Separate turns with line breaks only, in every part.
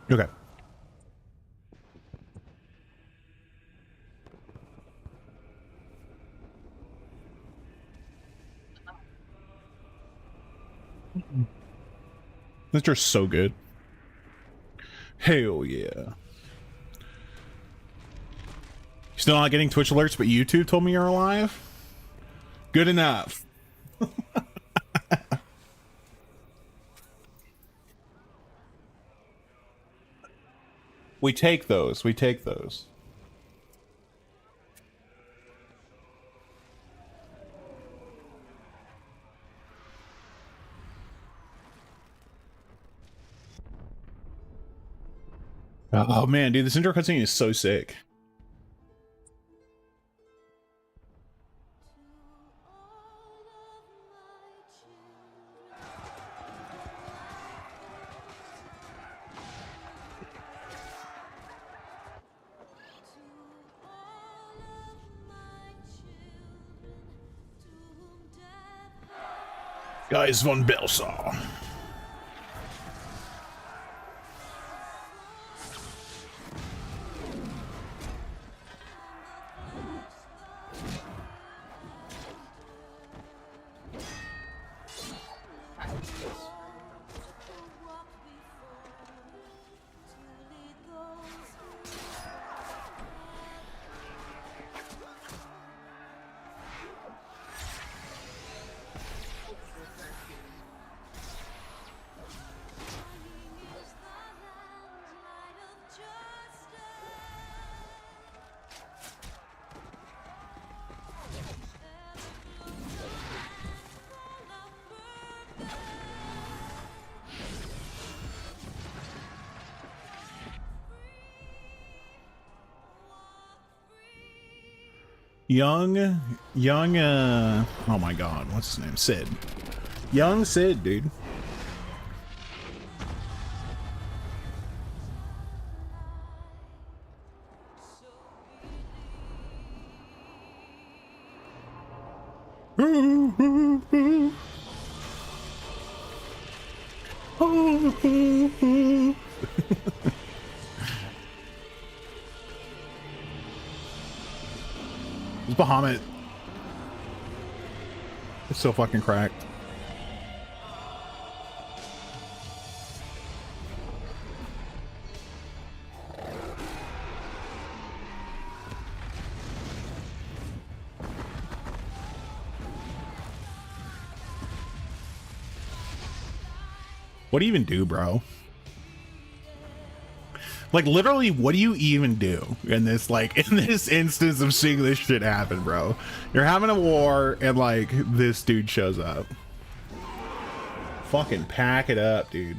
Okay. This is so good. Hell yeah. Still not getting Twitch alerts, but YouTube told me you're alive? Good enough. We take those. We take those. Oh man, dude, this intro cutscene is so sick. Guys von Belsaw. Young, oh my god, what's his name? Sid. Young Sid, dude. Bahamut. It's so fucking cracked. What do you even do, bro? Like, literally, what do you even do in this, like, in this instance of seeing this shit happen, bro? You're having a war, and, like, this dude shows up. Fucking pack it up, dude.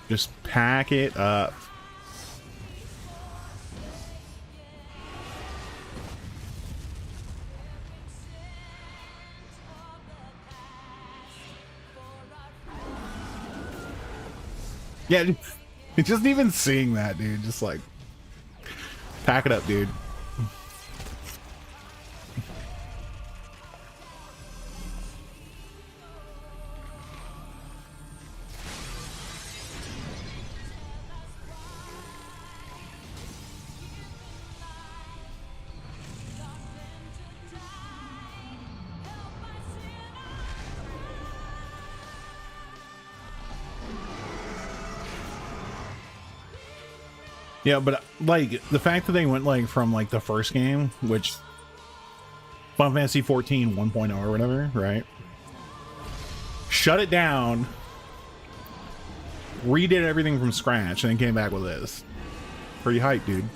Just pack it up. Yeah, just even seeing that, dude, just like, pack it up, dude. Yeah, but like the fact that they went like from like the first game, which Final Fantasy 14 1.0 or whatever, right? Shut it down, redid everything from scratch, and then came back with this. Pretty hype, dude.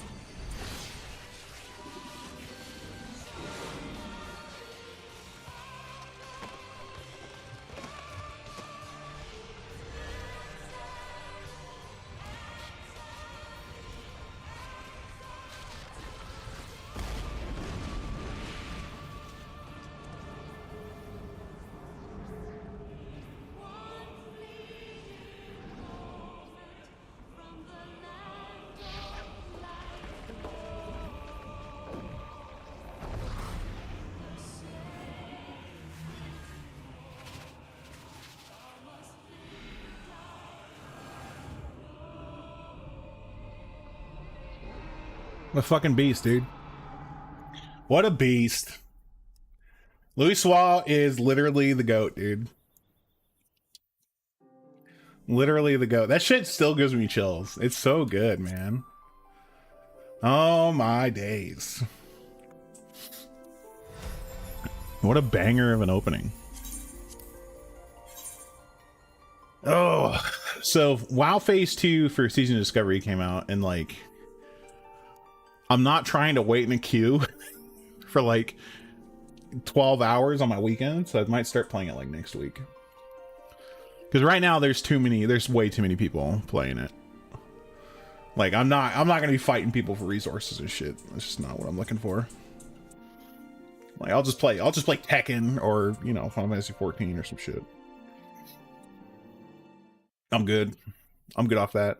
A fucking beast, dude. What a beast. Louis Suave is literally the GOAT, dude. Literally the GOAT. That shit still gives me chills. It's so good, man. Oh my days. What a banger of an opening. Oh, so WoW Phase 2 for Season of Discovery came out, and like, I'm not trying to wait in a queue for like 12 hours on my weekend, so I might start playing it like next week. Because right now there's way too many people playing it. Like, I'm not gonna be fighting people for resources and shit. That's just not what I'm looking for. Like, I'll just play Tekken or, you know, Final Fantasy 14 or some shit. I'm good. I'm good off that.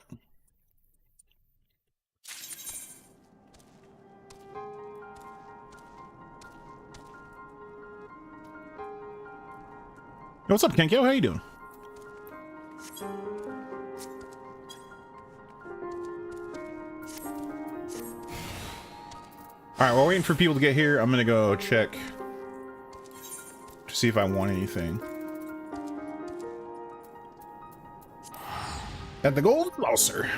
Hey, what's up, Kenkyo? How you doing? All right, we're waiting for people to get here. I'm gonna go check to see if I want anything. At the Golden Saucer.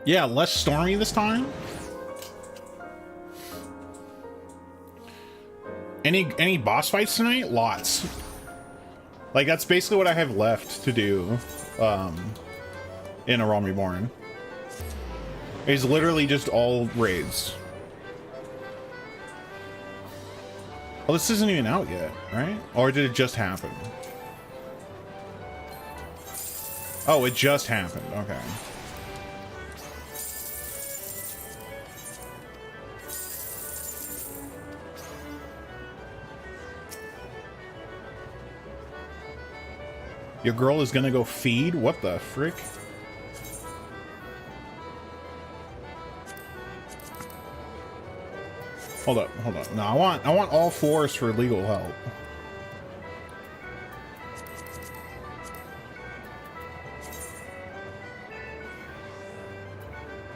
Yeah, less stormy this time. Any boss fights tonight? Lots. Like, that's basically what I have left to do in A Realm Reborn. It's literally just all raids. Well, this isn't even out yet, right? Or did it just happen? Oh, it just happened. Okay. Your girl is gonna go feed? What the frick? Hold up, hold up. No, I want all fours for legal help.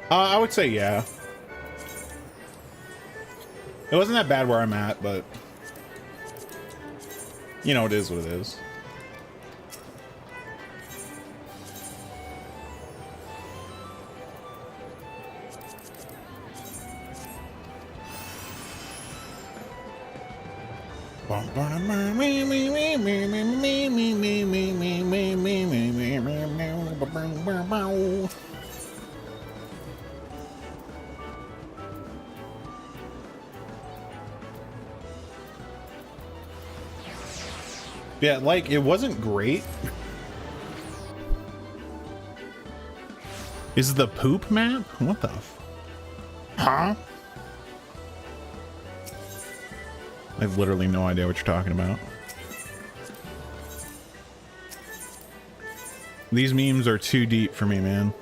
I would say yeah. It wasn't that bad where I'm at, but you know, it is what it is. Yeah, like, it wasn't great. Is the poop map? What the f- Huh? I have literally no idea what you're talking about. These memes are too deep for me, man.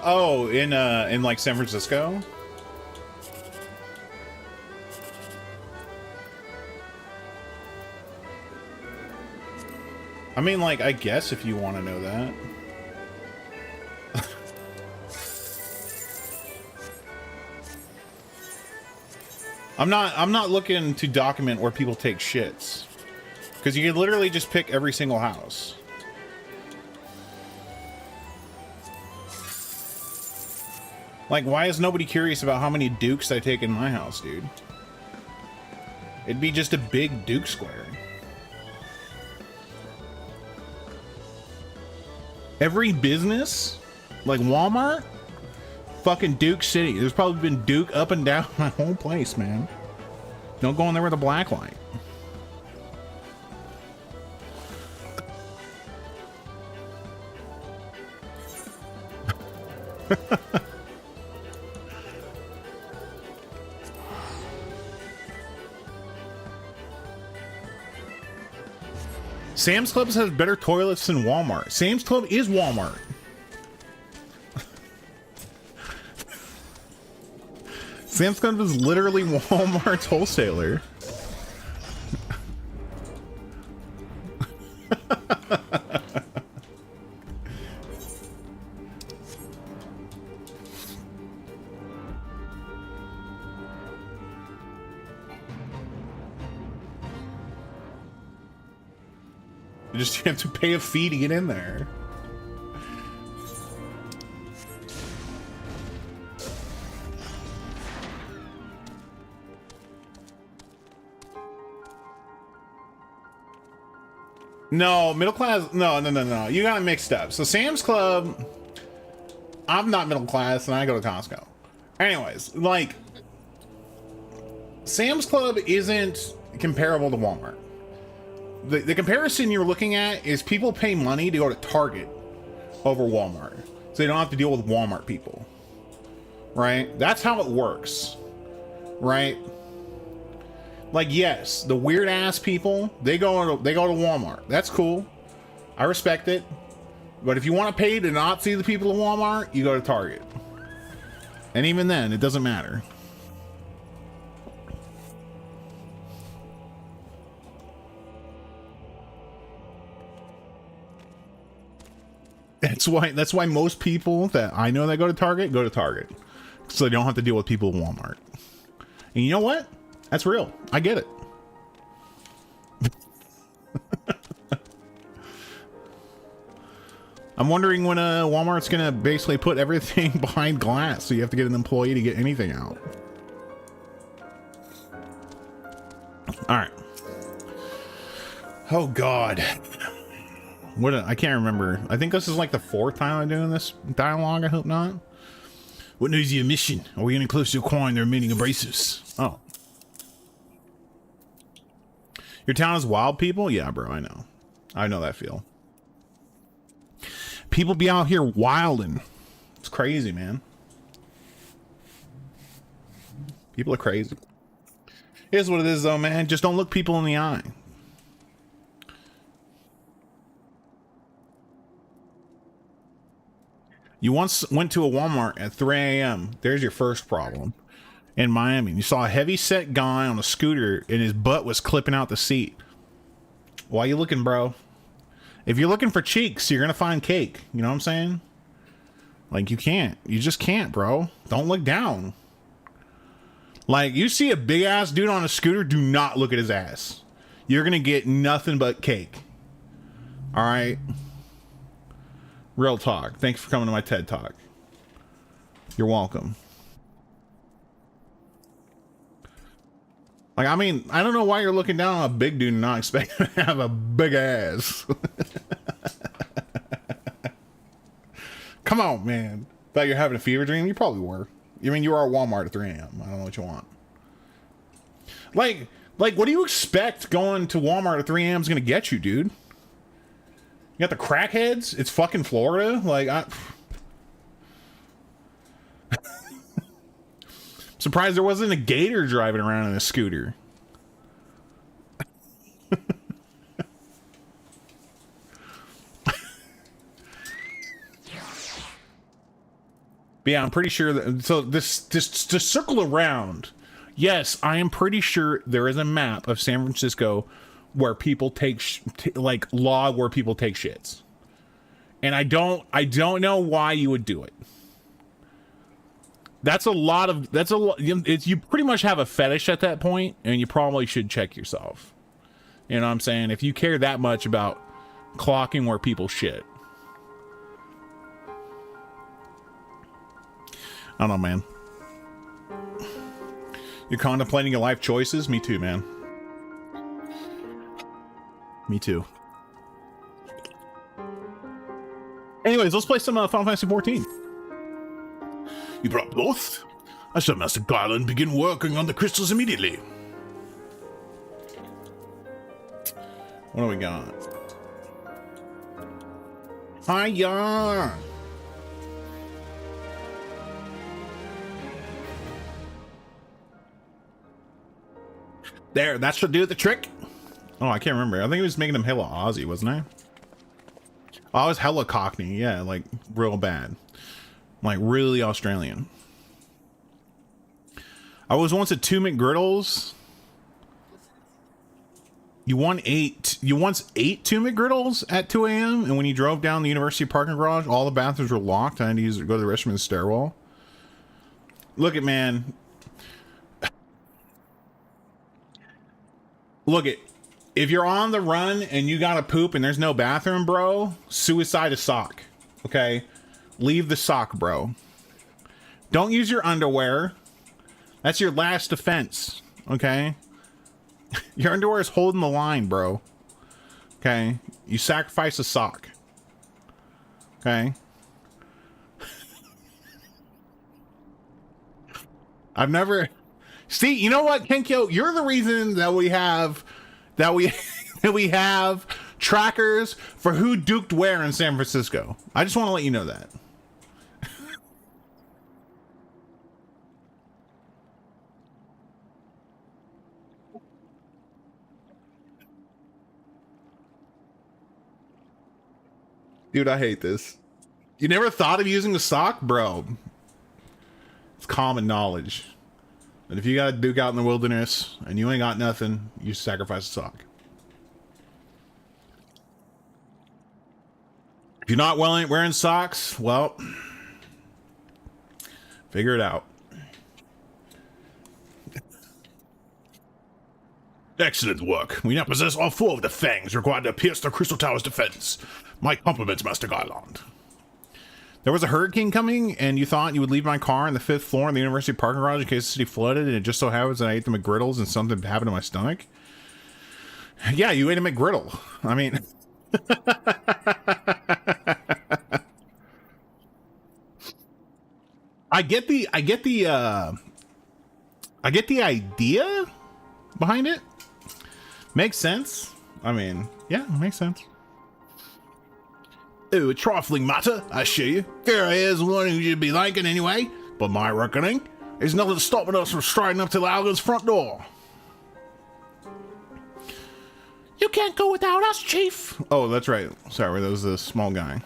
Oh, in like San Francisco? I mean, like, I guess if you want to know that. I'm not looking to document where people take shits. Because you can literally just pick every single house. Like, why is nobody curious about how many dukes I take in my house, dude? It'd be just a big duke square. Every business, like Walmart, fucking Duke City. There's probably been Duke up and down my whole place, man. Don't go in there with a black light. Sam's Club has better toilets than Walmart. Sam's Club is Walmart. Sam's Club is literally Walmart's wholesaler. You just have to pay a fee to get in there. No, middle class. No. You got it mixed up. So Sam's Club, I'm not middle class and I go to Costco. Anyways, like, Sam's Club isn't comparable to Walmart. The comparison you're looking at is people pay money to go to Target over Walmart. So they don't have to deal with Walmart people. Right? That's how it works. Right? Like, yes, the weird ass people, they go to Walmart. That's cool. I respect it. But if you want to pay to not see the people at Walmart, you go to Target. And even then, it doesn't matter. That's why most people that I know that go to Target. So they don't have to deal with people at Walmart. And you know what? That's real. I get it. I'm wondering when Walmart's gonna basically put everything behind glass, so you have to get an employee to get anything out. All right. Oh God. I can't remember. I think this is like the 4th time I'm doing this dialogue. I hope not. What news of your mission? Are we getting close to acquiring the remaining abrasives? Oh. Your town is wild people? Yeah, bro, I know. I know that feel. People be out here wilding. It's crazy, man. People are crazy. Here's what it is, though, man. Just don't look people in the eye. You once went to a Walmart at 3 a.m. There's your first problem. In Miami, you saw a heavy-set guy on a scooter and his butt was clipping out the seat. Why you looking, bro? If you're looking for cheeks, you're gonna find cake. You know what I'm saying? Like, you can't. You just can't, bro. Don't look down. Like, you see a big-ass dude on a scooter, do not look at his ass. You're gonna get nothing but cake. All right? Real talk. Thanks for coming to my TED Talk. You're welcome. Like, I mean, I don't know why you're looking down on a big dude and not expecting to have a big ass. Come on, man. Thought you're having a fever dream? You probably were. I mean, you were at Walmart at 3 a.m. I don't know what you want. Like, what do you expect going to Walmart at 3 a.m. is going to get you, dude? You got the crackheads? It's fucking Florida? Like, surprised there wasn't a gator driving around in a scooter. But yeah, I'm pretty sure that, so this to circle around. Yes, I am pretty sure there is a map of San Francisco where people take like log where people take shits. And I don't know why you would do it. That's a lot. You pretty much have a fetish at that point, and you probably should check yourself. You know what I'm saying? If you care that much about clocking where people shit. I don't know, man. You're contemplating your life choices? Me too, man. Me too. Anyways, let's play some Final Fantasy 14. You brought both? I shall Master Garland begin working on the crystals immediately. What do we got? Hiya! There, that should do the trick. Oh, I can't remember. I think he was making him hella Aussie, wasn't I? Oh, I was hella Cockney. Yeah, like real bad. Like really Australian. I was once at 2 McGriddles. You once ate 2 McGriddles at 2 a.m. and when you drove down the university parking garage, all the bathrooms were locked. I had to go to the restroom in the stairwell. Look at man. Look at. If you're on the run and you gotta poop and there's no bathroom, bro, suicide a sock. Okay? Leave the sock, bro. Don't use your underwear. That's your last defense. Okay? Your underwear is holding the line, bro. Okay? You sacrifice a sock. Okay? I've never... See, you know what, Kenkyo? You're the reason that we have... that we have trackers for who duked where in San Francisco. I just want to let you know that. Dude, I hate this. You never thought of using a sock? Bro. It's common knowledge. And if you got to duke out in the wilderness and you ain't got nothing, you sacrifice a sock. If you're not wearing socks, well, figure it out. Excellent work. We now possess all 4 of the fangs required to pierce the Crystal Tower's defense. My compliments, Master Garland. There was a hurricane coming, and you thought you would leave my car on the 5th floor in the university parking garage in case the city flooded, and it just so happens that I ate the McGriddles and something happened to my stomach? Yeah, you ate a McGriddle. I mean... I get the idea behind it. Makes sense. I mean, yeah, makes sense. Oh, a trifling matter, I assure you. Here is one who you'd be liking anyway, but my reckoning is nothing stopping us from striding up to Alga's front door. You can't go without us, Chief. Oh, that's right. Sorry, that was the small guy.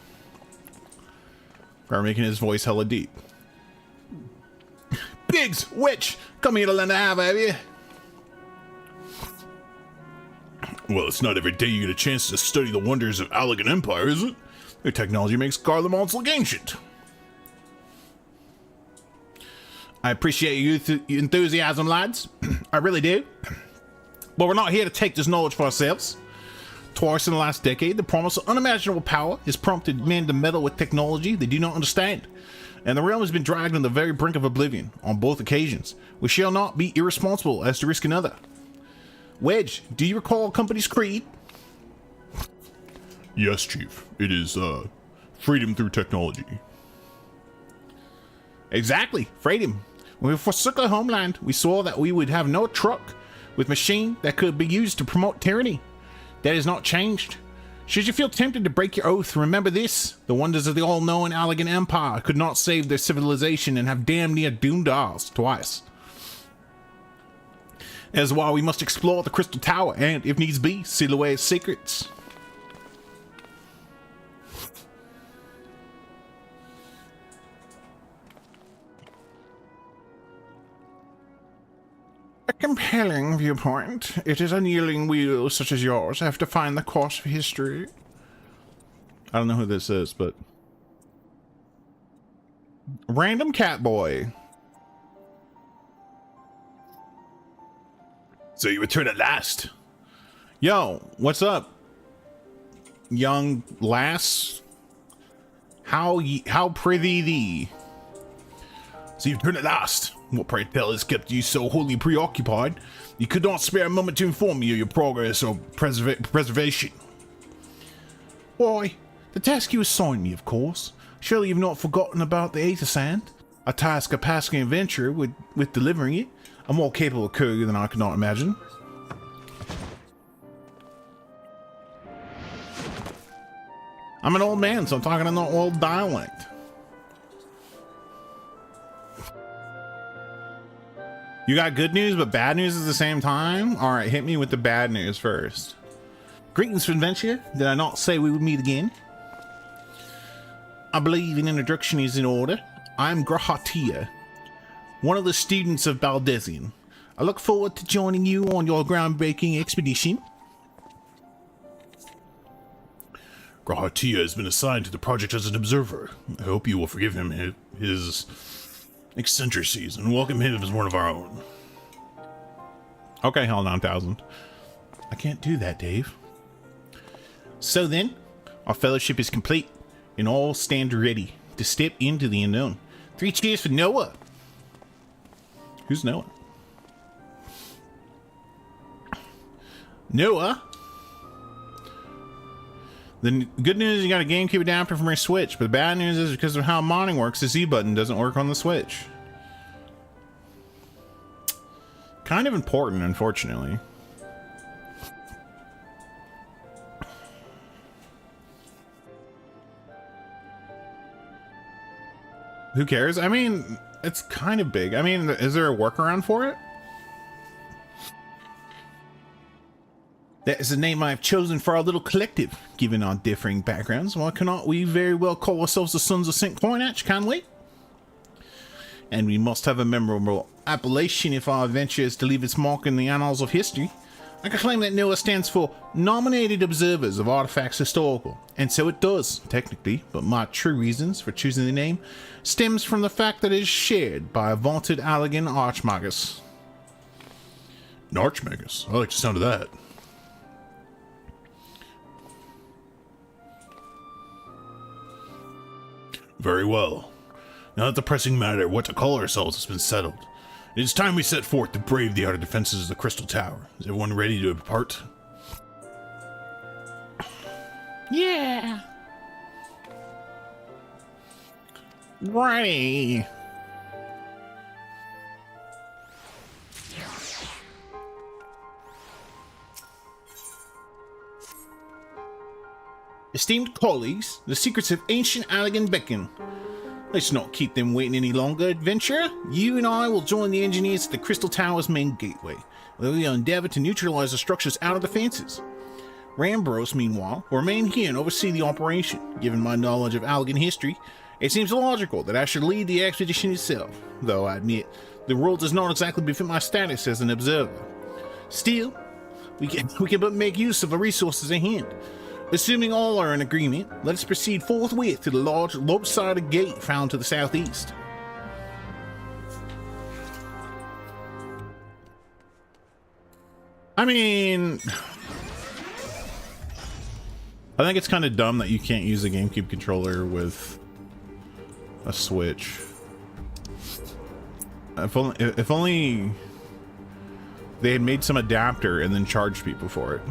We're making his voice hella deep. Biggs, witch, come here to lend a hand, have you? Well, it's not every day you get a chance to study the wonders of Allegan Empire, is it? Their technology makes Garlemald's look ancient. I appreciate your enthusiasm, lads. I really do. But we're not here to take this knowledge for ourselves. Twice in the last decade, the promise of unimaginable power has prompted men to meddle with technology they do not understand. And the realm has been dragged on the very brink of oblivion on both occasions. We shall not be irresponsible as to risk another. Wedge, do you recall company's creed? Yes, Chief. It is, freedom through technology. Exactly, freedom. When we forsook our homeland, we saw that we would have no truck with machine that could be used to promote tyranny. That has not changed. Should you feel tempted to break your oath, remember this. The wonders of the all-knowing Allegan Empire could not save their civilization and have damn near doomed ours twice. That is why we must explore the Crystal Tower and, if needs be, seal away its secrets. A compelling viewpoint. It is unyielding wheels such as yours have to find the course of history. I don't know who this is, but... Random cat boy. So you return at last. Yo, what's up? Young lass? How prithee thee? So you've returned at last. What pray tell has kept you so wholly preoccupied? You could not spare a moment to inform me of your progress or preservation. Why, the task you assigned me, of course. Surely you've not forgotten about the Aether Sand? A task a passing adventurer with delivering it. A more capable courier than I could not imagine. I'm an old man, so I'm talking in an old dialect. You got good news, but bad news at the same time? Alright, hit me with the bad news first. Greetings, adventurer. Did I not say we would meet again? I believe an introduction is in order. I am Grahatia, one of the students of Baldesion. I look forward to joining you on your groundbreaking expedition.
Grahatia has been assigned to the project as an observer. I hope you will forgive him his eccentricities and welcome him as one of our own.
Okay, Hell 9000. I can't do that, Dave. So then, our fellowship is complete, and all stand ready to step into the unknown. 3 cheers for Noah! Who's Noah? Noah? The good news is you got a GameCube adapter from your Switch, but the bad news is because of how modding works, the Z button doesn't work on the Switch. Kind of important, unfortunately. Who cares? I mean, it's kind of big. I mean, is there a workaround for it? That is the name I've chosen for our little collective. Given our differing backgrounds, why cannot we very well call ourselves the Sons of St. Coinach, can't we? And we must have a memorable appellation if our adventure is to leave its mark in the annals of history. I can claim that NOAA stands for Nominated Observers of Artifacts Historical, and so it does, technically, but my true reasons for choosing the name stems from the fact that it is shared by a vaunted Allegan Archmagus.
An Archmagus? I like the sound of that. Very well. Now that the pressing matter of what to call ourselves has been settled, it is time we set forth to brave the outer defenses of the Crystal Tower. Is everyone ready to depart?
Yeah! Ready! Esteemed colleagues, the secrets of ancient Allegan beckon. Let's not keep them waiting any longer, adventurer. You and I will join the engineers at the Crystal Tower's main gateway, where we will endeavor to neutralize the structure's outer defenses. Rambros, meanwhile, will remain here and oversee the operation. Given my knowledge of Allegan history, it seems logical that I should lead the expedition itself, though I admit the role does not exactly befit my status as an observer. Still, we can but make use of the resources at hand. Assuming all are in agreement, let us proceed forthwith to the large lopsided gate found to the southeast. I mean, I think it's kind of dumb that you can't use a GameCube controller with a Switch. If only they had made some adapter and then charged people for it.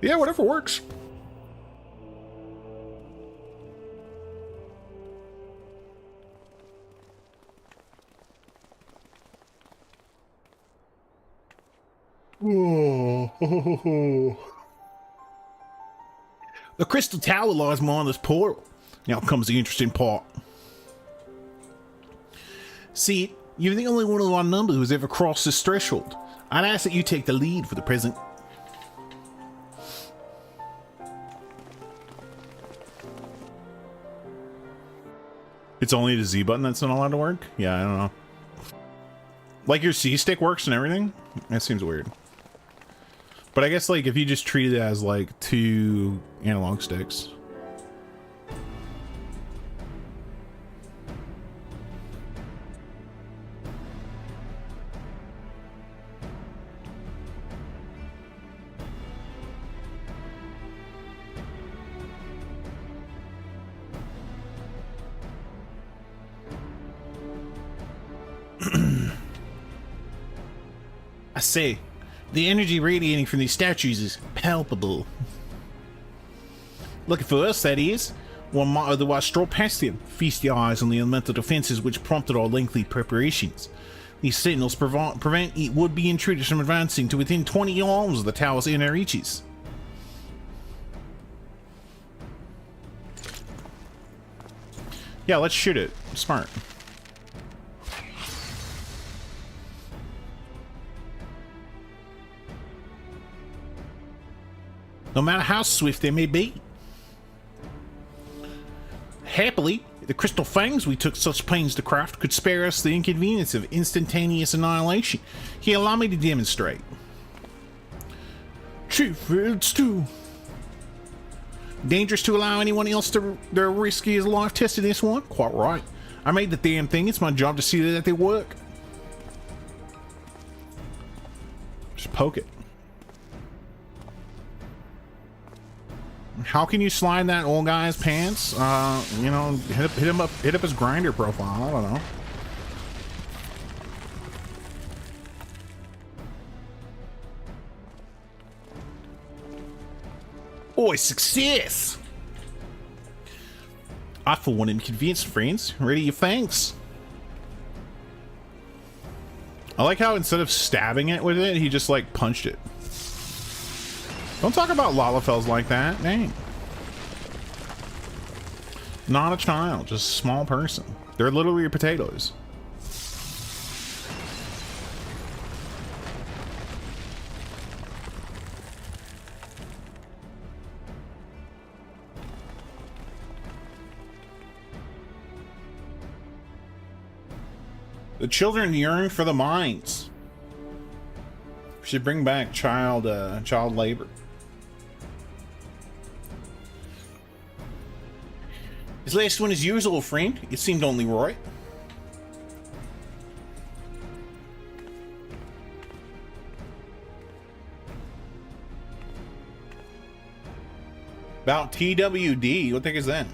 Yeah, whatever works. The Crystal Tower lies behind this portal. Now comes the interesting part. See, you're the only one of our number who's ever crossed this threshold. I'd ask that you take the lead for the present. It's only the Z button that's not allowed to work? Yeah, I don't know. Like your C stick works and everything? That seems weird. But I guess like if you just treat it as like 2 analog sticks. I say, the energy radiating from these statues is palpable. Looking for us, that is. One might otherwise stroll past them, feast your eyes on the elemental defenses which prompted our lengthy preparations. These sentinels prevent would-be intruders from advancing to within 20 arms of the tower's inner reaches. Yeah, let's shoot it. Smart. No matter how swift they may be. Happily, the crystal fangs we took such pains to craft could spare us the inconvenience of instantaneous annihilation. Here, allow me to demonstrate. Chief, it's too dangerous to allow anyone else to risk his life testing this one? Quite right. I made the damn thing. It's my job to see that they work. Just poke it. How can you slide that old guy's pants? You know, hit up his grinder profile. I don't know. Oh, success! I for one am convinced, friends. Ready your fangs. I like how instead of stabbing it with it, he just like punched it. Don't talk about Lalafels like that. Dang. Not a child, just a small person. They're literally your potatoes. The children yearn for the mines. We should bring back child labor. This last one is usual, friend. It seemed only right. About TWD, what the heck is that?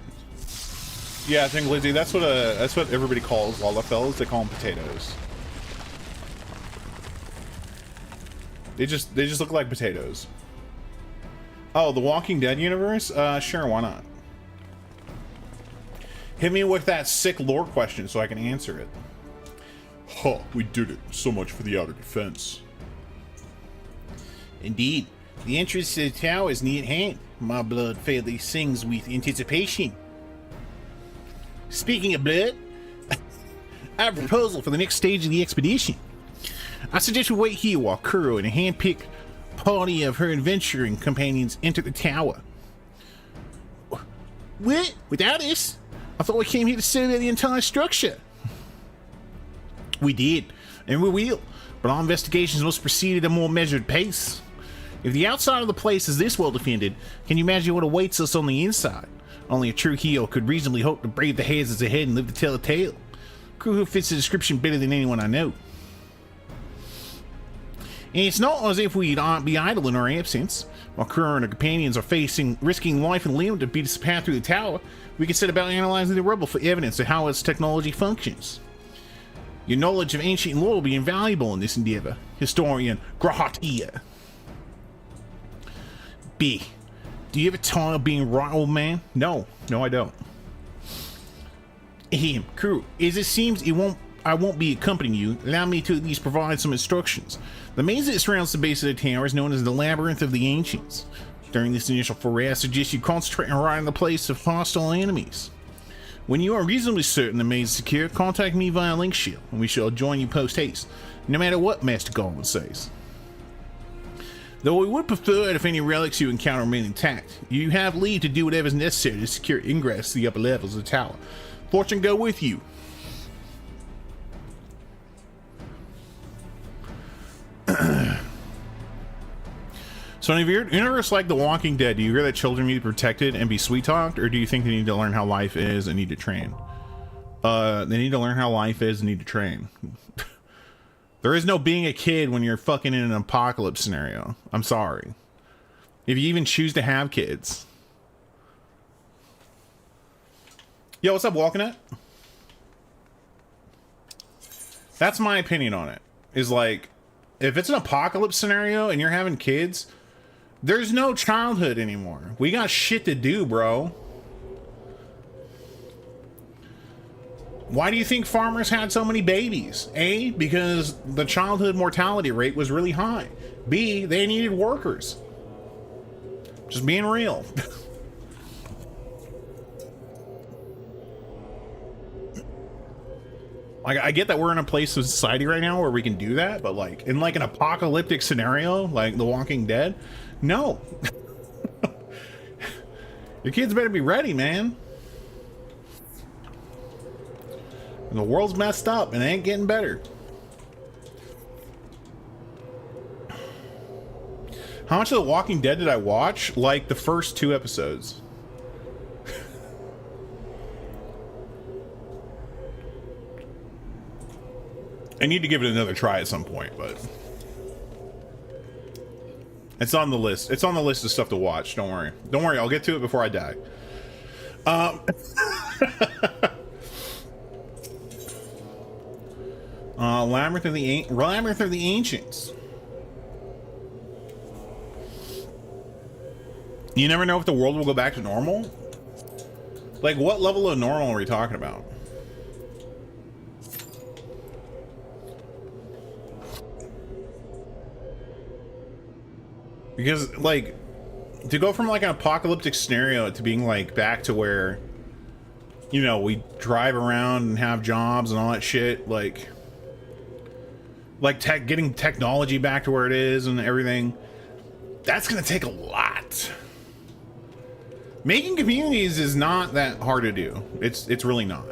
Yeah, I think Lizzie, that's what everybody calls Lalafels. They call them potatoes. They just look like potatoes. Oh, the Walking Dead universe? Sure, why not? Hit me with that sick lore question so I can answer it.
Huh, we did it. So much for the outer defense.
Indeed. The entrance to the tower is near at hand. My blood fairly sings with anticipation. Speaking of blood, I have a proposal for the next stage of the expedition. I suggest we wait here while Kuro and a hand-picked party of her adventuring companions enter the tower. What? Without us? I thought we came here to survey the entire structure. We did, and we will, but our investigations must proceed at a more measured pace. If the outside of the place is this well defended, can you imagine what awaits us on the inside? Only a true hero could reasonably hope to brave the hazards ahead and live to tell a tale. Crew who fits the description better than anyone I know. And it's not as if we'd be idle in our absence. While Crew and her companions are risking life and limb to beat us a path through the tower, we can set about analyzing the rubble for evidence of how its technology functions. Your knowledge of ancient lore will be invaluable in this endeavor, historian Grahatia. B. Do you ever tire of being right, old man? No, I don't. Crew, as it seems I won't be accompanying you, allow me to at least provide some instructions. The maze that surrounds the base of the tower is known as the Labyrinth of the Ancients. During this initial foray, I suggest you concentrate on riding the place of hostile enemies. When you are reasonably certain the maze is secure, contact me via link shield, and we shall join you post-haste, no matter what Master Goldman says. Though we would prefer it if any relics you encounter remain intact, you have leave to do whatever is necessary to secure ingress to the upper levels of the tower. Fortune go with you. So if you're interested like The Walking Dead, do you hear that children need to be protected and be sweet-talked, or do you think they need to learn how life is and need to train? They need to learn how life is and need to train. There is no being a kid when you're fucking in an apocalypse scenario. I'm sorry. If you even choose to have kids. Yo, what's up, Walking It? That's my opinion on it. Is like, if it's an apocalypse scenario and you're having kids, there's no childhood anymore. We got shit to do, bro. Why do you think farmers had so many babies? A, because the childhood mortality rate was really high. B, they needed workers. Just being real. Like, I get that we're in a place of society right now where we can do that, but like in like an apocalyptic scenario, like The Walking Dead, no. Your kids better be ready, man. And the world's messed up and it ain't getting better. How much of The Walking Dead did I watch? Like the first 2 episodes. I need to give it another try at some point, but it's on the list. It's on the list of stuff to watch. Don't worry. Don't worry. I'll get to it before I die. Labyrinth of the Ancients. You never know if the world will go back to normal. Like, what level of normal are we talking about? Because, like, to go from, like, an apocalyptic scenario to being, like, back to where, you know, we drive around and have jobs and all that shit, like getting technology back to where it is and everything, that's gonna take a lot. Making communities is not that hard to do. It's really not.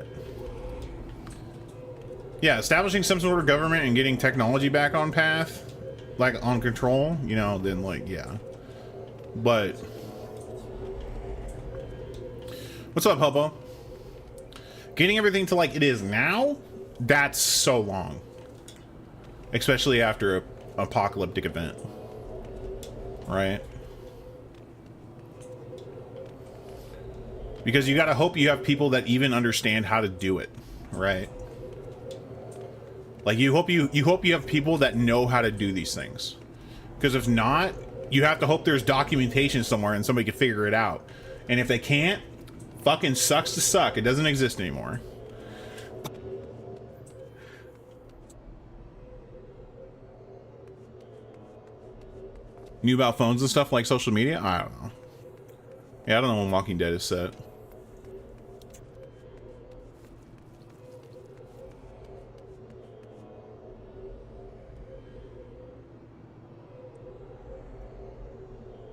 Yeah, establishing some sort of government and getting technology back on path, like on control, you know, then like, yeah. But what's up, Hobo? Getting everything to like it is now, that's so long. Especially after a apocalyptic event. Right? Because you gotta hope you have people that even understand how to do it, right? Like you hope you have people that know how to do these things. Because if not, you have to hope there's documentation somewhere and somebody can figure it out. And if they can't, fucking sucks to suck. It doesn't exist anymore. Knew about phones and stuff like social media? I don't know. Yeah, I don't know when Walking Dead is set.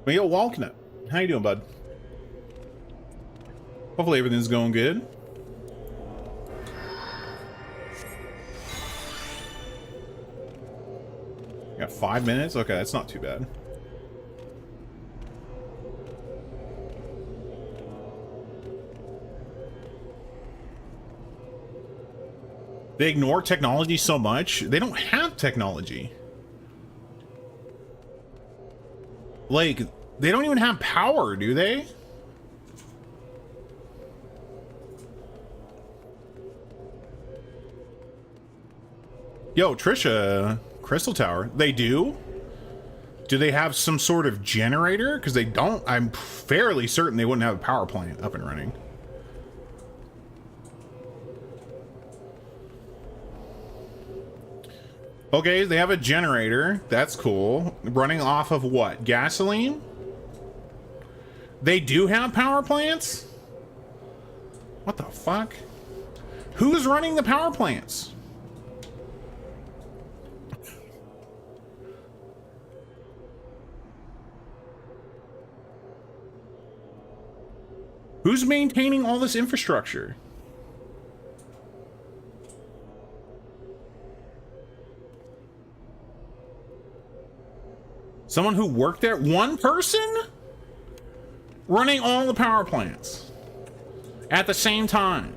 But yo, Walknut, how you doing, bud? Hopefully everything's going good. Got 5 minutes? Okay, that's not too bad. They ignore technology so much. They don't have technology. Like, they don't even have power, do they? Yo, Trisha, Crystal Tower, they do? Do they have some sort of generator? Because they don't. I'm fairly certain they wouldn't have a power plant up and running. Okay, they have a generator. That's cool. Running off of what? Gasoline? They do have power plants? What the fuck? Who's running the power plants? Who's maintaining all this infrastructure? Someone who worked there? One person? Running all the power plants at the same time.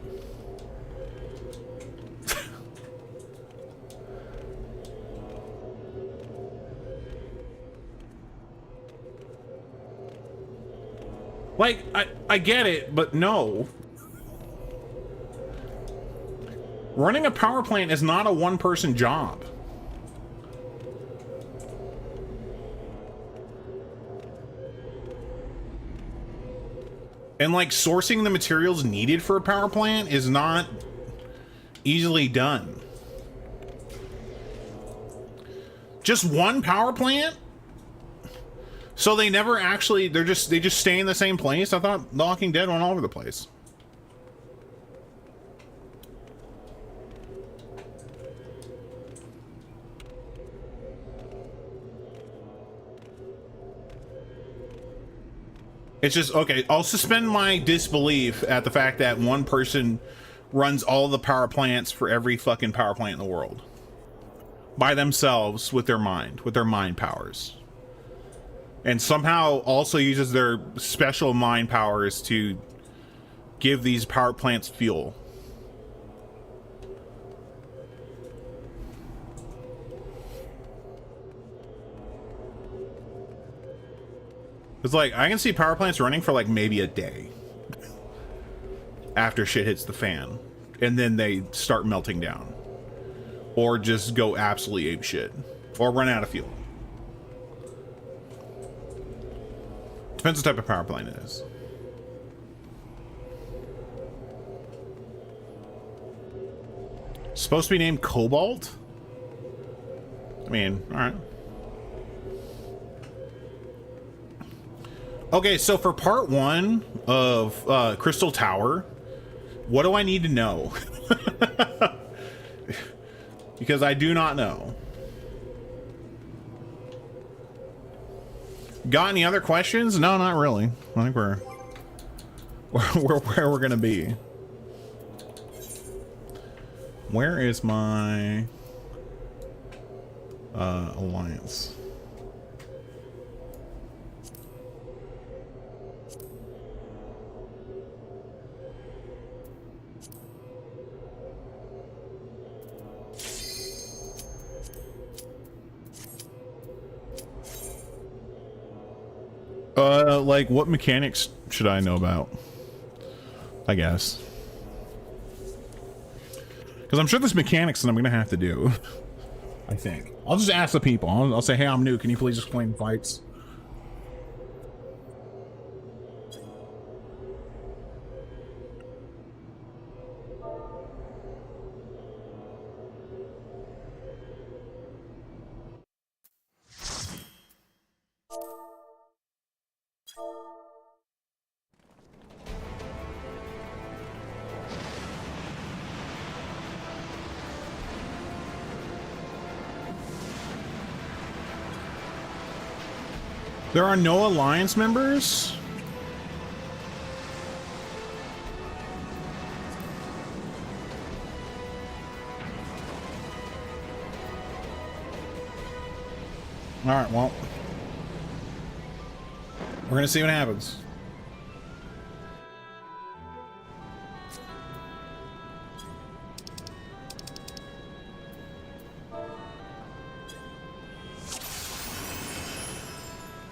Like, I get it, but no. Running a power plant is not a one-person job. And like sourcing the materials needed for a power plant is not easily done. Just one power plant? So they never actually, they just stay in the same place? I thought The Walking Dead went all over the place. It's just, okay, I'll suspend my disbelief at the fact that one person runs all the power plants for every fucking power plant in the world. By themselves, with their mind powers. And somehow also uses their special mind powers to give these power plants fuel. It's like, I can see power plants running for like maybe a day after shit hits the fan, and then they start melting down, or just go absolutely apeshit, or run out of fuel. Depends what type of power plant it is. Supposed to be named Cobalt? I mean, all right. Okay, so for part 1 of Crystal Tower, what do I need to know? Because I do not know. Got any other questions? No, not really. I think we're where we're gonna be. Where is my alliance? Like, what mechanics should I know about? I guess. Because I'm sure there's mechanics that I'm gonna have to do. I think. I'll just ask the people. I'll say, hey, I'm new. Can you please explain fights? There are no alliance members? All right, well, we're gonna see what happens.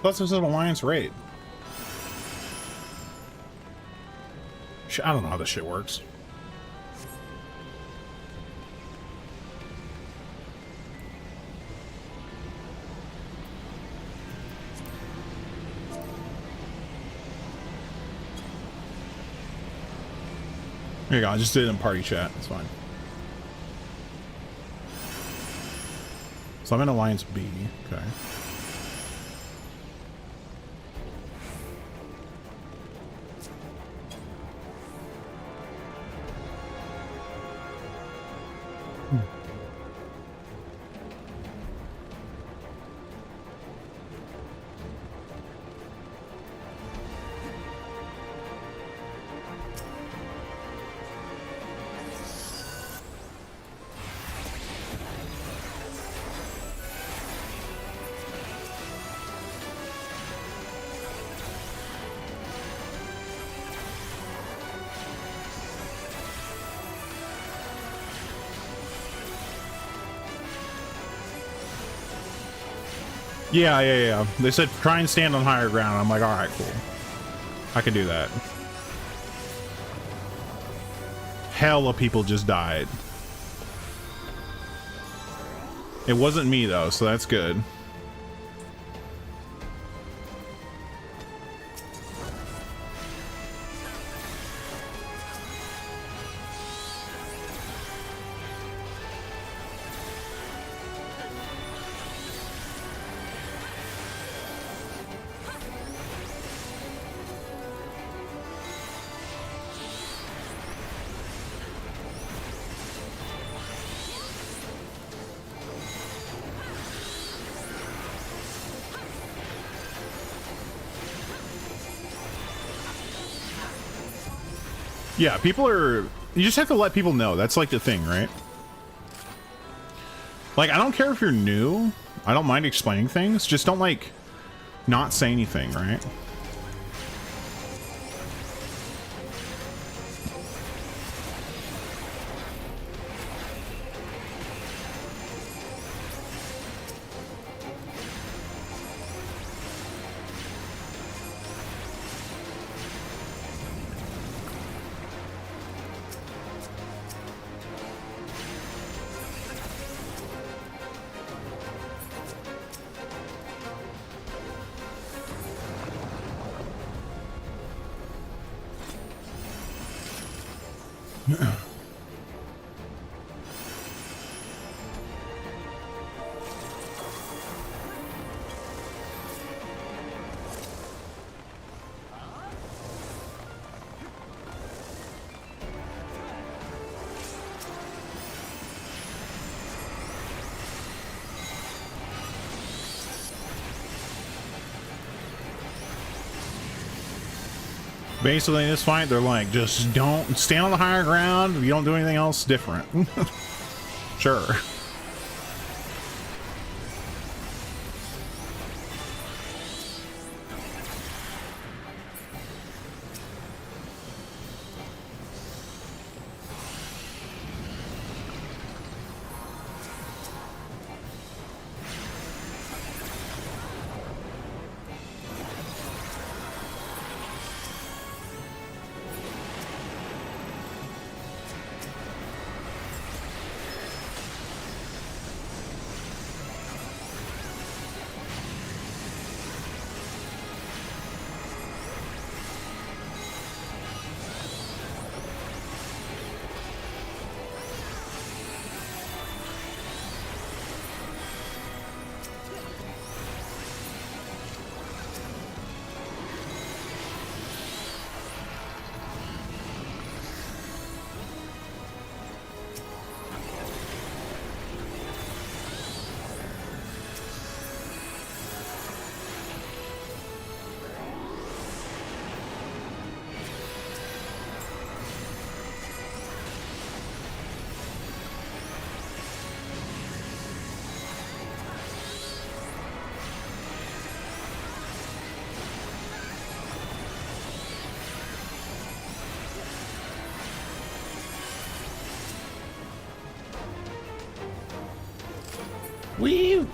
Plus, there's an alliance raid. I don't know how this shit works. There you go. I just did it in party chat. It's fine. So I'm in Alliance B. Okay. Yeah. They said try and stand on higher ground. I'm like, all right, cool. I can do that. Hella people just died. It wasn't me though, so that's good. Yeah, people are... You just have to let people know. That's like the thing, right? Like, I don't care if you're new. I don't mind explaining things. Just don't, like, not say anything, right? Basically, in this fight, they're like, just don't stand on the higher ground. If you don't do anything else different. Sure. Wee!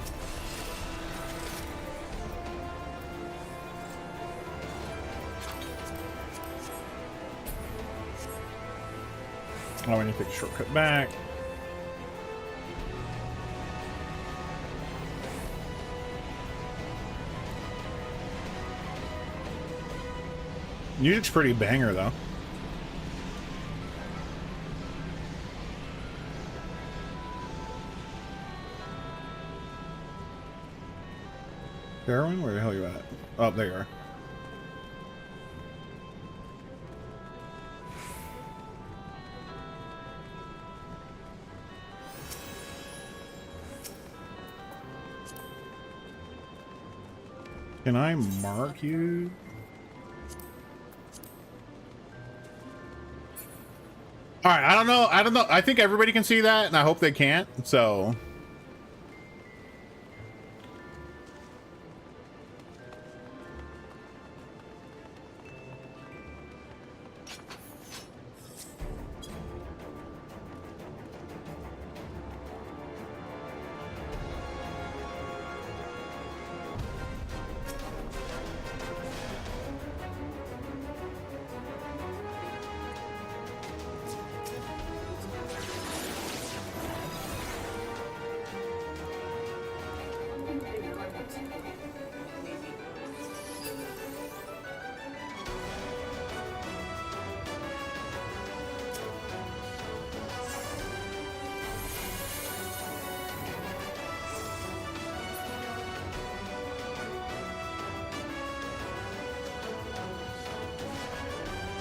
Oh, I need to take a shortcut back. Music's pretty banger, though. Heroin? Where the hell are you at? Oh, there you are. Can I mark you? All right, I don't know. I think everybody can see that, and I hope they can't. So...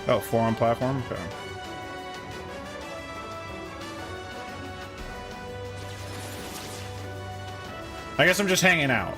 Oh, 4 on platform? Okay. I guess I'm just hanging out.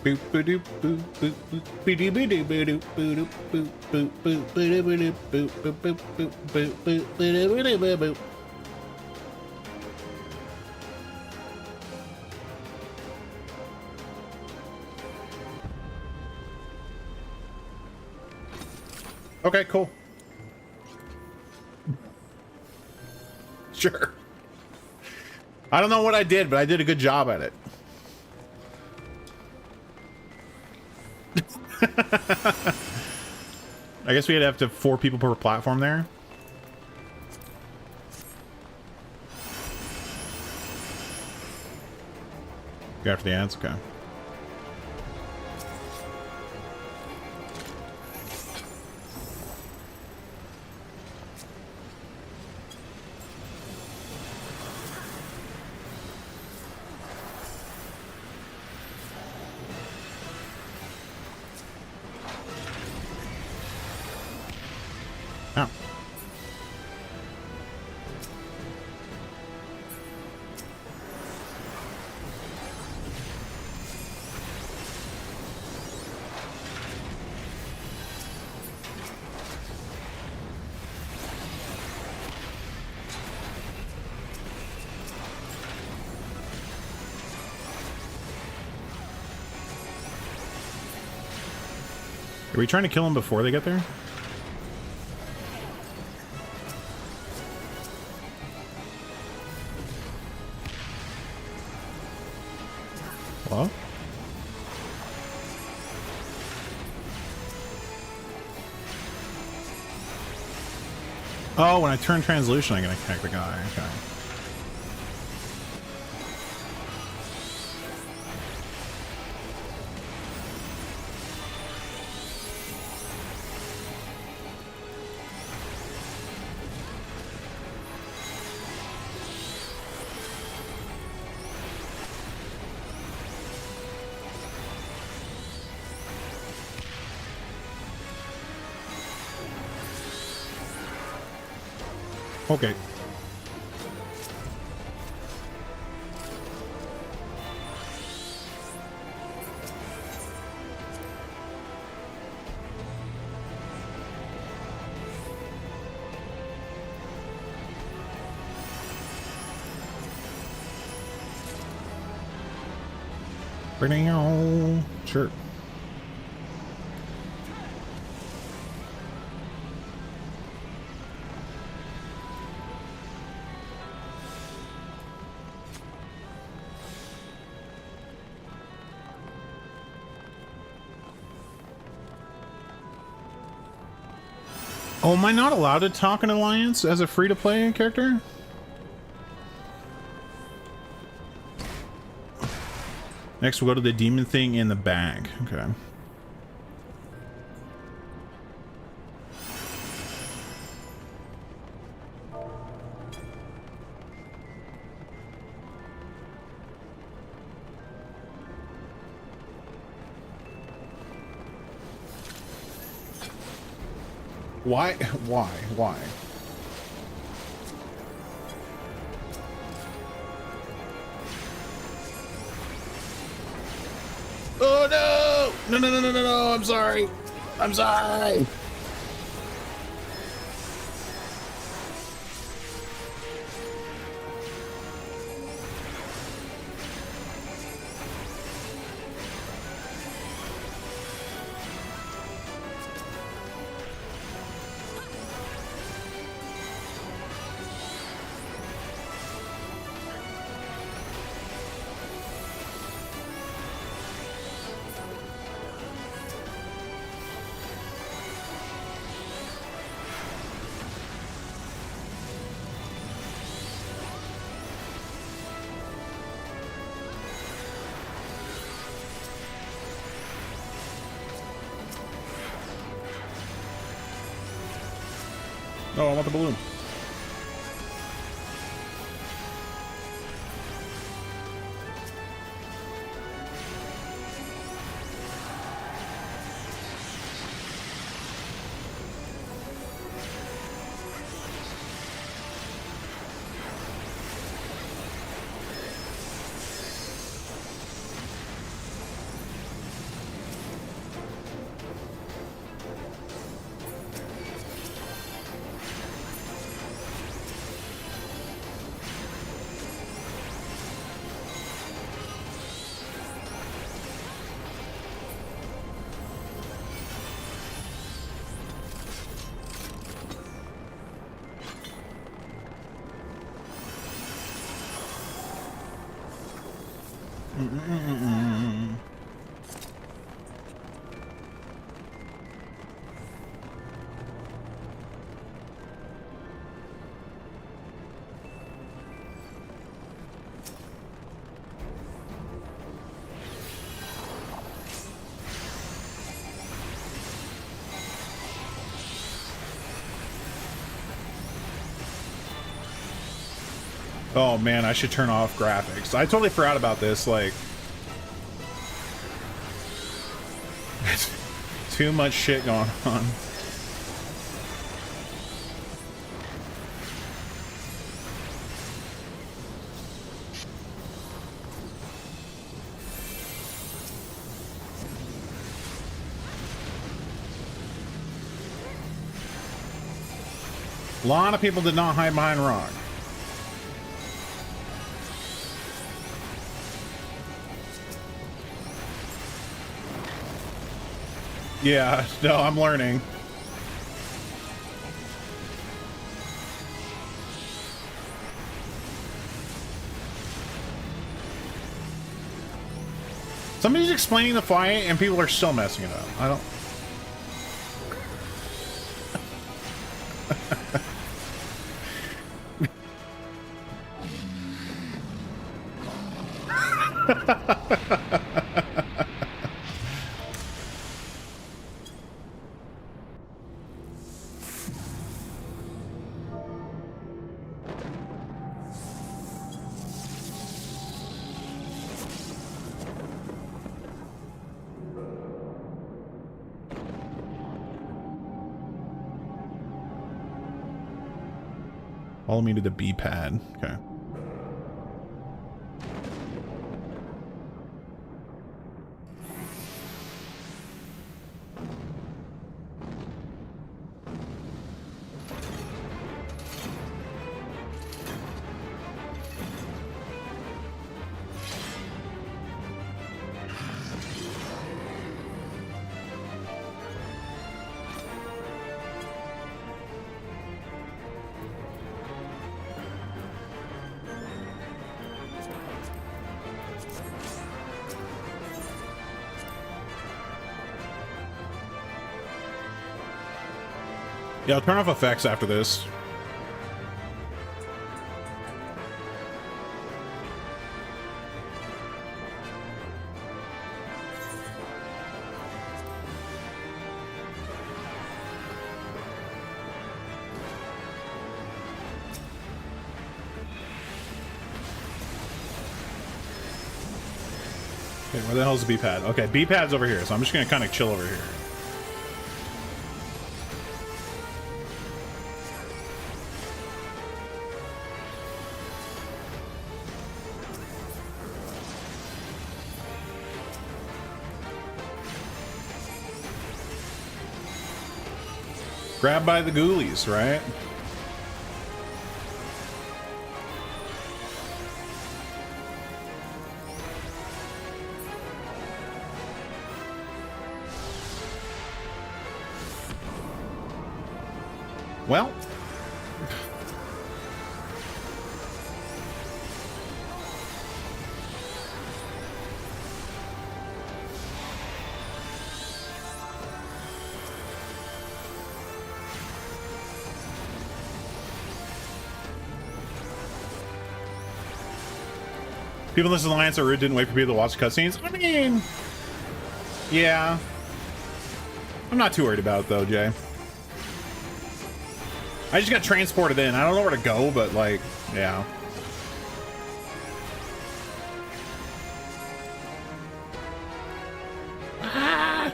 Boop, ba-doop, boop, boop, boop, ba-doo, ba-doo, ba-doo, ba-doo, boop, boop, boop, ba-doo, ba-doo, boop, boop, boop, boop, boop, boop, ba-doo, ba-doo, ba-doo, boop. Okay, cool. Sure. I don't know what I did, but I did a good job at it. I guess we'd have to 4 people per platform there. Go after the ads? Okay. Oh. Are we trying to kill them before they get there? Hello? Oh, when I turn translucent, I'm gonna connect the guy. Okay. Okay. Sure. Oh, am I not allowed to talk in Alliance as a free-to-play character? Next, we'll go to the demon thing in the bag. Okay. Why? Why? Oh no! No, I'm sorry. I'm sorry. Oh, I want the balloon. Oh man, I should turn off graphics. I totally forgot about this, like... Too much shit going on. A lot of people did not hide behind rock. Yeah, no, I'm learning. Somebody's explaining the fight and people are still messing it up. I don't... Follow me to the B pad. Okay. Yeah, I'll turn off effects after this. Okay, where the hell is the B-pad? Okay, B-pad's over here, so I'm just gonna kind of chill over here. Grab by the ghoulies, right? Well, people in this alliance are rude, didn't wait for people to watch cutscenes. I mean, yeah. I'm not too worried about it though, Jay. I just got transported in. I don't know where to go, but like, yeah. Ah!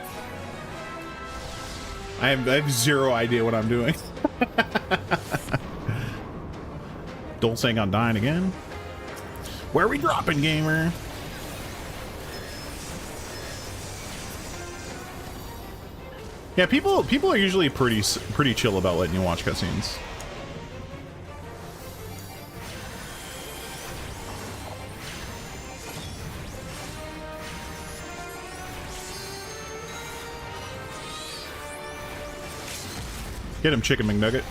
I have zero idea what I'm doing. Don't saying I'm dying again. Where are we dropping, gamer? Yeah, people are usually pretty chill about letting you watch cutscenes. Get him, Chicken McNugget.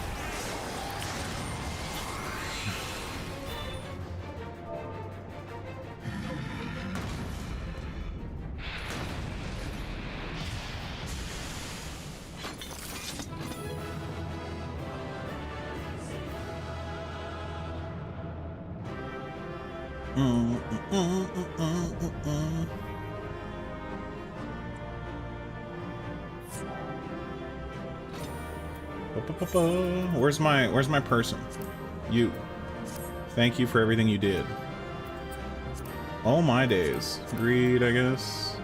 Where's my person? You. Thank you for everything you did. Oh my days. Greed, I guess.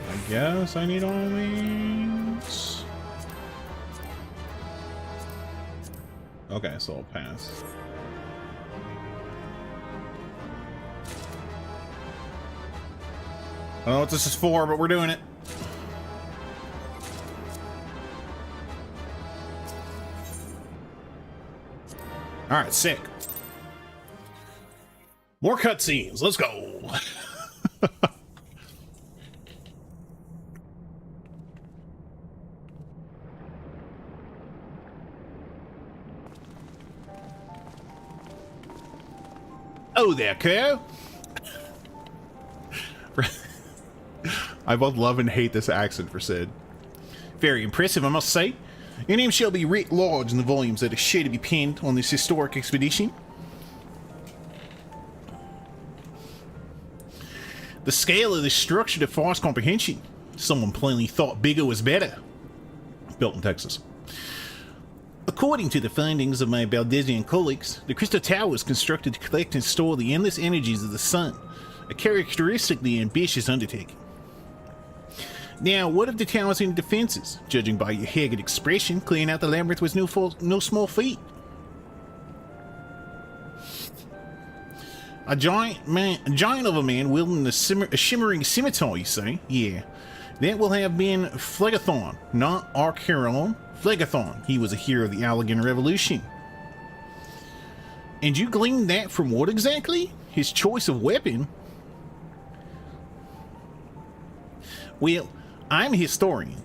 I guess I need all these. Okay, so I'll pass. I don't know what this is for, but we're doing it. All right, sick. More cutscenes. Let's go. Oh there, Ko. I both love and hate this accent for Sid. Very impressive, I must say. Your name shall be writ large in the volumes that are sure to be penned on this historic expedition. The scale of this structure defies comprehension. Someone plainly thought bigger was better. Built in Texas. According to the findings of my Baldesian colleagues, the Crystal Tower was constructed to collect and store the endless energies of the sun, a characteristically ambitious undertaking. Now, what of the tower's inner defenses? Judging by your haggard expression, clearing out the labyrinth was no small feat. A giant of a man wielding a shimmering scimitar, you say? Yeah. That will have been Phlegathon, not Archeron. Phlegathon. He was a hero of the Allegan Revolution. And you gleaned that from what exactly? His choice of weapon? Well, I'm a historian,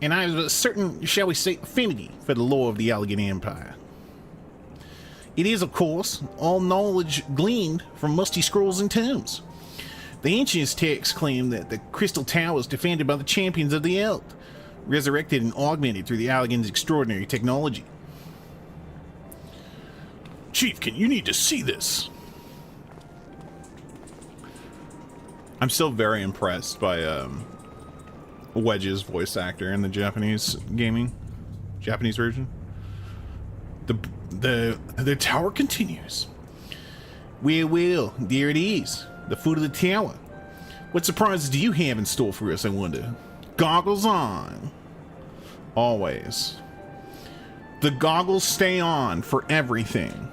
and I have a certain, shall we say, affinity for the lore of the Allegan Empire. It is, of course, all knowledge gleaned from musty scrolls and tombs. The ancient texts claim that the Crystal Tower was defended by the champions of the Eld, resurrected and augmented through the Allegan's extraordinary technology.
Chiefkin, you need to see this.
I'm still very impressed by Wedge's voice actor in the Japanese version.
The tower continues.
Well, there it is. The foot of the tower. What surprises do you have in store for us, I wonder? Goggles on. Always. The goggles stay on for everything.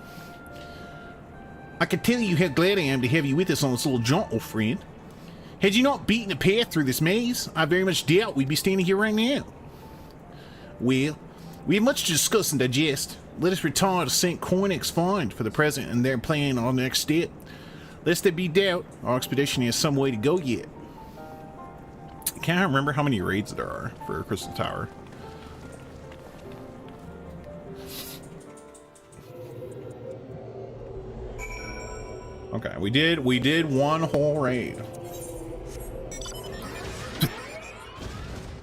I can tell you how glad I am to have you with us on this little jaunt, old friend. Had you not beaten a path through this maze, I very much doubt we'd be standing here right now. Well, we have much to discuss and digest. Let us retire to St. Cornix Find for the present and then plan our next step. Lest there be doubt, our expedition has some way to go yet. I can't remember how many raids there are for Crystal Tower. Okay, we did one whole raid.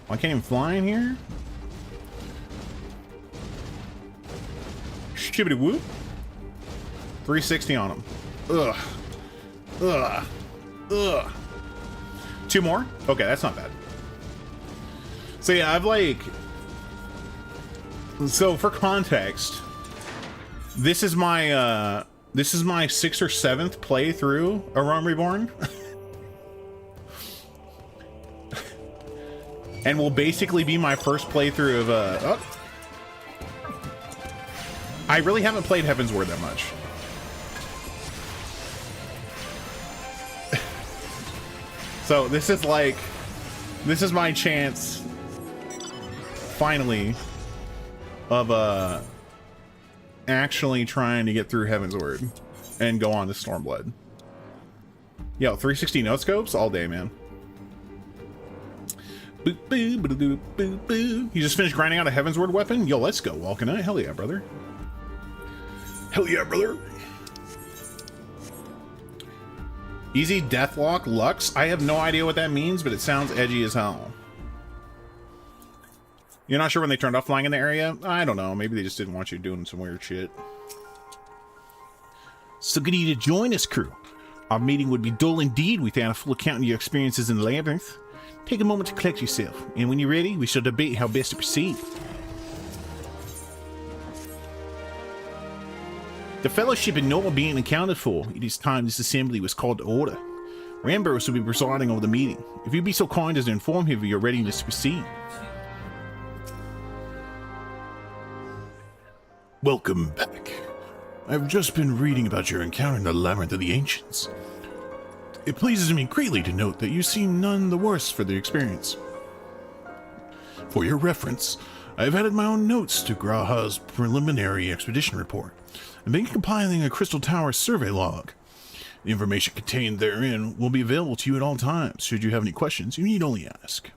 I can't even fly in here? Shibbity whoop. 360 on him. Ugh. Ugh. Ugh. 2 more? Okay, that's not bad. So yeah, I've like... So for context, this is my 6th or 7th playthrough of Realm Reborn. And will basically be my first playthrough of I really haven't played Heavensward that much. So this is my chance finally of actually trying to get through Heavensward and go on to Stormblood. Yo, 360 no scopes all day, man. Boop, boo, boo, boo, boo, boo. You just finished grinding out a Heavensward weapon? Yo, let's go, Vulcanite. Hell yeah, brother.
Hell yeah, brother.
Easy Deathlock Lux? I have no idea what that means, but it sounds edgy as hell. You're not sure when they turned off flying in the area? I don't know. Maybe they just didn't want you doing some weird shit. So good of you to join us, crew. Our meeting would be dull indeed without a full account of your experiences in the labyrinth. Take a moment to collect yourself, and when you're ready, we shall debate how best to proceed. The fellowship and normal being accounted for, it is time this assembly was called to order. Rambrose will be presiding over the meeting. If you'd be so kind as to inform him of your readiness to proceed.
Welcome back. I've just been reading about your encounter in the Labyrinth of the Ancients. It pleases me greatly to note that you seem none the worse for the experience. For your reference, I have added my own notes to Graha's preliminary expedition report and been compiling a Crystal Tower survey log. The information contained therein will be available to you at all times. Should you have any questions, you need only ask.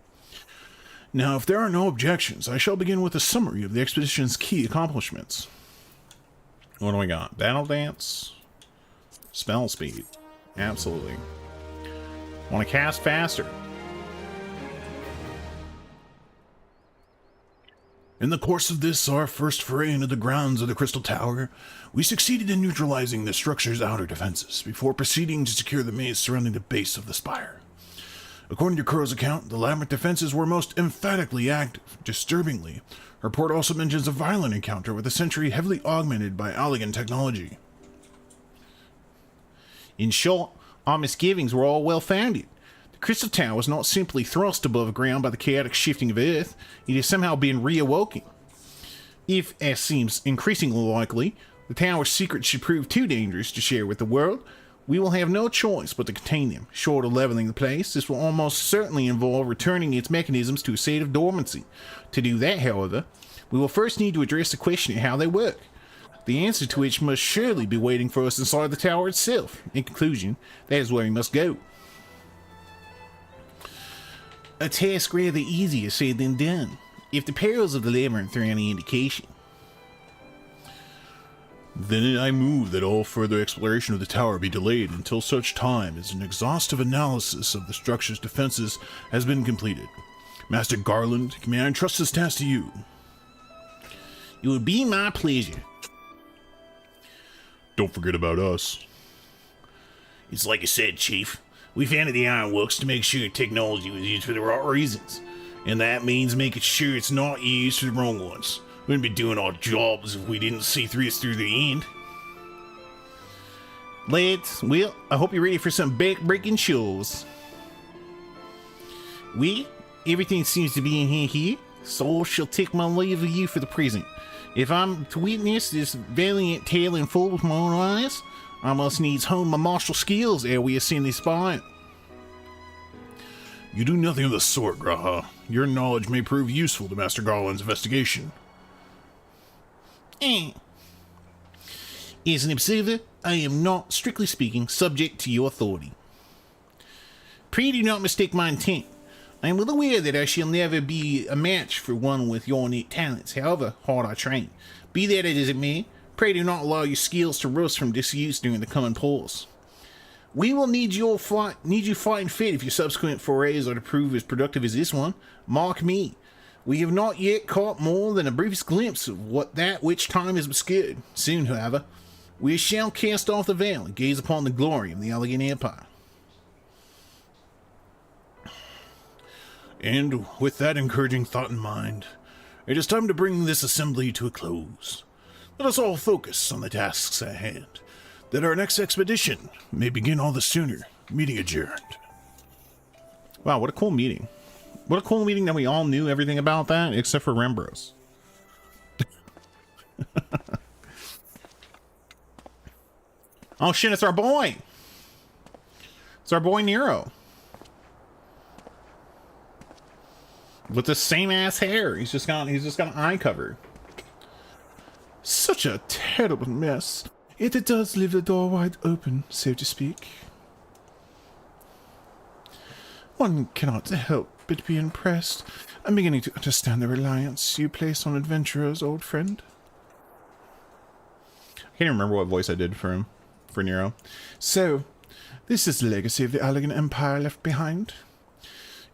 Now, if there are no objections, I shall begin with a summary of the expedition's key accomplishments.
What do we got? Battle Dance? Spell Speed. Absolutely. Want to cast faster.
In the course of this, our first foray into the grounds of the Crystal Tower, we succeeded in neutralizing the structure's outer defenses before proceeding to secure the maze surrounding the base of the spire. According to Kuro's account, the labyrinth defenses were most emphatically active. Disturbingly, her report also mentions a violent encounter with a sentry heavily augmented by Allegan technology.
In short, our misgivings were all well-founded. The Crystal Tower was not simply thrust above ground by the chaotic shifting of Earth, it has somehow been reawoken. If, as seems increasingly likely, the tower's secrets should prove too dangerous to share with the world, we will have no choice but to contain them. Short of leveling the place, this will almost certainly involve returning its mechanisms to a state of dormancy. To do that, however, we will first need to address the question of how they work, the answer to which must surely be waiting for us inside the tower itself. In conclusion, that is where we must go. A task rather easier said than done, if the perils of the labyrinth are any indication.
Then I move that all further exploration of the tower be delayed until such time as an exhaustive analysis of the structure's defenses has been completed. Master Garland, may I entrust this task to you?
It would be my pleasure.
Don't forget about us.
It's like I said, Chief. We founded the Ironworks to make sure technology was used for the right reasons. And that means making sure it's not used for the wrong ones. We wouldn't be doing our jobs if we didn't see us through the end.
Lads, well, I hope you're ready for some back-breaking shows. Everything seems to be in hand here, so I shall take my leave of you for the present. If I'm to witness this valiant tale in full with my own eyes, I must needs hone my martial skills ere we ascend this spire.
You do nothing of the sort, Graha. Your knowledge may prove useful to Master Garland's investigation.
As an observer, I am not, strictly speaking, subject to your authority. Pray do not mistake my intent. I am well aware that I shall never be a match for one with your innate talents, however hard I train. Be that as it may, pray do not allow your skills to rust from disuse during the coming pause. We will need you fighting fit if your subsequent forays are to prove as productive as this one. Mark me. We have not yet caught more than a brief glimpse of that which time has obscured. Soon, however, we shall cast off the veil and gaze upon the glory of the Allegan Empire.
And with that encouraging thought in mind, it is time to bring this assembly to a close. Let us all focus on the tasks at hand, that our next expedition may begin all the sooner. Meeting adjourned.
Wow, what a cool meeting. What a cool meeting that we all knew everything about that, except for Rambrose. Oh shit, it's our boy! It's our boy Nero. With the same ass hair. He's just got an eye cover.
Such a terrible mess. Yet it does leave the door wide open, so to speak. One cannot help but be impressed. I'm beginning to understand the reliance you place on adventurers, old friend.
I can't even remember what voice I did for him, for Nero.
So, this is the legacy of the Allegan Empire left behind.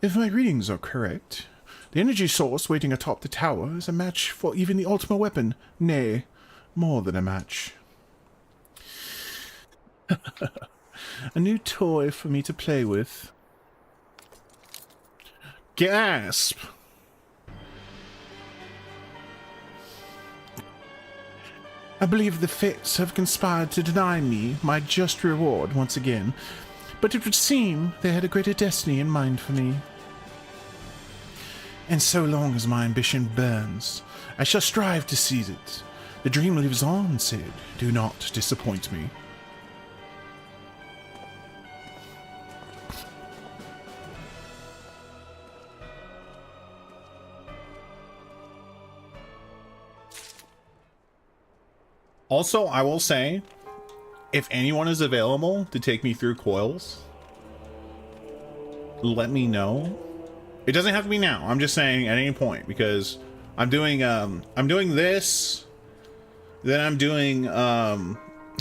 If my readings are correct, The energy source waiting atop the tower is a match for even the Ultima weapon. Nay, more than a match. A new toy for me to play with.
Gasp!
I believe the fates have conspired to deny me my just reward once again, but it would seem they had a greater destiny in mind for me. And so long as my ambition burns, I shall strive to seize it. The dream lives on, Sid. Do not disappoint me.
Also, I will say, if anyone is available to take me through coils, let me know. It doesn't have to be now. I'm just saying at any point, because I'm doing this, then I'm doing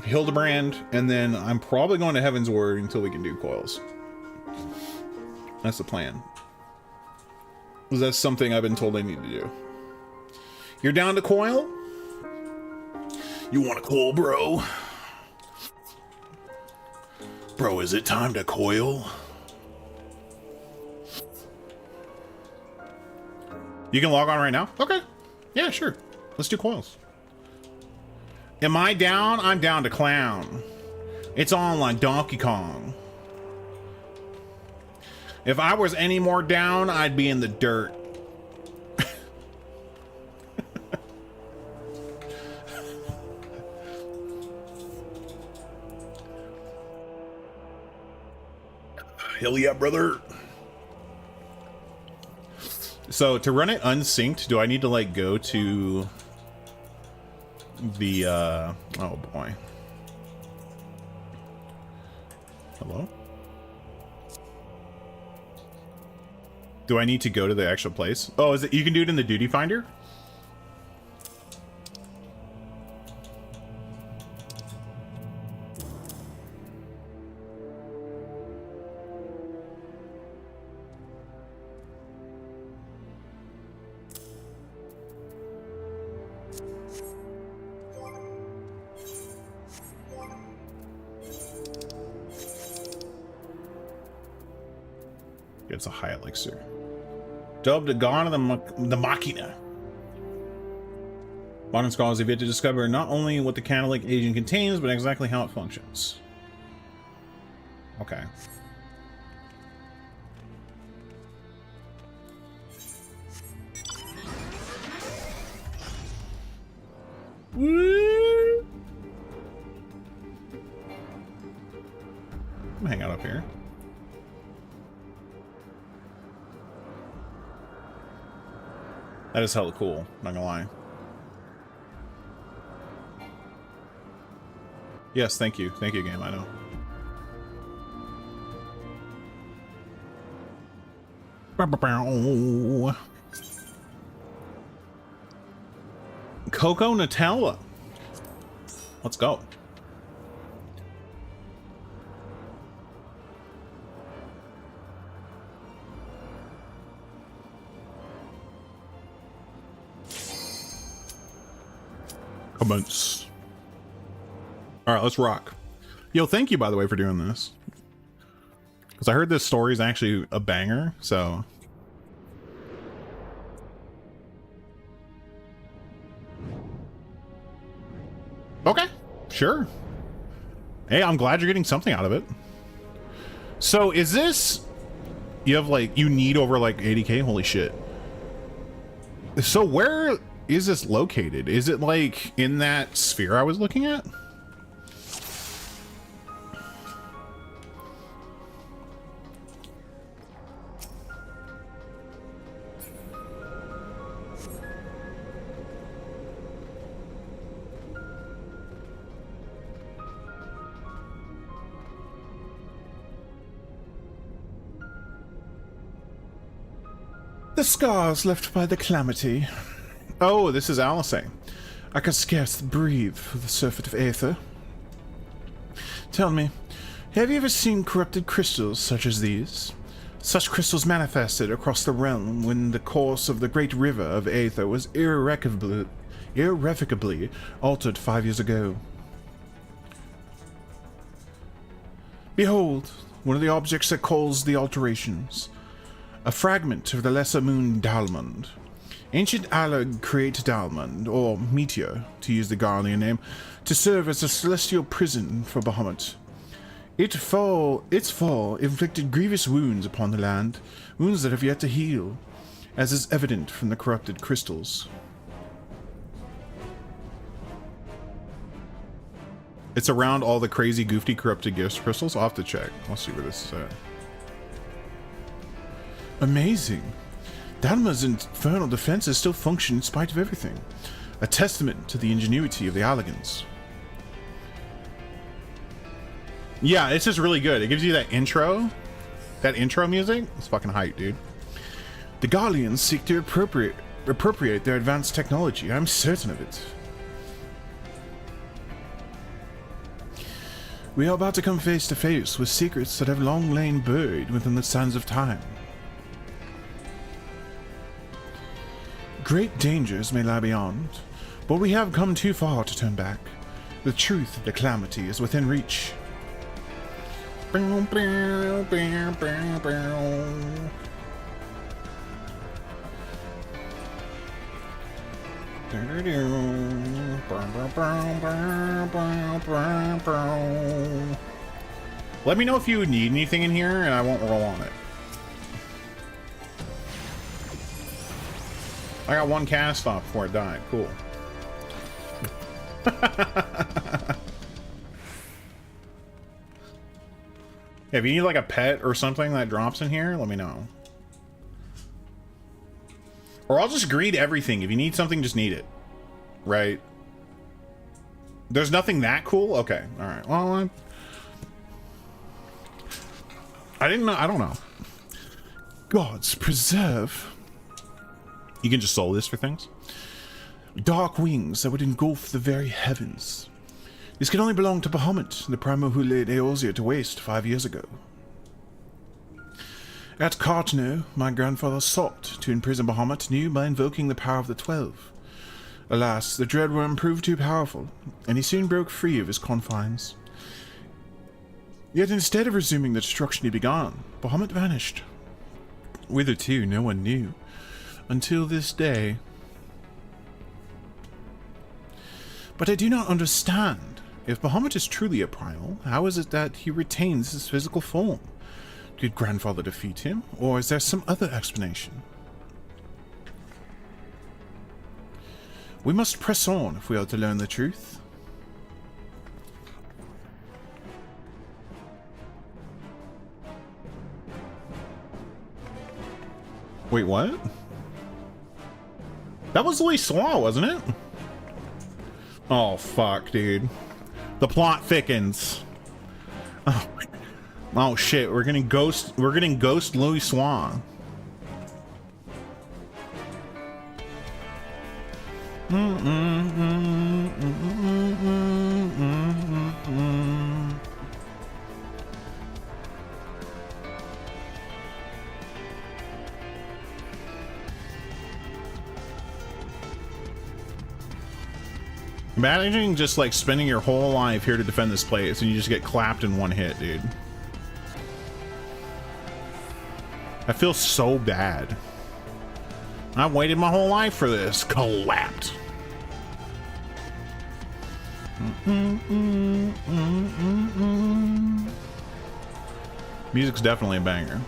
Hildebrand, and then I'm probably going to Heaven's Word until we can do coils. That's the plan. Because that's something I've been told I need to do. You're down to coil?
You want a coil, bro? Bro, is it time to coil?
You can log on right now? Okay. Yeah, sure. Let's do coils. Am I down? I'm down to clown. It's on like Donkey Kong. If I was any more down, I'd be in the dirt.
Hell yeah, brother.
So to run it unsynced, do I need to like go to the oh boy. Hello? Do I need to go to the actual place? Oh, is it you can do it in the duty finder? It's a high elixir. Dubbed the God of the Machina. Modern scholars have yet to discover not only what the catalytic agent contains, but exactly how it functions. Okay. Woo! I'm hang out up here. That is hella cool, not gonna lie. Yes, thank you. Thank you, game, I know. Cocoa Nutella. Let's go. Commence. All right, let's rock. Yo, thank you, by the way, for doing this. Because I heard this story is actually a banger, so... Okay, sure. Hey, I'm glad you're getting something out of it. So, is this... You have, like, you need over, like, 80k? Holy shit. So, where is this located? Is it, like, in that sphere I was looking at?
The scars left by the calamity.
Oh, this is Alice.
I can scarce breathe for the surfeit of aether. Tell me, have you ever seen corrupted crystals such as these? Such crystals manifested across the realm when the course of the great river of Aether was irrevocably altered 5 years ago. Behold, one of the objects that caused the alterations. A fragment of the lesser moon Dalmond. Ancient Allag create Dalmond, or Meteor, to use the Garlean name, to serve as a celestial prison for Bahamut. Its fall inflicted grievous wounds upon the land, wounds that have yet to heal, as is evident from the corrupted crystals.
It's around all the crazy, goofy, corrupted ghost crystals. I'll have to check. I'll see where this is at.
Amazing. Dalma's infernal defenses still function in spite of everything. A testament to the ingenuity of the Allegans.
Yeah, it's just really good. It gives you that intro. That intro music. It's fucking hype, dude.
The Garleans seek to appropriate their advanced technology. I'm certain of it. We are about to come face to face with secrets that have long lain buried within the sands of time. Great dangers may lie beyond, but we have come too far to turn back. The truth of the calamity is within reach.
Let me know if you need anything in here, and I won't roll on it. I got one cast off before it died. Cool. If you need like a pet or something that drops in here, let me know. Or I'll just greed everything. If you need something, just need it. Right? There's nothing that cool? Okay. Alright. Well, I didn't know. I don't know.
Gods preserve.
You can just soul this for things?
Dark wings that would engulf the very heavens. This can only belong to Bahamut, the primal who laid Eorzea to waste 5 years ago. At Cartno, my grandfather sought to imprison Bahamut anew by invoking the power of the 12. Alas, the Dreadworm proved too powerful, and he soon broke free of his confines. Yet instead of resuming the destruction he began, Bahamut vanished. Whither to, no one knew. Until this day. But I do not understand. If Bahamut is truly a primal, how is it that he retains his physical form? Did Grandfather defeat him, or is there some other explanation? We must press on if we are to learn the truth.
Wait, what? That was Lee Slaw, wasn't it? Oh, fuck, dude. The plot thickens. Oh shit, we're getting ghost Louis Swan. Imagine just like spending your whole life here to defend this place and you just get clapped in one hit, dude. I feel so bad. I waited my whole life for this. Clapped. Music's definitely a banger.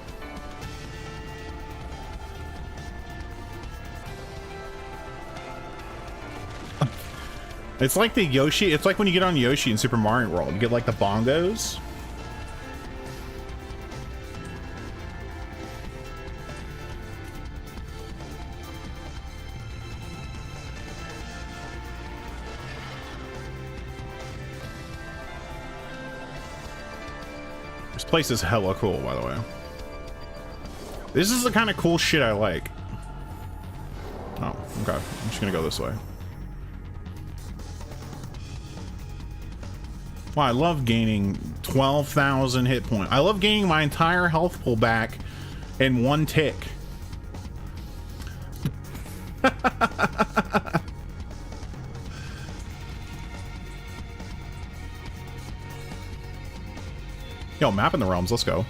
It's like the Yoshi, it's like when you get on Yoshi in Super Mario World. You get like the bongos. This place is hella cool, by the way. This is the kind of cool shit I like. Oh, okay. I'm just gonna go this way. Wow, I love gaining 12,000 hit points. I love gaining my entire health pool back in one tick. Yo, mapping the realms, let's go.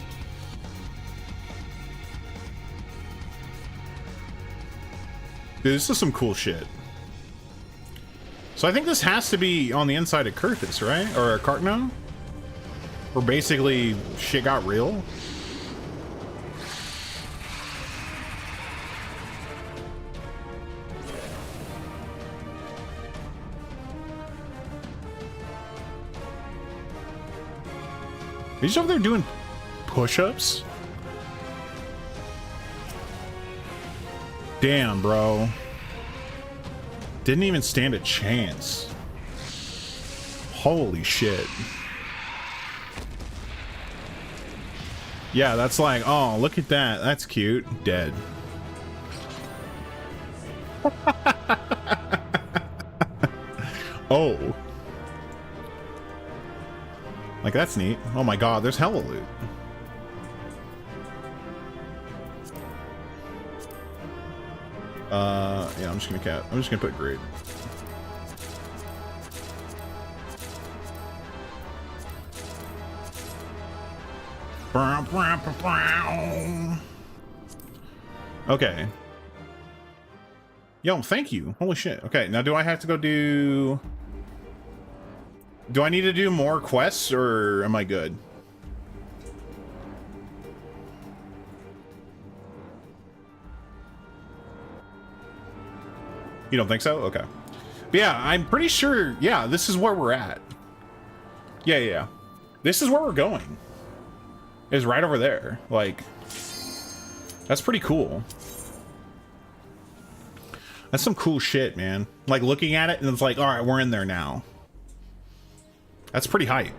Dude, this is some cool shit. So I think this has to be on the inside of Kurthus, right? Or Cartno? Where basically shit got real. Are you over there doing push-ups? Damn, bro. Didn't even stand a chance. Holy shit. Yeah, that's like, oh, look at that. That's cute. Dead. Oh. Like, that's neat. Oh my god, there's hella loot. Yeah, I'm just gonna put grade. Okay. Yo, thank you. Holy shit. Okay, now do I have to go do... Do I need to do more quests, or am I good? You don't think so? Okay. But yeah, I'm pretty sure, yeah, this is where we're at. Yeah. This is where we're going. Is right over there. Like, that's pretty cool. That's some cool shit, man. Like, looking at it, and it's like, alright, we're in there now. That's pretty hype.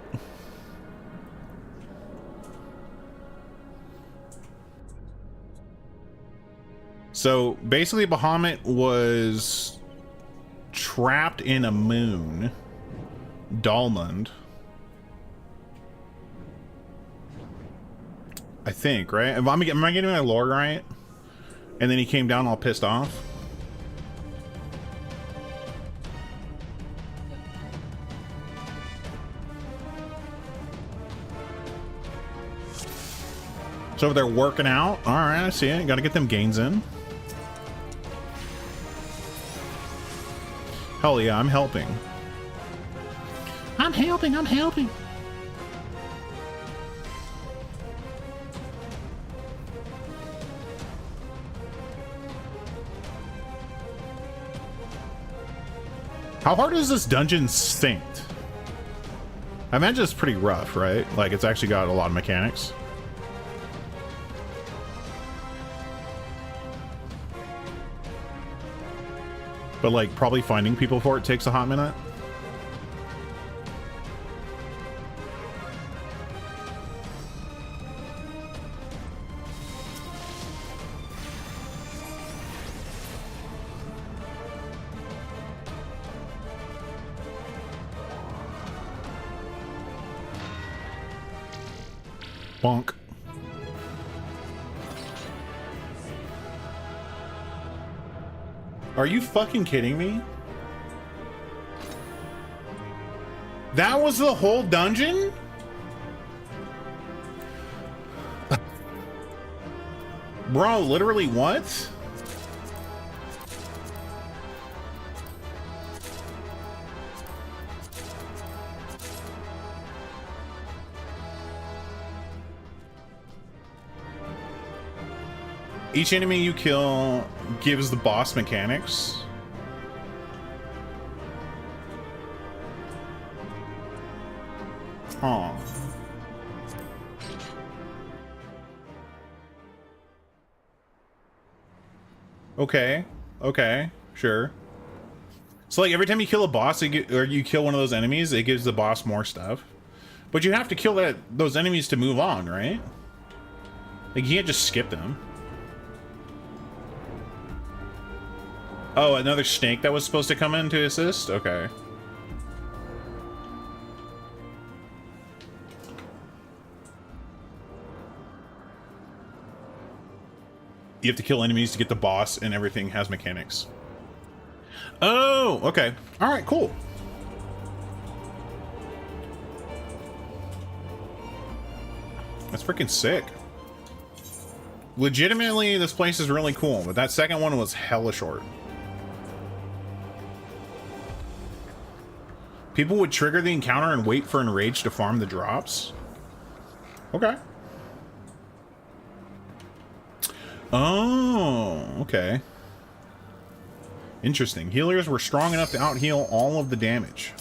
So basically Bahamut was trapped in a moon, Dalmond, I think, right? Am I getting my lore right? And then he came down all pissed off. So they're working out. All right, I see it. Got to get them gains in. Hell yeah, I'm helping. I'm helping. How hard is this dungeon synced? I imagine it's pretty rough, right? Like, it's actually got a lot of mechanics. But like, probably finding people for it takes a hot minute. Bonk. Are you fucking kidding me? That was the whole dungeon? Bro, literally what? Each enemy you kill gives the boss mechanics. Huh. Okay. Okay. Sure. So like every time you kill a boss, or you kill one of those enemies, it gives the boss more stuff. But you have to kill those enemies to move on, right? Like you can't just skip them. Oh, another snake that was supposed to come in to assist? Okay. You have to kill enemies to get the boss, and everything has mechanics. Oh, okay. All right, cool. That's freaking sick. Legitimately, this place is really cool, but that second one was hella short. People would trigger the encounter and wait for Enrage to farm the drops. Okay. Oh, okay. Interesting. Healers were strong enough to out-heal all of the damage.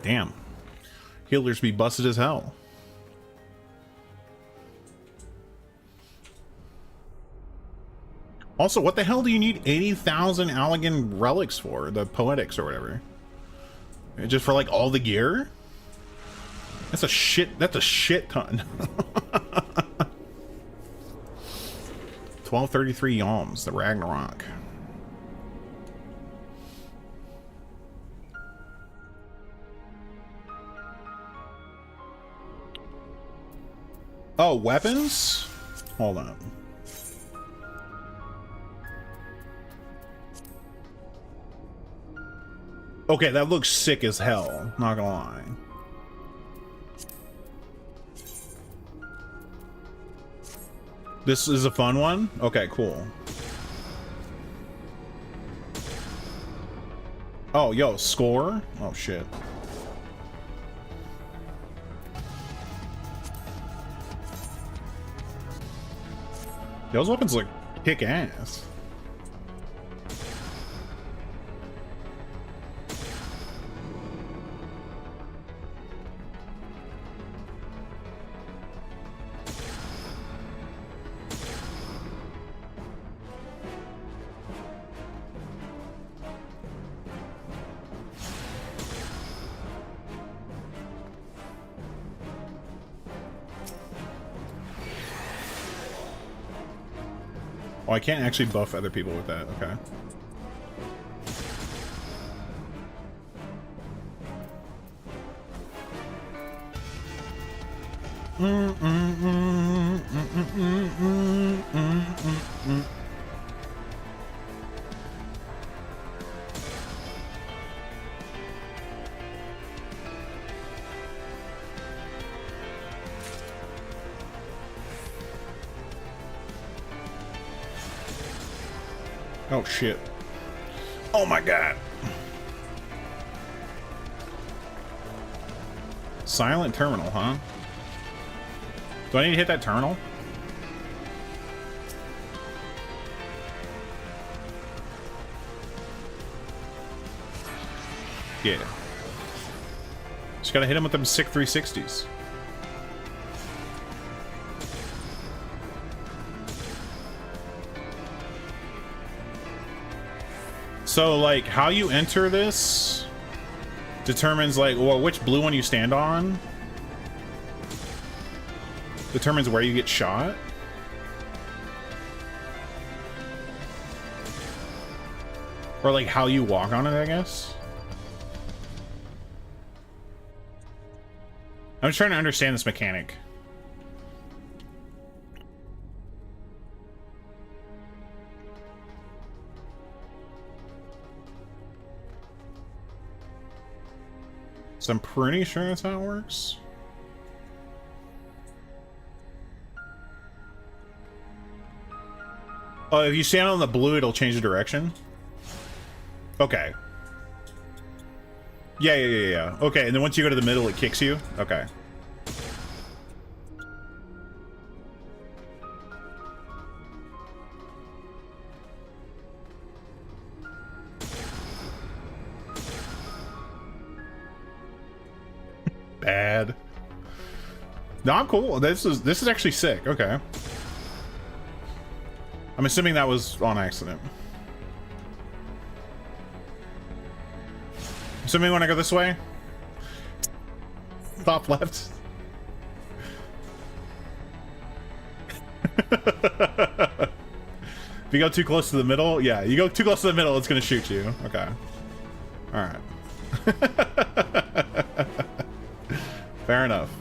Damn. Healers be busted as hell. Also, what the hell do you need 80,000 Allegan relics for? The poetics or whatever. Just for like all the gear? That's a shit ton. 1233 Yalms, the Ragnarok. Oh, weapons? Hold on. Okay, that looks sick as hell, not gonna lie. This is a fun one? Okay, cool. Oh, yo, score? Oh, shit. Those weapons look kick ass. Oh, I can't actually buff other people with that. Okay. Oh shit. Oh my god. Silent terminal, huh? Do I need to hit that terminal? Yeah. Just gotta hit him with them sick 360s. So, like, how you enter this determines, like, well, which blue one you stand on determines where you get shot. Or, like, how you walk on it, I guess. I'm just trying to understand this mechanic. So I'm pretty sure that's how it works. Oh, if you stand on the blue, it'll change the direction? Okay. Yeah. Okay, and then once you go to the middle, it kicks you? Okay. Bad. No, I'm cool. This is actually sick. Okay. I'm assuming that was on accident. Assuming when I go this way. Top left. If you go too close to the middle, yeah, you go too close to the middle, it's gonna shoot you. Okay. Alright. Fair enough.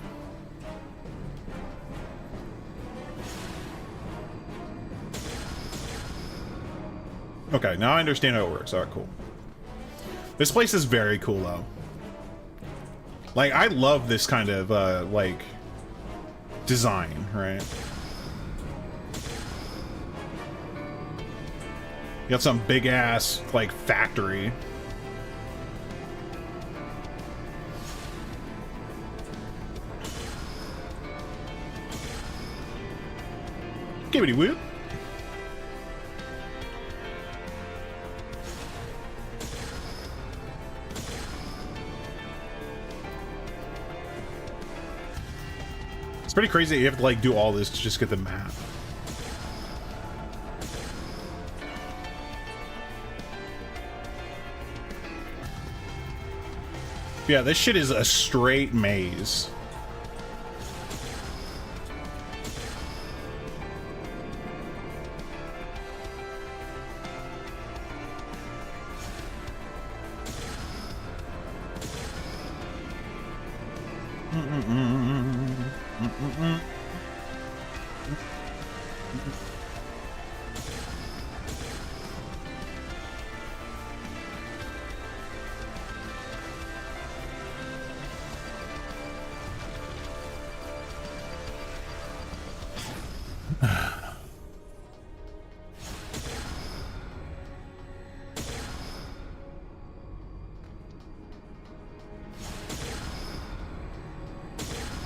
Okay, now I understand how it works. Alright, cool. This place is very cool, though. Like, I love this kind of, like, design, right? You got some big-ass, like, factory. Gibbity whoop. It's pretty crazy that you have to, like, do all this to just get the map. Yeah, this shit is a straight maze.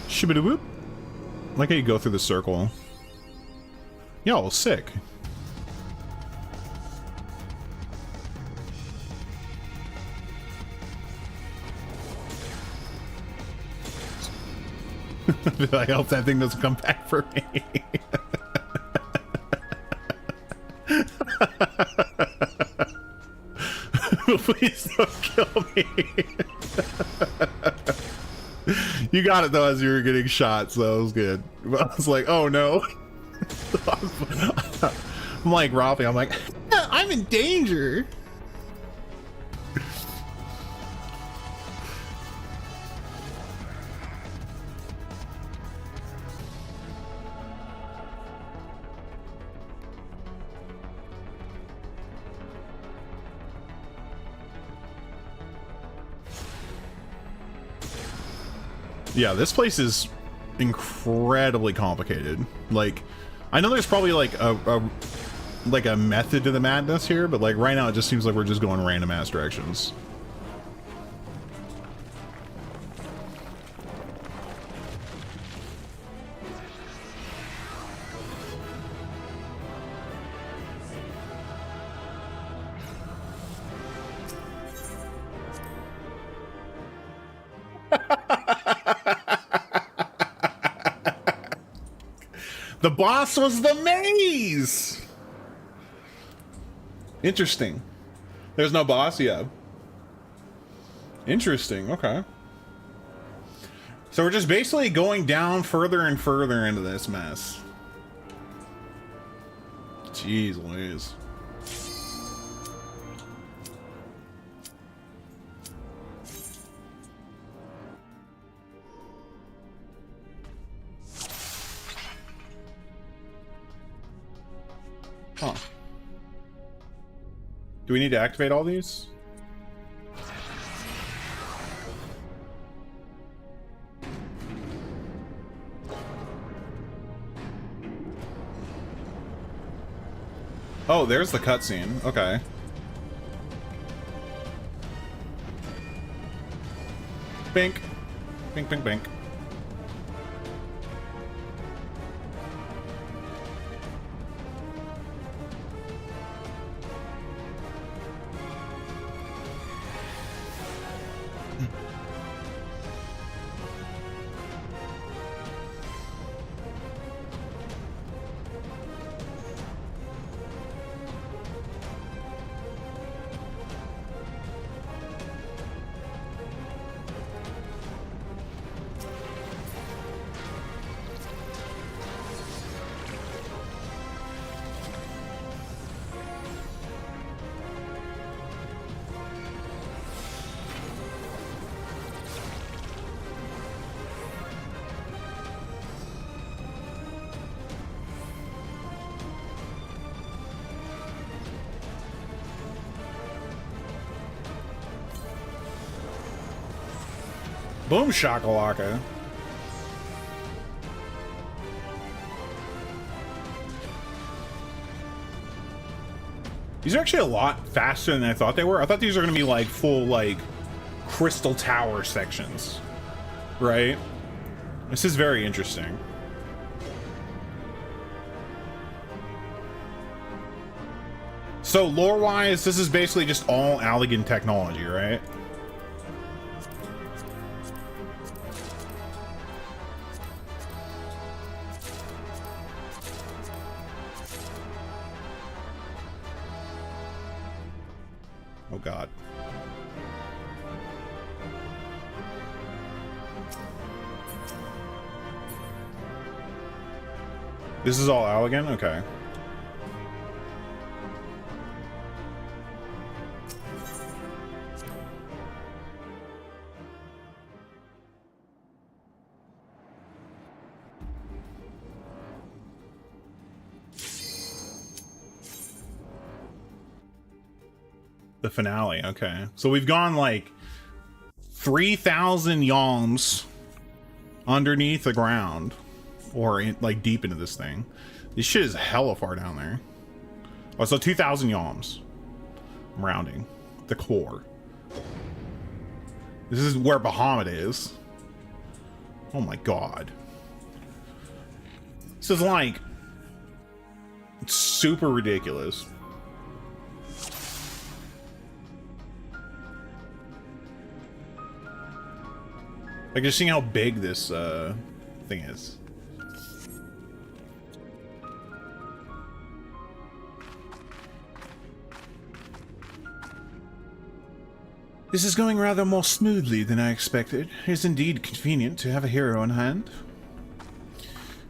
Shibbity-whoop. Like how you go through the circle. Yo, sick. I hope that thing doesn't come back for me. Please don't kill me. You got it though as you were getting shot, so it was good. I was like, oh no. I'm like Rafi, I'm like, I'm in danger. Yeah, this place is incredibly complicated. Like, I know there's probably like a method to the madness here, but like right now it just seems like we're just going random ass directions. The boss was the maze! Interesting. There's no boss? Yeah. Interesting, okay. So we're just basically going down further and further into this mess. Jeez Louise. Huh. Do we need to activate all these? Oh, there's the cutscene. Okay. Bink. Bink, bink, bink. Boom shakalaka. These are actually a lot faster than I thought they were. I thought these were going to be like full like crystal tower sections, right? This is very interesting. So lore-wise, this is basically just all Allegan technology, right? Oh God. This is all Allegan? Okay. The finale, okay. So we've gone like 3,000 yalms underneath the ground, or in, like deep into this thing. This shit is hella far down there. Oh, so 2,000 yalms. I'm rounding. The core. This is where Bahamut is. Oh my God. This is like super ridiculous. Like, just seeing how big this thing is.
This is going rather more smoothly than I expected. It is indeed convenient to have a hero on hand.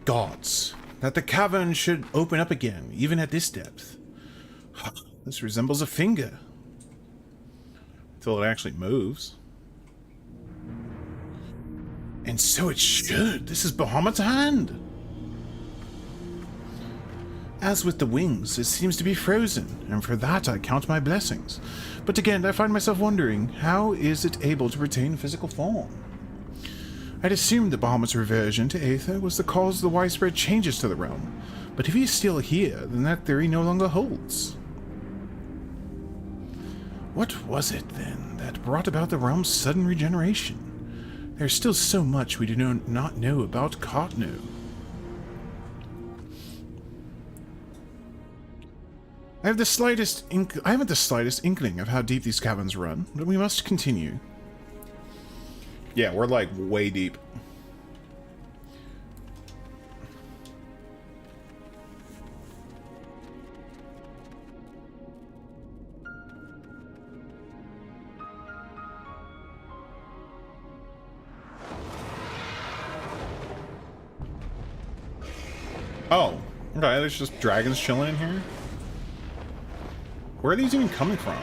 Gods, that the cavern should open up again, even at this depth. This resembles a finger.
Until it actually moves.
And so it should. This is Bahamut's hand. As with the wings, it seems to be frozen, and for that I count my blessings. But again, I find myself wondering, how is it able to retain physical form? I'd assumed that Bahamut's reversion to Aether was the cause of the widespread changes to the realm, but if he's still here, then that theory no longer holds. What was it, then, that brought about the realm's sudden regeneration? There's still so much we do not know about Cotno. I haven't the slightest inkling of how deep these caverns run, but we must continue.
Yeah, we're like way deep. Oh, okay, there's just dragons chilling in here. Where are these even coming from?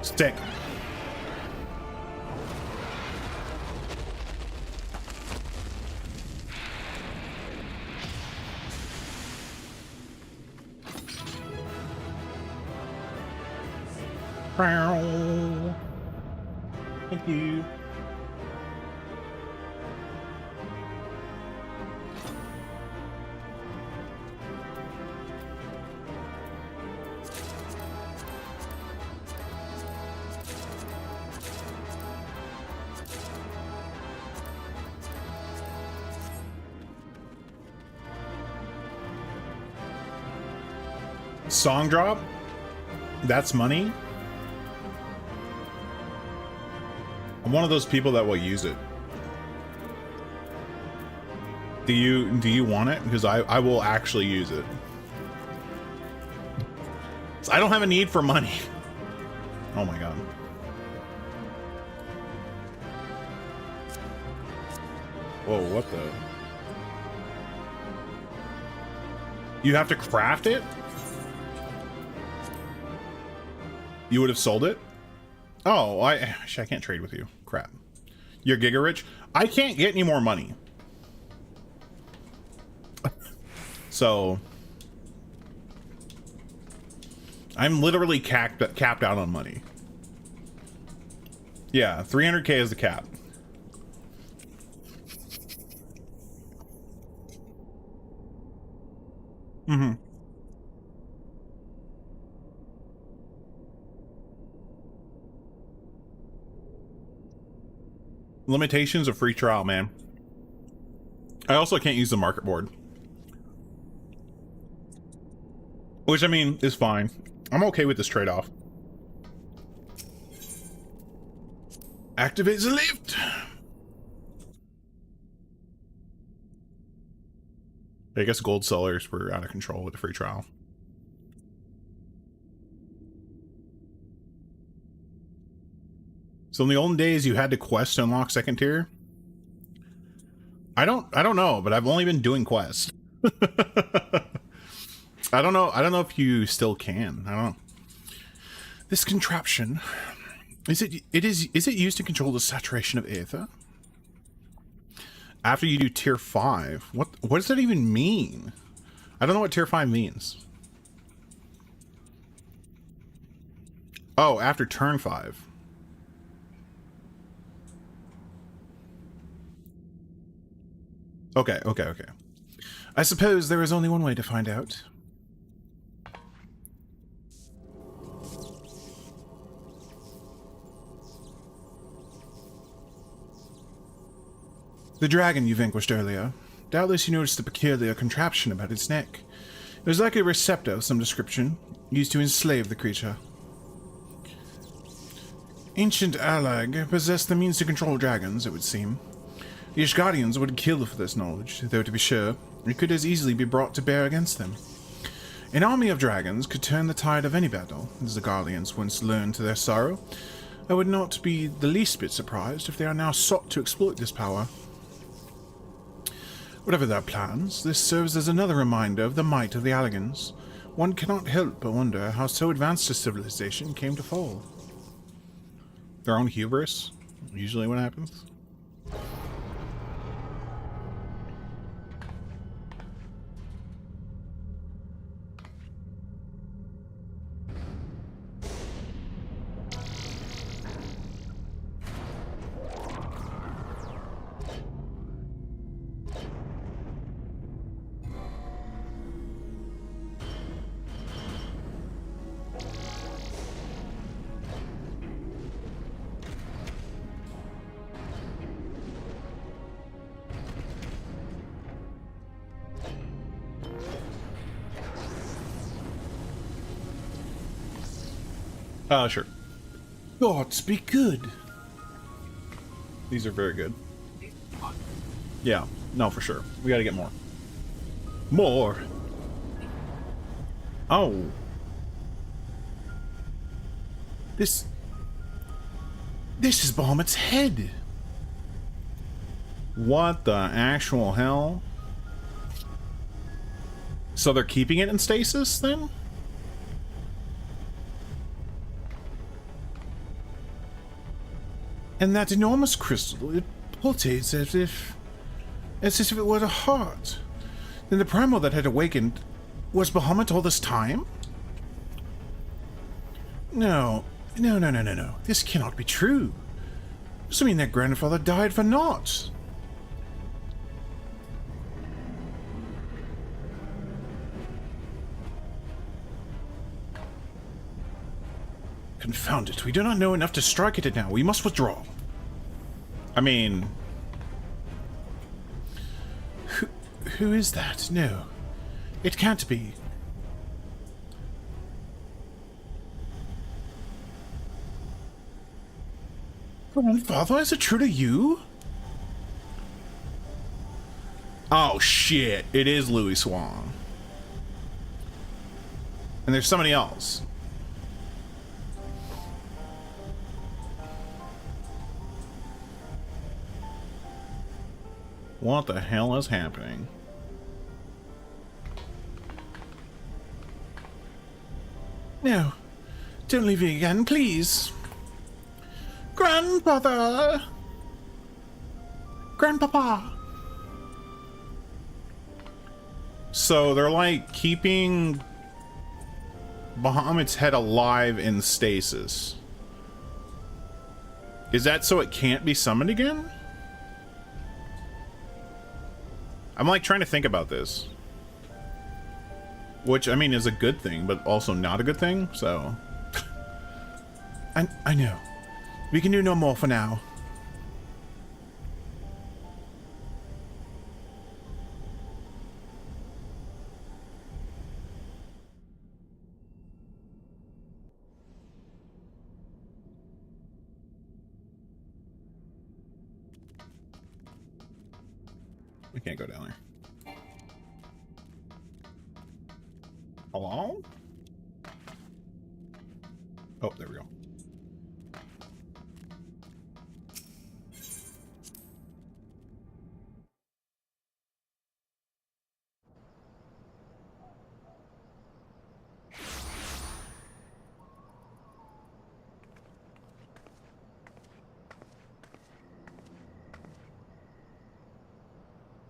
Stick. Thank you. Song drop? That's money? I'm one of those people that will use it. Do you want it? Because I will actually use it. So I don't have a need for money. Oh my god. Whoa, what the? You have to craft it? You would have sold it? Oh, I can't trade with you. Crap. You're giga rich? I can't get any more money. So I'm literally capped out on money. Yeah, 300k is the cap. Mm-hmm. Limitations of free trial, man. I also can't use the market board. Which, I mean, is fine. I'm okay with this trade-off. Activate the lift! I guess gold sellers were out of control with the free trial. So in the olden days, you had to quest to unlock second tier. I don't know, but I've only been doing quests. I don't know if you still can. I don't know. This contraption, is it used to control the saturation of aether? After you do tier 5, what does that even mean? I don't know what tier 5 means. Oh, after turn 5. Okay. I suppose there is only one way to find out. The dragon you vanquished earlier. Doubtless you noticed the peculiar contraption about its neck. It was like a receptor of some description, used to enslave the creature. Ancient Alag possessed the means to control dragons, it would seem. The Ishgardians would kill for this knowledge, though to be sure, it could as easily be brought to bear against them. An army of dragons could turn the tide of any battle, as the Guardians once learned to their sorrow. I would not be the least bit surprised if they are now sought to exploit this power. Whatever their plans, this serves as another reminder of the might of the Alligans. One cannot help but wonder how so advanced a civilization came to fall. Their own hubris? Usually what happens. Sure. Gods be good. These are very good. Yeah, no, for sure. We gotta get more. More! Oh. This is Bahamut's head! What the actual hell? So they're keeping it in stasis, then? And that enormous crystal, it pulsates as if it were a heart. Then the primal that had awakened was Bahamut all this time? No. This cannot be true. Does it mean that grandfather died for naught? Confound it, we do not know enough to strike at it now. We must withdraw. I mean... Who is that? No. It can't be. Grandfather, is it true to you? Oh shit, it is Louis Swan. And there's somebody else. What the hell is happening?
No, don't leave me again, please. Grandmother! Grandpapa!
So they're like keeping Bahamut's head alive in stasis. Is that so it can't be summoned again? I'm like trying to think about this. Which, I mean, is a good thing, but also not a good thing, so...
I know. We can do no more for now.
We can't go down there. Hello? Oh, there we go.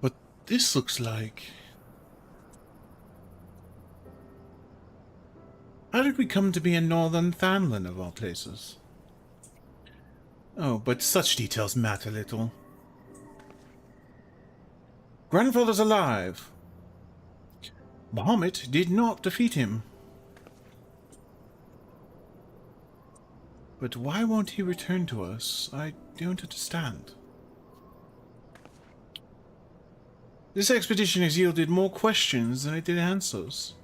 But this looks like... How did we come to be in northern Thanlin, of all places? Oh, but such details matter little. Grandfather's alive. Bahamut did not defeat him. But why won't he return to us? I don't understand. This expedition has yielded more questions than it did answers.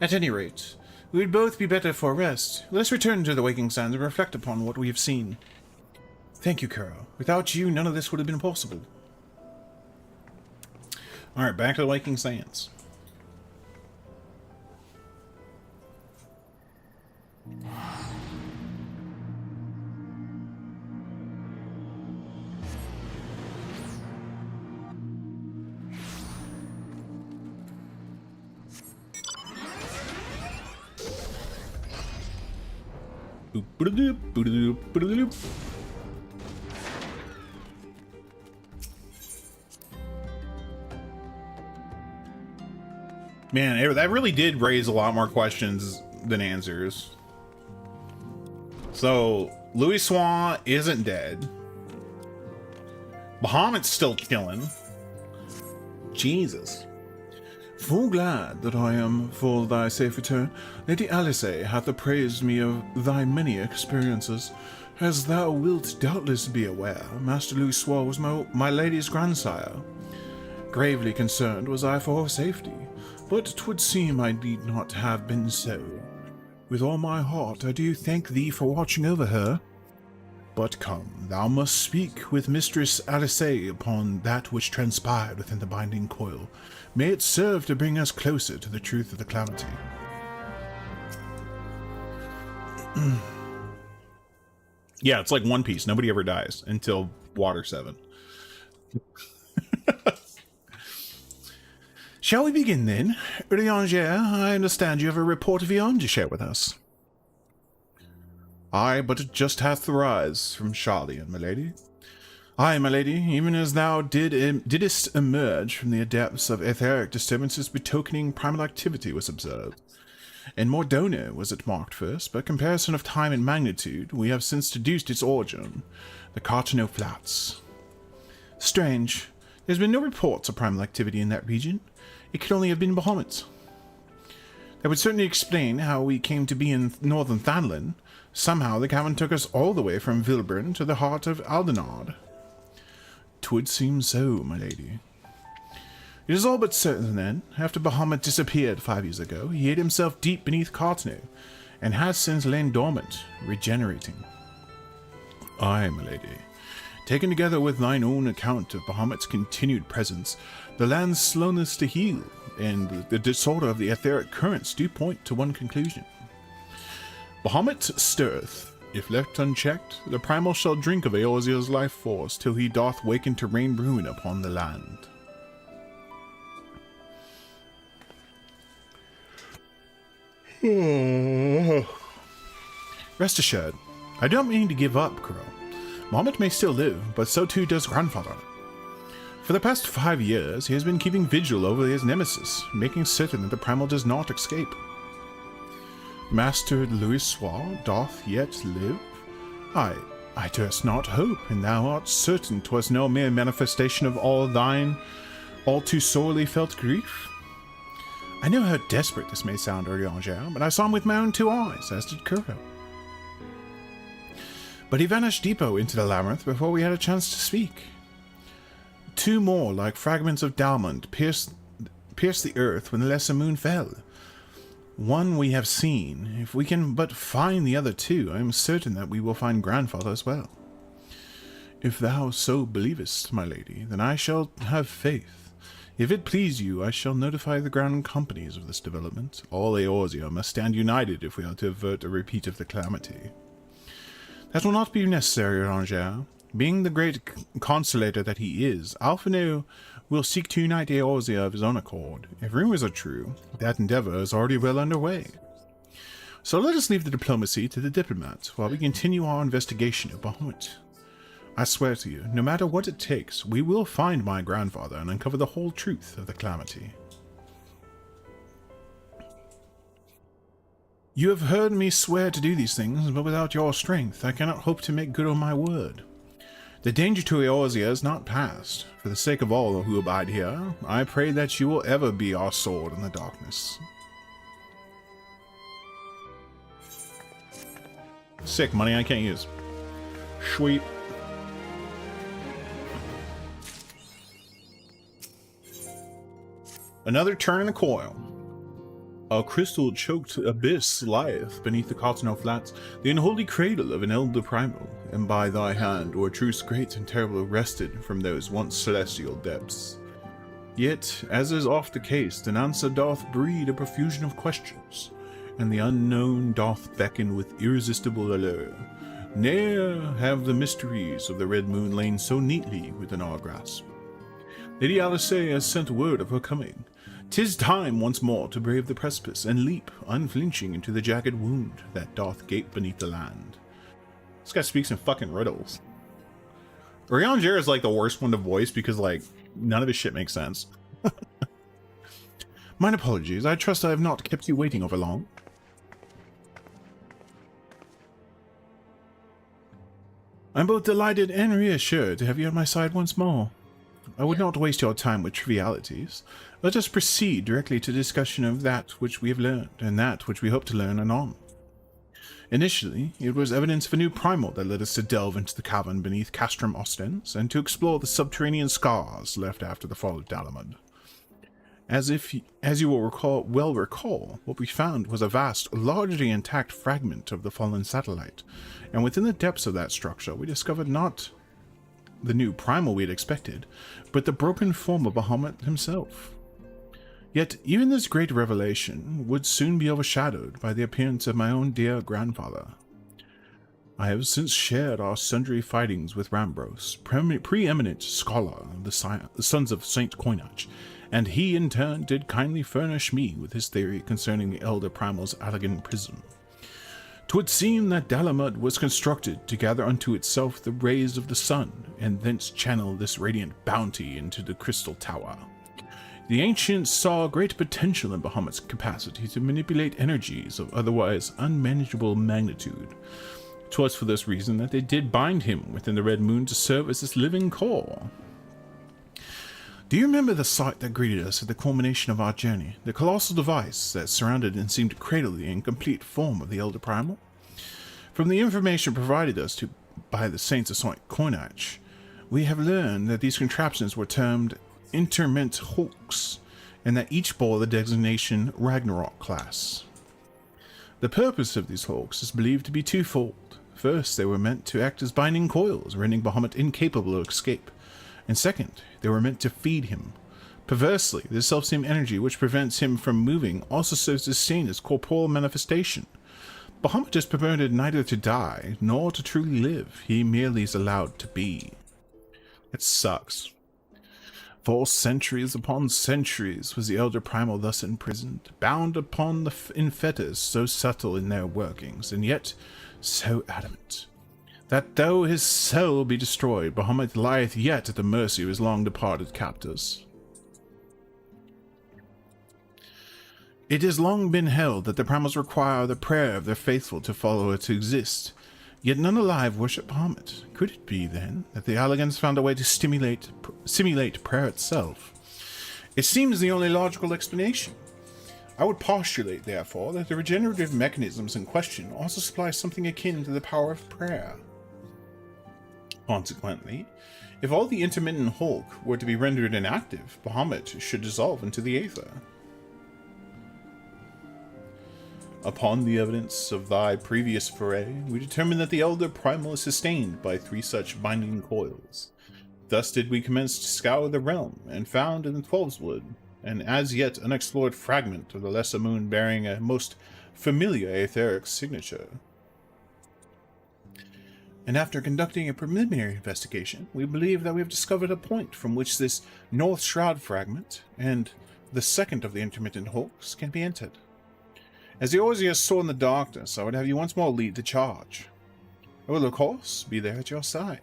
At any rate, we would both be better for a rest. Let's return to the Waking Sands and reflect upon what we have seen. Thank you, Kuro. Without you, none of this would have been possible.
Alright, back to the Waking Sands. Man, that really did raise a lot more questions than answers. So, Louis Swan isn't dead. Bahamut's still killing. Jesus.
Full glad that I am for thy safe return. Lady Alice hath appraised me of thy many experiences. As thou wilt doubtless be aware, Master Louis Swan was my lady's grandsire. Gravely concerned was I for her safety, but 'twould seem I need not have been so. With all my heart I do thank thee for watching over her. But come, thou must speak with Mistress Alice upon that which transpired within the binding coil. May it serve to bring us closer to the truth of the calamity.
Yeah, it's like One Piece. Nobody ever dies until Water 7.
Shall we begin then? Urianger, I understand you have a report of your own to share with us. Aye, but it just hath arise from Charlian, my lady. Aye, my lady, even as thou didst emerge from the depths of etheric disturbances betokening primal activity was observed. In Mordona was it marked first, by comparison of time and magnitude, we have since deduced its origin, the Cartano Flats. Strange, there's been no reports of primal activity in that region. It could only have been Bahamut. That would certainly explain how we came to be in northern Thanlin. Somehow the cavern took us all the way from Vilbern to the heart of Aldenard. 'Twould seem so, my lady. It is all but certain, then, after Bahamut disappeared 5 years ago, he hid himself deep beneath Cartano, and has since lain dormant, regenerating. Aye, my lady. Taken together with thine own account of Bahamut's continued presence, the land's slowness to heal, and the disorder of the etheric currents do point to one conclusion. Bahamut stirreth, If left unchecked, the primal shall drink of Eorzea's life force till he doth waken to rain ruin upon the land. Rest assured, I don't mean to give up, Crow. Bahamut may still live, but so too does Grandfather. For the past 5 years, he has been keeping vigil over his nemesis, making certain that the primal does not escape. Master Louisoix doth yet live? I durst not hope, and thou art certain 'twas no mere manifestation of all thine all too sorely felt grief? I know how desperate this may sound, Urianger, but I saw him with my own 2 eyes, as did Kuro. But he vanished deeper into the labyrinth before we had a chance to speak. 2 more, like fragments of Dalmond, pierced the earth when the lesser moon fell. One we have seen. If we can but find the other 2, I am certain that we will find Grandfather as well. If thou so believest, my lady, then I shall have faith. If it please you, I shall notify the ground companies of this development. All Eorzea must stand united if we are to avert a repeat of the calamity. That will not be necessary, Ranger. Being the great consolator that he is, Alphino will seek to unite Eorzea of his own accord. If rumors are true, that endeavor is already well underway. So let us leave the diplomacy to the diplomats while we continue our investigation of Bahamut. I swear to you, no matter what it takes, we will find my grandfather and uncover the whole truth of the calamity. You have heard me swear to do these things, but without your strength, I cannot hope to make good on my word. The danger to Eorzea is not past. For the sake of all who abide here, I pray that you will ever be our sword in the darkness. Sick money I can't use. Sweet. Another turn in the coil. A crystal-choked abyss lieth beneath the Cottonelle Flats, the unholy cradle of an elder primal, and by thy hand were truths great and terrible wrested from those once celestial depths. Yet, as is oft the case, an answer doth breed a profusion of questions, and the unknown doth beckon with irresistible allure. Ne'er have the mysteries of the Red Moon lain so neatly within our grasp. Lady Alice has sent word of her coming. 'Tis time once more to brave the precipice and leap unflinching into the jagged wound that doth gape beneath the land. This guy speaks in fucking riddles. Urianger is like the worst one to voice because like none of his shit makes sense. Mine apologies. I trust I have not kept you waiting over long. I'm both delighted and reassured to have you on my side once more. I would not waste your time with trivialities. Let us proceed directly to discussion of that which we have learned, and that which we hope to learn anon. Initially, it was evidence of a new primal that led us to delve into the cavern beneath Castrum Ostens, and to explore the subterranean scars left after the fall of Dalamud. As you will recall, what we found was a vast, largely intact fragment of the fallen satellite, and within the depths of that structure we discovered not the new primal we had expected, but the broken form of Bahamut himself. Yet even this great revelation would soon be overshadowed by the appearance of my own dear grandfather. I have since shared our sundry fightings with Rambros, preeminent scholar of the Sons of Saint Coinage, and he in turn did kindly furnish me with his theory concerning the Elder Primal's elegant prism. 'Twould seem that Dalamud was constructed to gather unto itself the rays of the sun, and thence channel this radiant bounty into the crystal tower. The ancients saw great potential in Bahamut's capacity to manipulate energies of otherwise unmanageable magnitude. 'Twas for this reason that they did bind him within the Red Moon to serve as this living core. Do you remember the sight that greeted us at the culmination of our journey? The colossal device that surrounded and seemed to cradle the incomplete form of the Elder Primal? From the information provided us by the Saints of Saint Coinage, we have learned that these contraptions were termed interment hulks, and that each bore the designation Ragnarok class. The purpose of these hulks is believed to be twofold. First, they were meant to act as binding coils, rendering Bahamut incapable of escape. And second, they were meant to feed him. Perversely, this selfsame energy which prevents him from moving also serves to sustain his corporeal manifestation. Bahamut is permitted neither to die nor to truly live. He merely is allowed to be.
It sucks.
For centuries upon centuries was the elder primal thus imprisoned, bound upon in fetters so subtle in their workings, and yet so adamant, that though his soul be destroyed, Bahamut lieth yet at the mercy of his long-departed captors. It has long been held that the primals require the prayer of their faithful to follow it to exist, yet none alive worship Bahamut. Could it be, then, that the Allagans found a way to simulate prayer itself? It seems the only logical explanation. I would postulate, therefore, that the regenerative mechanisms in question also supply something akin to the power of prayer. Consequently, if all the intermittent Hulk were to be rendered inactive, Bahamut should dissolve into the aether. Upon the evidence of thy previous foray, we determined that the elder primal is sustained by 3 such binding coils. Thus did we commence to scour the realm, and found in the 12's Wood an as yet unexplored fragment of the lesser moon bearing a most familiar etheric signature. And after conducting a preliminary investigation, we believe that we have discovered a point from which this North Shroud fragment and the second of the intermittent Hulks can be entered. As the Orzier saw in the darkness, I would have you once more lead the charge. I will, of course, be there at your side.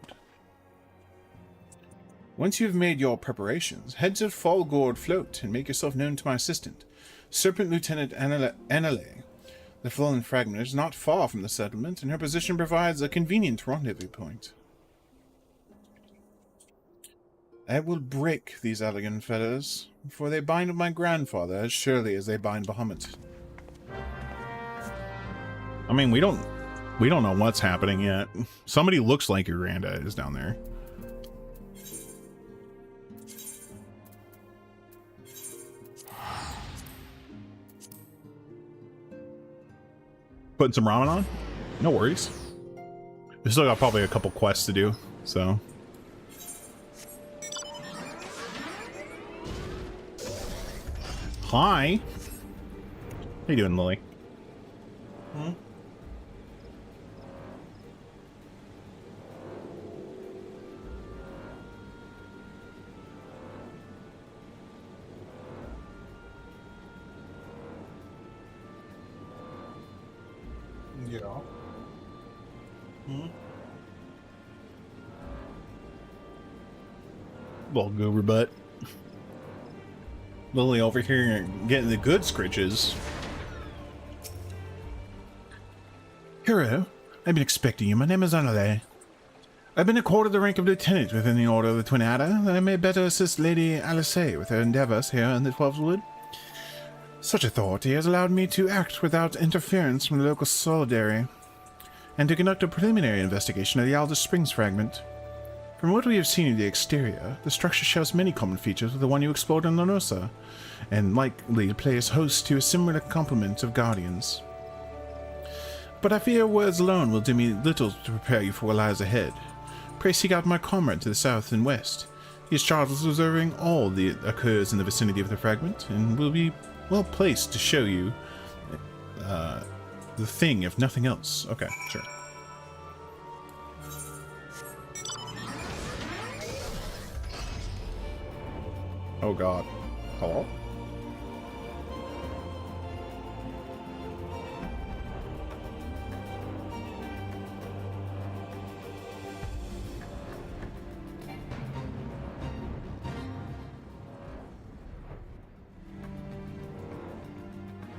Once you have made your preparations, head to Fallgourd Float and make yourself known to my assistant, Serpent Lieutenant Anale. The fallen fragment is not far from the settlement, and her position provides a convenient rendezvous point. I will break these elegant fetters, for they bind my grandfather as surely as they bind Bahamut.
I mean, we don't know what's happening yet. Somebody looks like your granddad is down there. Putting some ramen on? No worries. We still got probably a couple quests to do, so. Hi. How you doing, Lily?
Yeah.
Little goober butt. Lily over here getting the good scritches.
Hero, I've been expecting you. My name is Anale. I've been accorded the rank of lieutenant within the Order of the Twin Adder, that I may better assist Lady Alice with her endeavors here in the 12's Wood. Such authority has allowed me to act without interference from the local soldiery, and to conduct a preliminary investigation of the Alder Springs fragment. From what we have seen of the exterior, the structure shares many common features with the one you explored in Lanosa, and likely plays host to a similar complement of guardians. But I fear words alone will do me little to prepare you for what lies ahead. Pray seek out my comrade to the south and west. He is charged with observing all that occurs in the vicinity of the fragment, and will be well placed to show you the thing, if nothing else. Okay, sure. Oh god. Hello?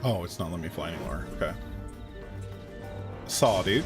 Oh, it's not letting me fly anymore. Okay. Saw, dude.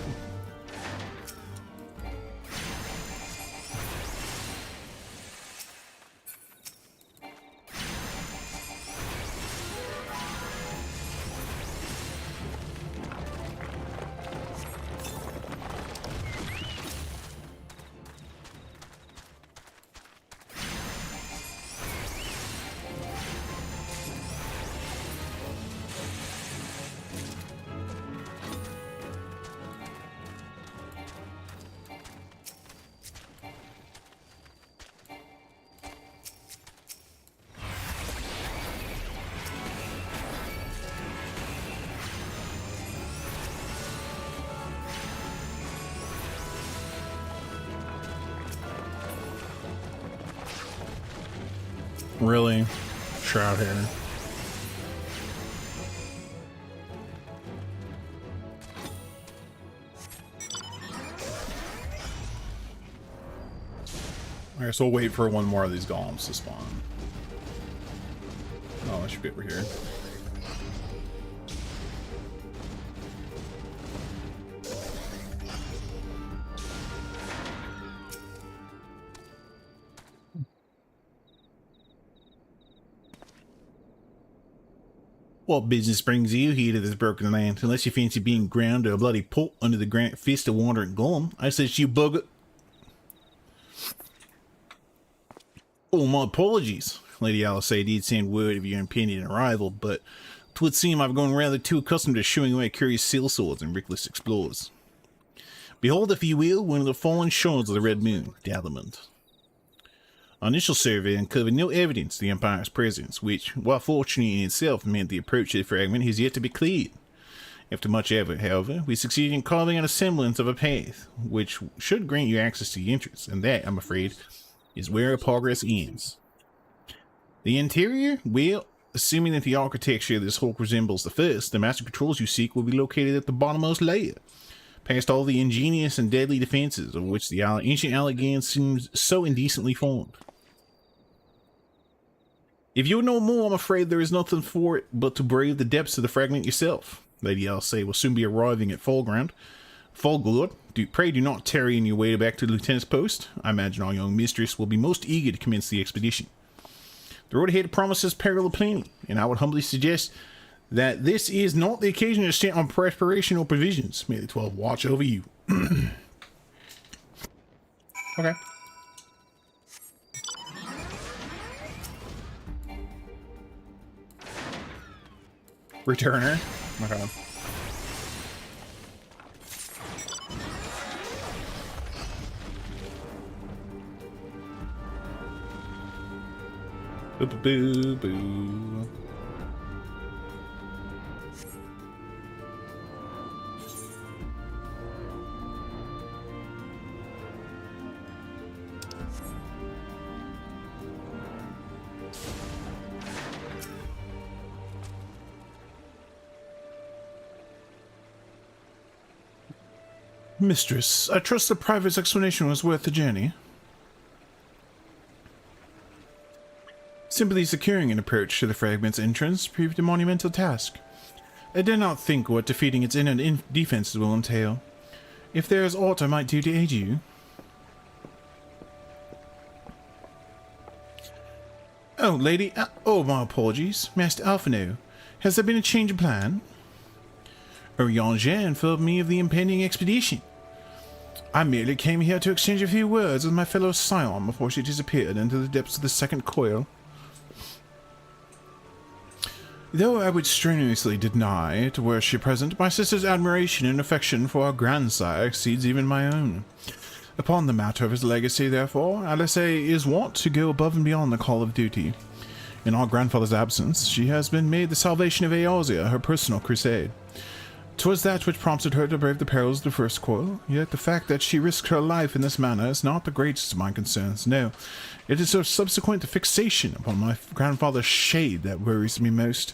Really? Shroud hair. Alright, so we'll wait for one more of these golems to spawn. Oh, I should be over here. What business brings you here to this broken land? Unless you fancy being ground to a bloody pulp under the granite fist of wandering golem, I said you bugger. Oh, my apologies. Lady Alice did send word of your impending arrival, but 'twould seem I've grown rather too accustomed to shooing away curious seal swords and reckless explorers. Behold, if you will, one of the fallen shards of the Red Moon, Dalamond. Our initial survey uncovered no evidence of the Empire's presence, which, while fortunate in itself, meant the approach to the fragment has yet to be cleared. After much effort, however, we succeeded in carving out a semblance of a path, which should grant you access to the entrance, and that, I'm afraid, is where our progress ends. The interior? Well, assuming that the architecture of this hulk resembles the first, the master controls you seek will be located at the bottommost layer, past all the ingenious and deadly defenses of which the ancient Alleghans seems so indecently formed. If you know more, I'm afraid there is nothing for it but to brave the depths of the fragment yourself. Lady Alice will soon be arriving at Fallground. Fallgood, pray do not tarry in your way back to the lieutenant's post. I imagine our young mistress will be most eager to commence the expedition. The road ahead promises peril aplenty, and I would humbly suggest that this is not the occasion to stand on preparation or provisions. May the 12 watch over you. Okay. Returner. Okay. Boo boo boo boo.
Mistress, I trust the private's explanation was worth the journey. Simply securing an approach to the fragment's entrance proved a monumental task. I dare not think what defeating its inner defenses will entail. If there is aught I might do to aid you... Oh, lady... oh, my apologies. Master Alphino, has there been a change of plan? Orianger informed me of the impending expedition. I merely came here to exchange a few words with my fellow Scion before she disappeared into the depths of the second coil. Though I would strenuously deny it were she present, my sister's admiration and affection for our grandsire exceeds even my own. Upon the matter of his legacy, therefore, Alice is wont to go above and beyond the call of duty. In our grandfather's absence, she has been made the salvation of Eorzea, her personal crusade. 'Twas that which prompted her to brave the perils of the first coil, yet the fact that she risked her life in this manner is not the greatest of my concerns. No, it is her subsequent fixation upon my grandfather's shade that worries me most.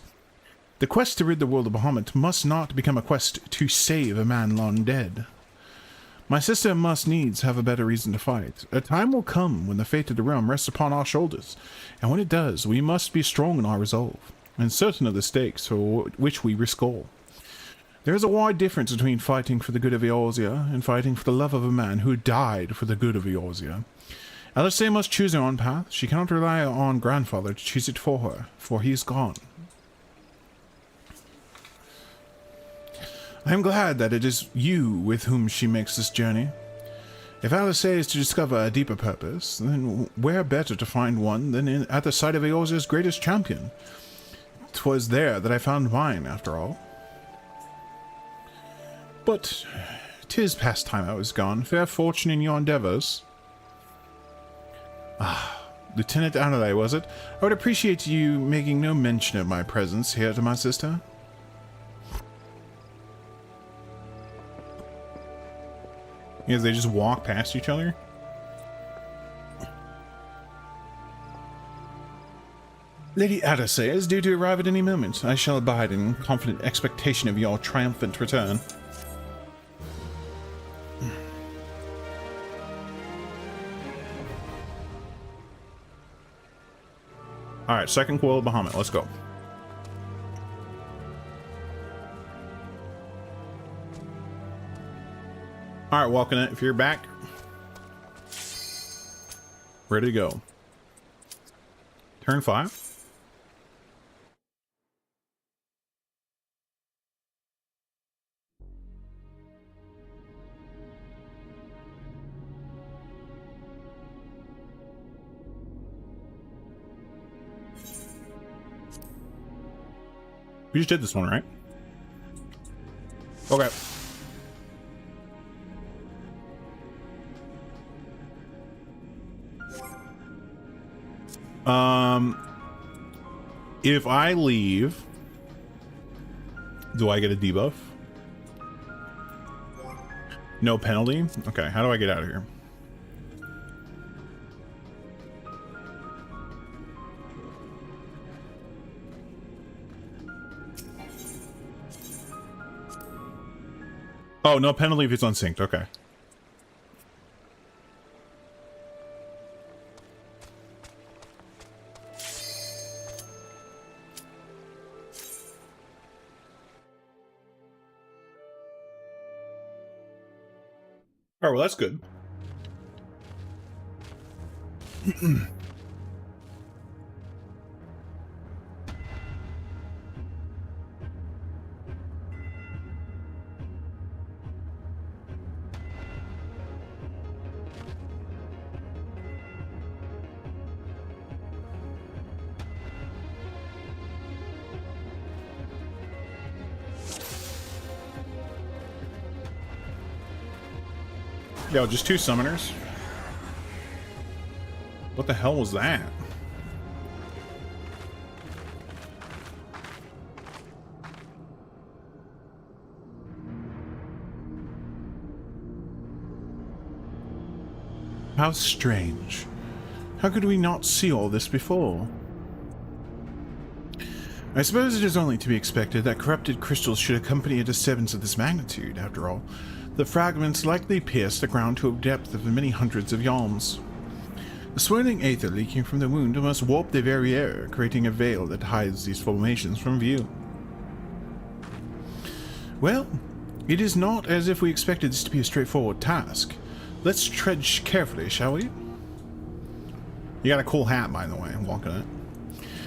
The quest to rid the world of Bahamut must not become a quest to save a man long dead. My sister must needs have a better reason to fight. A time will come when the fate of the realm rests upon our shoulders, and when it does, we must be strong in our resolve, and certain of the stakes for which we risk all. There is a wide difference between fighting for the good of Eorzea and fighting for the love of a man who died for the good of Eorzea. Alice must choose her own path. She cannot rely on grandfather to choose it for her, for he is gone. I am glad that it is you with whom she makes this journey. If Alice is to discover a deeper purpose, then where better to find one than at the side of Eorzea's greatest champion? 'Twas there that I found mine, after all. But 'tis past time I was gone. Fair fortune in your endeavors. Ah, Lieutenant Adelaide, was it? I would appreciate you making no mention of my presence here to my sister.
Because they just walk past each other?
Lady Ada says, due to arrive at any moment. I shall abide in confident expectation of your triumphant return. Alright, second coil of Bahamut. Let's go. Alright, walking it. If you're back, ready to go. Turn 5. We just did this one, right? Okay. If I leave, do I get a debuff? No penalty? Okay, how do I get out of here? Oh, no penalty if it's unsynced. Okay. All right, well, that's good. Yo, just 2 summoners? What the hell was that? How strange. How could we not see all this before? I suppose it is only to be expected that corrupted crystals should accompany a disturbance of this magnitude, after all. The fragments likely pierce the ground to a depth of many hundreds of yalms. The swirling aether leaking from the wound must warp the very air, creating a veil that hides these formations from view. Well, it is not as if we expected this to be a straightforward task. Let's tread carefully, shall we? You got a cool hat, by the way, I'm walking it.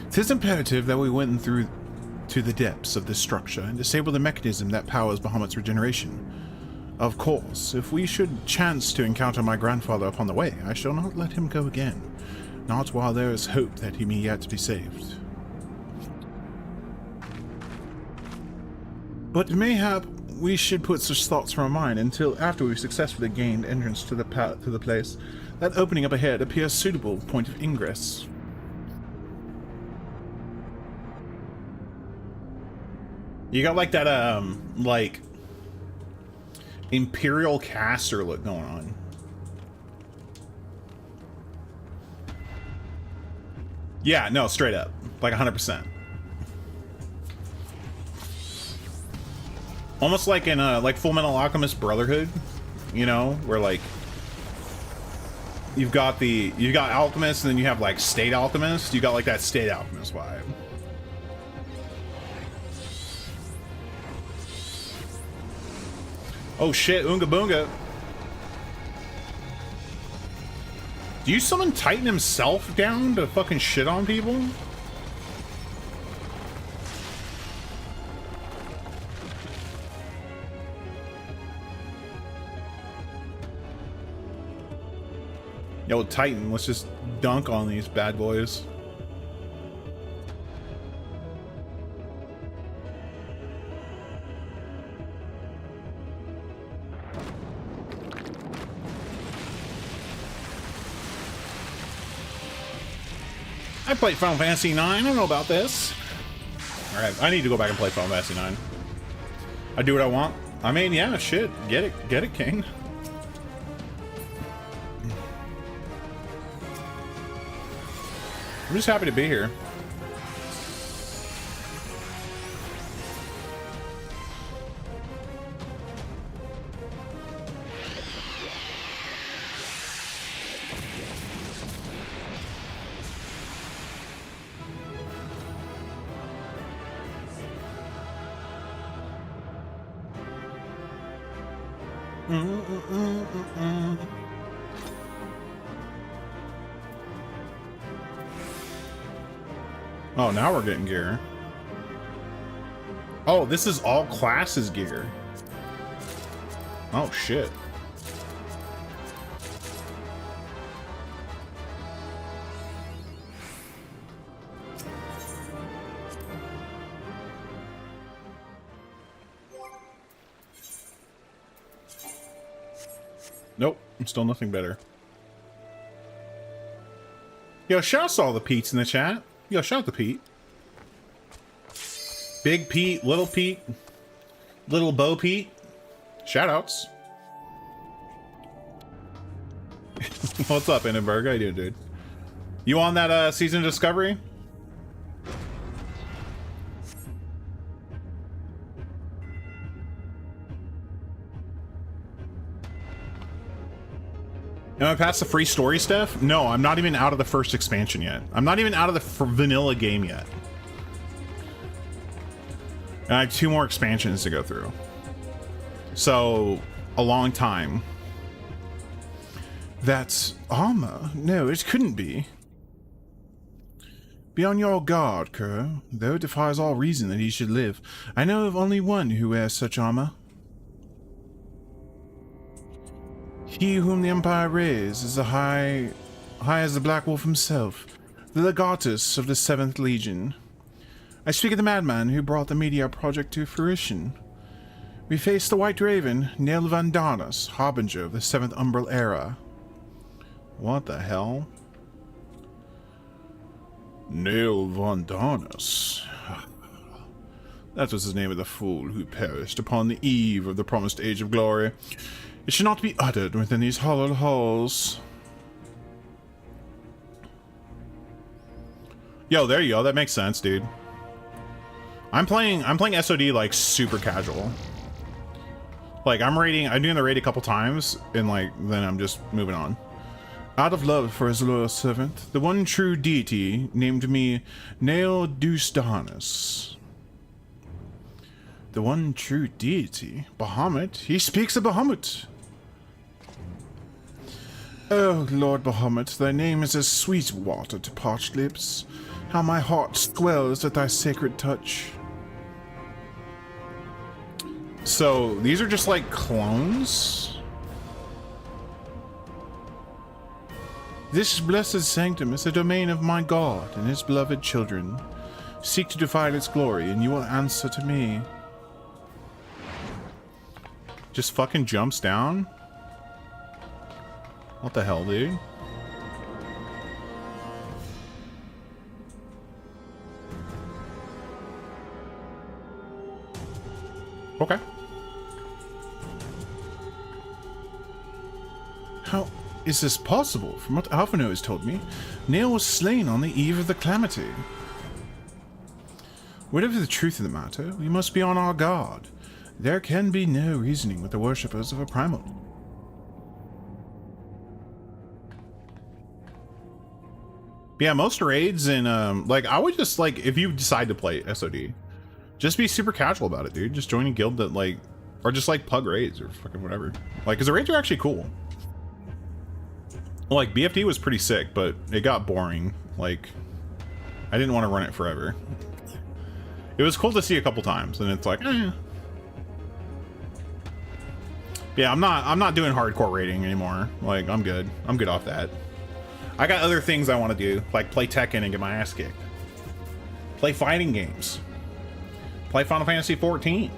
It is imperative that we went through to the depths of this structure and disable the mechanism that powers Bahamut's regeneration. Of course, if we should chance to encounter my grandfather upon the way, I shall not let him go again. Not while there is hope that he may yet be saved. But mayhap we should put such thoughts from our mind until after we've successfully gained entrance to the place. That opening up ahead appears a suitable point of ingress. You got like that, like Imperial caster look going on. Yeah, no, straight up. Like 100%. Almost like in like Full Metal Alchemist Brotherhood, you know, where like you've got Alchemist and then you have like State Alchemist. You got like that State Alchemist vibe. Oh shit, Oonga Boonga. Do you summon Titan himself down to fucking shit on people? Yo, Titan, let's just dunk on these bad boys. I played Final Fantasy IX. I don't know about this. Alright, I need to go back and play Final Fantasy IX. I do what I want. I mean, yeah, shit. Get it, King. I'm just happy to be here.
Oh, now we're getting gear. Oh, this is all classes gear. Oh, shit. Nope, still nothing better. Yo, shout out to all the Pete's in the chat. Yo, shout out to Pete. Big Pete, Little Bo Pete. Shout outs. What's up, Innenberg? How you doing, dude? You on that season of Discovery? Am I past the free story stuff? No, I'm not even out of the first expansion yet. I'm not even out of the vanilla game yet. And I have 2 more expansions to go through. So, a long time. That's armor? No, it couldn't be. Be on your guard, Kuro. Though it defies all reason that he should live, I know of only one who wears such armor. He whom the Empire raised is high as the Black Wolf himself, the legatus of the 7th Legion. I speak of the madman who brought the Meteor Project to fruition. We face the White Raven, Nail Vandanas, harbinger of the 7th Umbral Era. What the hell? Nail Vandanas. That was the name of the fool who perished upon the eve of the promised Age of Glory. It should not be uttered within these hollowed halls. Yo, there you go. That makes sense, dude. I'm playing SOD like super casual. Like I'm doing the raid a couple times, and like then I'm just moving on. Out of love for his loyal servant, the one true deity named me Nail Dustanis. The one true deity? Bahamut? He speaks of Bahamut. Oh, Lord Bahamut, thy name is as sweet water to parched lips. How my heart swells at thy sacred touch. So, these are just like clones? This blessed sanctum is the domain of my God and his beloved children. Seek to defile its glory, and you will answer to me. Just fucking jumps down? What the hell, dude? Okay. How is this possible? From what Alphino has told me, Nail was slain on the eve of the calamity. Whatever the truth of the matter, we must be on our guard. There can be no reasoning with the worshippers of a primal. Yeah, most raids and like I would just like if you decide to play SOD, just be super casual about it, dude. Just join a guild that like, or just like pug raids or fucking whatever. Like, cause the raids are actually cool. Like BFD was pretty sick, but it got boring. Like, I didn't want to run it forever. It was cool to see a couple times, and it's like, eh. Yeah, I'm not doing hardcore raiding anymore. Like, I'm good. I'm good off that. I got other things I want to do, like play Tekken and get my ass kicked. Play fighting games. Play Final Fantasy 14.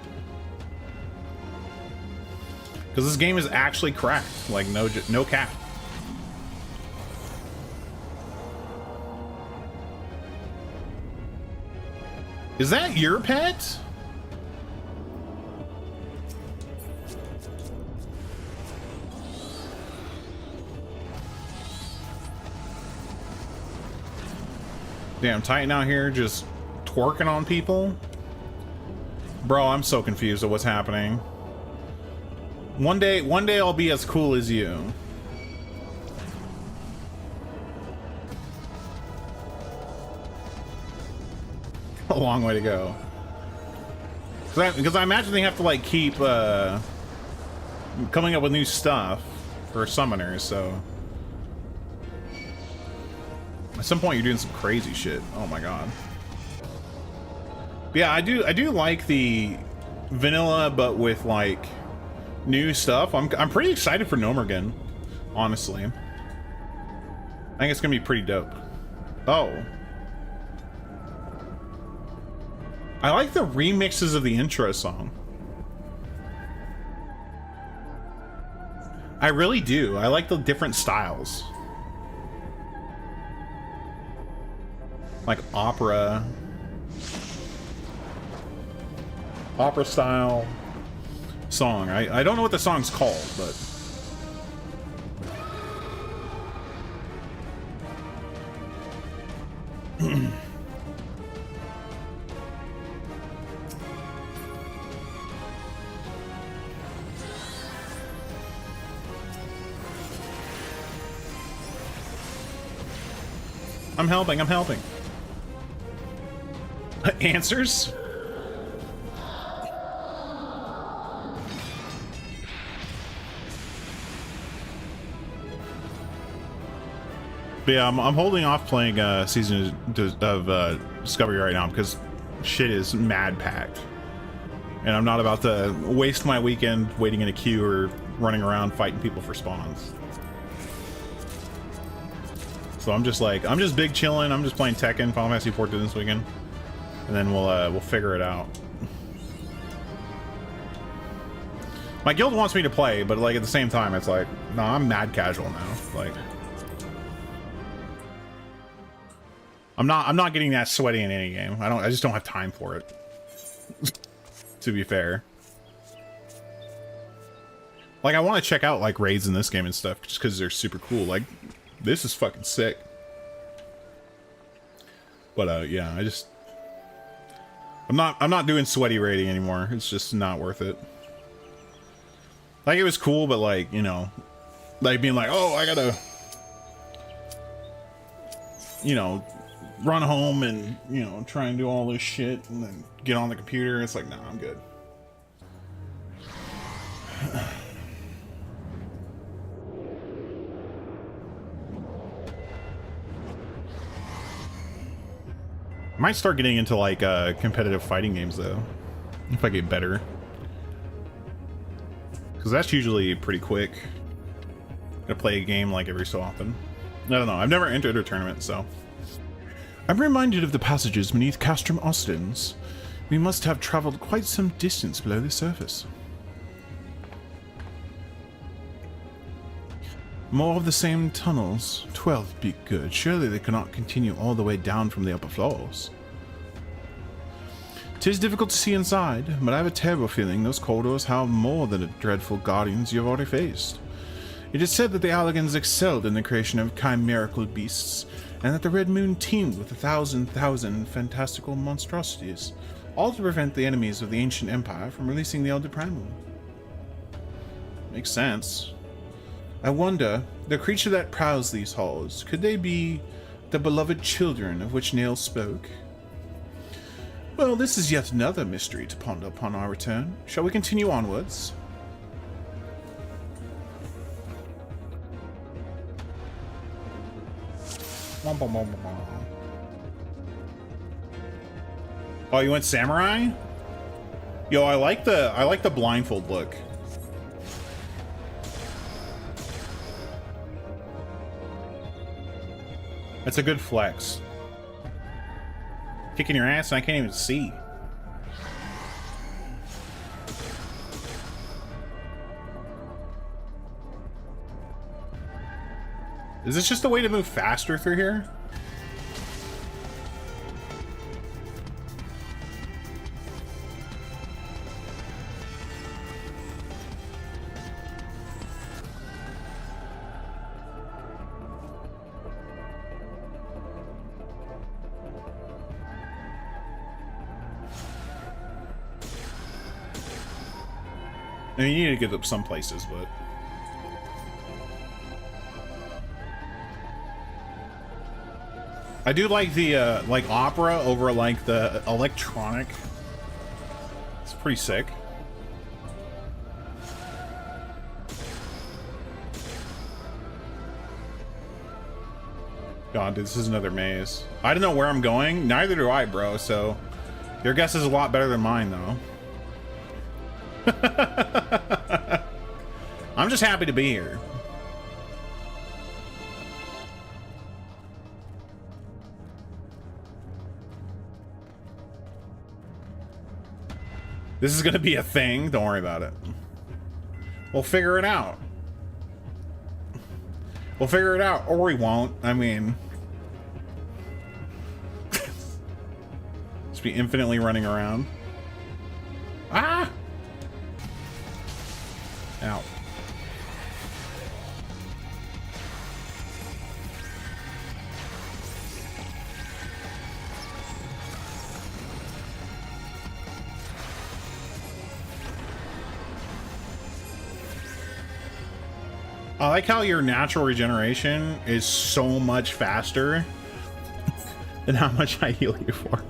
Because this game is actually cracked. Like, no cap. Is that your pet? Damn, Titan out here just twerking on people? Bro, I'm so confused at what's happening. One day I'll be as cool as you. A long way to go. Because I imagine they have to like keep coming up with new stuff for summoners, so at some point you're doing some crazy shit. Oh my god. But yeah, I do like the vanilla, but with like new stuff. I'm pretty excited for Nomergen, honestly. I think it's gonna be pretty dope. Oh, I like the remixes of the intro song. I really do. I like the different styles. Like opera style song. I don't know what the song's called, but I'm helping. Answers? But yeah, I'm holding off playing season of Discovery right now because shit is mad packed. And I'm not about to waste my weekend waiting in a queue or running around fighting people for spawns. So I'm just big chilling. I'm just playing Tekken, Final Fantasy 14 this weekend. And then we'll figure it out. My guild wants me to play, but like at the same time, it's like, no, I'm mad casual now. Like, I'm not getting that sweaty in any game. I just don't have time for it. To be fair. Like, I want to check out like raids in this game and stuff just because they're super cool. Like, this is fucking sick. But yeah, I'm not doing sweaty raiding anymore. It's just not worth it. Like, it was cool, but like, you know, like being like, oh, I gotta, you know, run home and, you know, try and do all this shit and then get on the computer. It's like, nah, I'm good. I might start getting into like competitive fighting games though, if I get better, because that's usually pretty quick. I play a game like every so often. I don't know. I've never entered a tournament, so.
I'm reminded of the passages beneath Castrum Ostens. We must have traveled quite some distance below the surface. More of the same tunnels. 12 be good. Surely they cannot continue all the way down from the upper floors. 'Tis difficult to see inside, but I have a terrible feeling those corridors have more than the dreadful guardians you have already faced. It is said that the Alligans excelled in the creation of chimerical beasts, and that the Red Moon teemed with 1,000 fantastical monstrosities, all to prevent the enemies of the ancient empire from releasing the Elder Primal. Makes sense. I wonder, the creature that prowls these halls, could they be the beloved children of which Nail spoke? Well, this is yet another mystery to ponder upon our return. Shall we continue onwards?
Oh, you went samurai? Yo, I like the blindfold look. That's a good flex. Kicking your ass and I can't even see. Is this just a way to move faster through here? I mean, you need to get up some places, but... I do like the, like, opera over, like, the electronic. It's pretty sick. God, dude, this is another maze. I don't know where I'm going. Neither do I, bro. So your guess is a lot better than mine, though. I'm just happy to be here. This is gonna be a thing. Don't worry about it. We'll figure it out. We'll figure it out, or we won't. I mean, just be infinitely running around. Ah! Ow. I like how your natural regeneration is so much faster than how much I heal you for.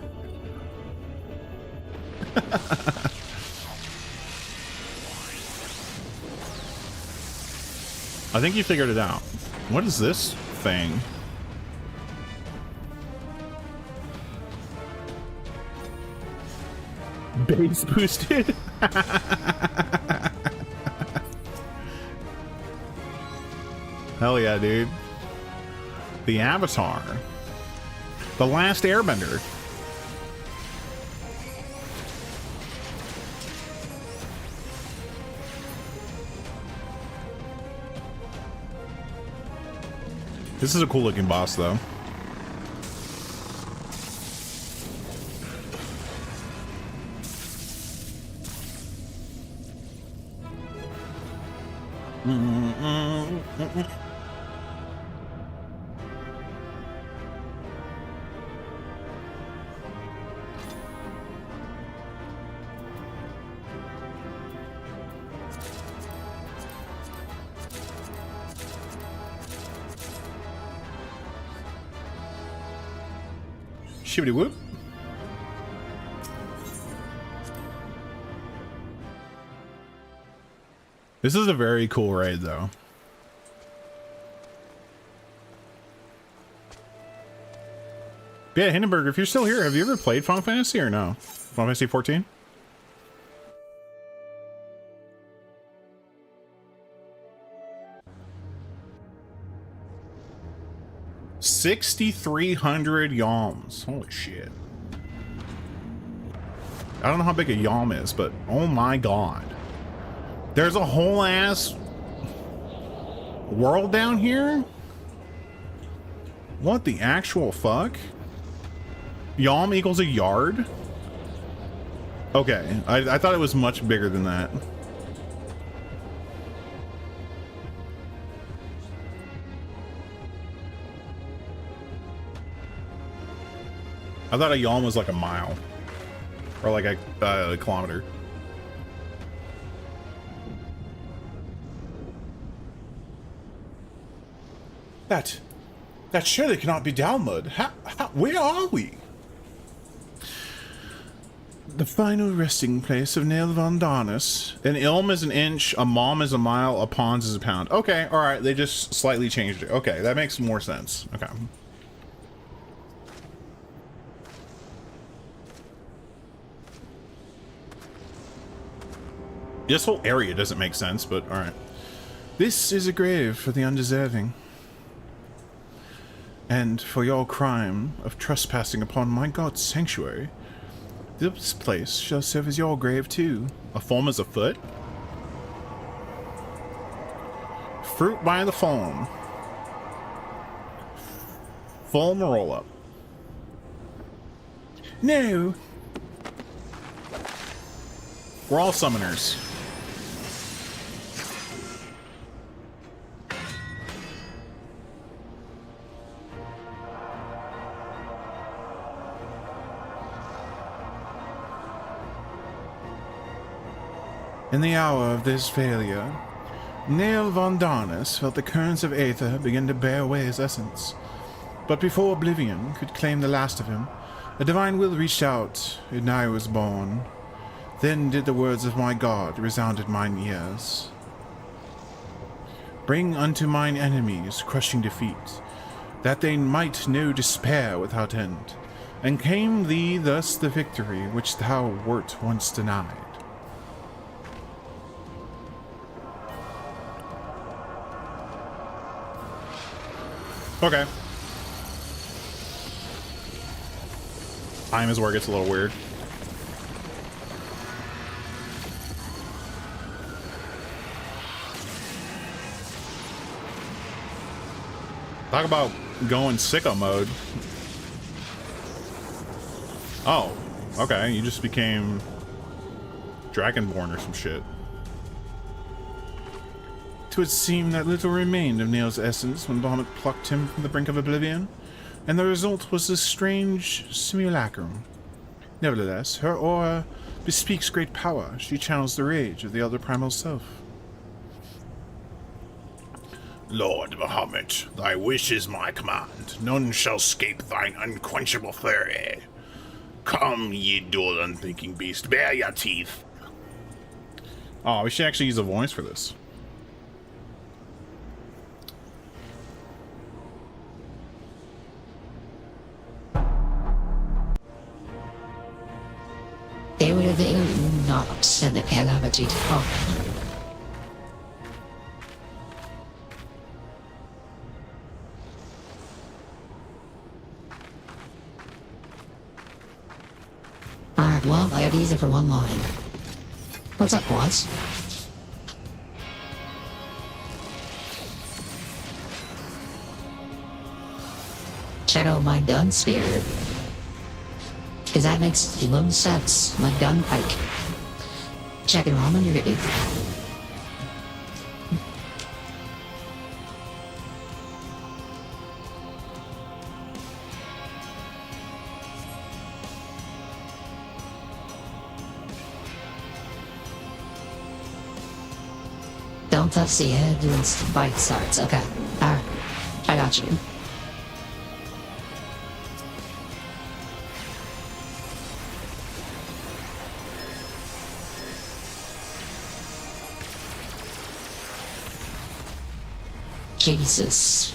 I think you figured it out. What is this thing? Base boosted? Hell yeah, dude. The Avatar. The Last Airbender. This is a cool looking boss, though. Shibbity whoop. This is a very cool raid, though. Yeah, Hindenburg, if you're still here, have you ever played Final Fantasy or no? Final Fantasy 14? $6,300 yalms. Holy shit. I don't know how big a yalm is, but oh my god. There's a whole ass world down here? What the actual fuck? Yalm equals a yard? Okay, I thought it was much bigger than that. I thought a yalm was like a mile. Or like a kilometer. That surely cannot be Dalmud. Where are we? The final resting place of Nail von Darnus. An ilm is an inch, a mom is a mile, a pons is a pound. Okay, alright, they just slightly changed it. Okay, that makes more sense. Okay. This whole area doesn't make sense, but alright. This is a grave for the undeserving. And for your crime of trespassing upon my god's sanctuary, this place shall serve as your grave too. A foam is a foot? Fruit by the foam. Foam roll up. No! We're all summoners. In the hour of this failure, Nail von Darnus felt the currents of aether begin to bear away his essence. But before oblivion could claim the last of him, a divine will reached out, and I was born. Then did the words of my God resound in mine ears. Bring unto mine enemies crushing defeat.
that they might know despair without end. And came thee thus the victory which thou wert once denied.
Okay. Time is where it gets a little weird. Talk about going sicko mode. Oh, okay. You just became Dragonborn or some shit.
'Twould seem that little remained of Neil's essence when Bahamut plucked him from the brink of oblivion, and the result was this strange simulacrum. Nevertheless, her aura bespeaks great power. She channels the rage of the elder primal self.
Lord Bahamut, thy wish is my command. None shall escape thine unquenchable fury. Come, ye dull unthinking beast, bare your teeth.
Oh, we should actually use a voice for this.
They were the not and the calamity to come. Alright, well, I have easy for one line. What's up, boys? Check out my gun spear. Because that makes no sense. My gun pike. Check it on when you're ready. Don't touch the head once the fight starts. Okay. Alright. I got you. Jesus.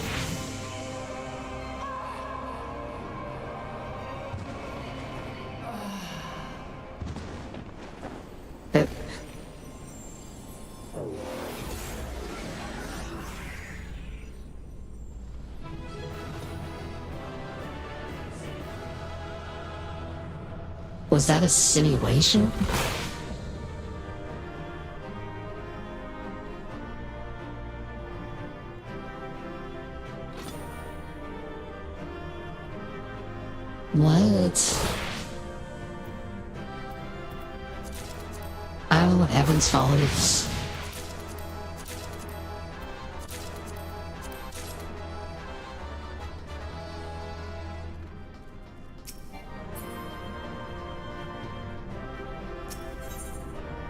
Was that a simulation? What? I don't know what heaven's fault is.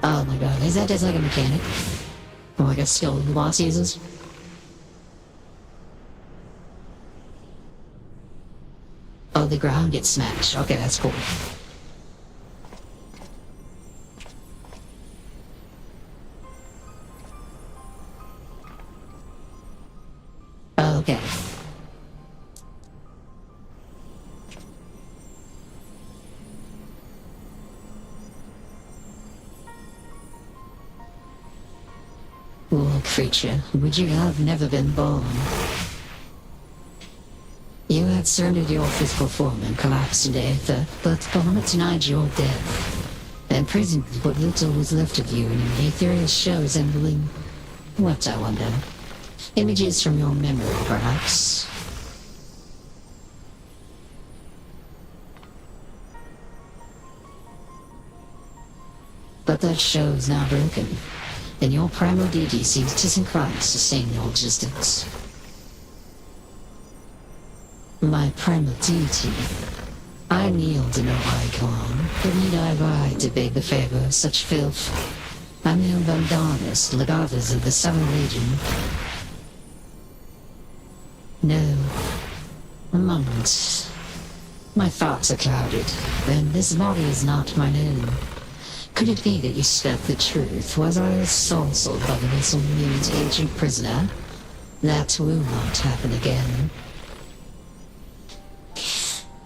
Oh my god, is that just like a mechanic? Or like a skill the boss uses? Oh, the ground gets smashed. Okay, that's cool. Oh, okay. Poor creature, would you have never been born? You had surrendered your physical form and collapsed into ether, but Bahamut denied your death. And imprisoned what little was left of you in an ethereal shell resembling... what, I wonder? Images from your memory, perhaps? But that shell is now broken, and your primal deity seems disinclined to sustain your existence. My primal deity. I kneel to no icon, but need I ride to beg the favor of such filth? I'm the Vandanis, legatas of the Summer Legion. No. A moment. My thoughts are clouded, and this body is not mine own. Could it be that you spoke the truth? Was I assaulted by the little mute ancient prisoner? That will not happen again.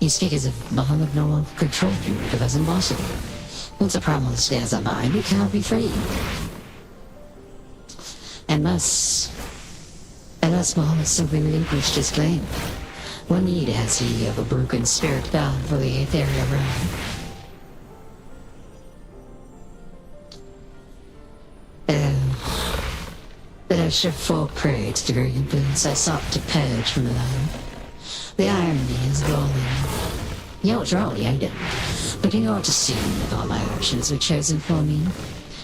You speak as if Muhammad Noah controlled you, but that's impossible. Once a promise stands on mine, you cannot be free. Unless Muhammad simply relinquished his claim. What need has he of a broken spirit bound for the ethereal realm? But I should fall prey to the very influence I sought to purge from the land. The irony is galling. You truly hate it, but you ought to see that all my actions were chosen for me.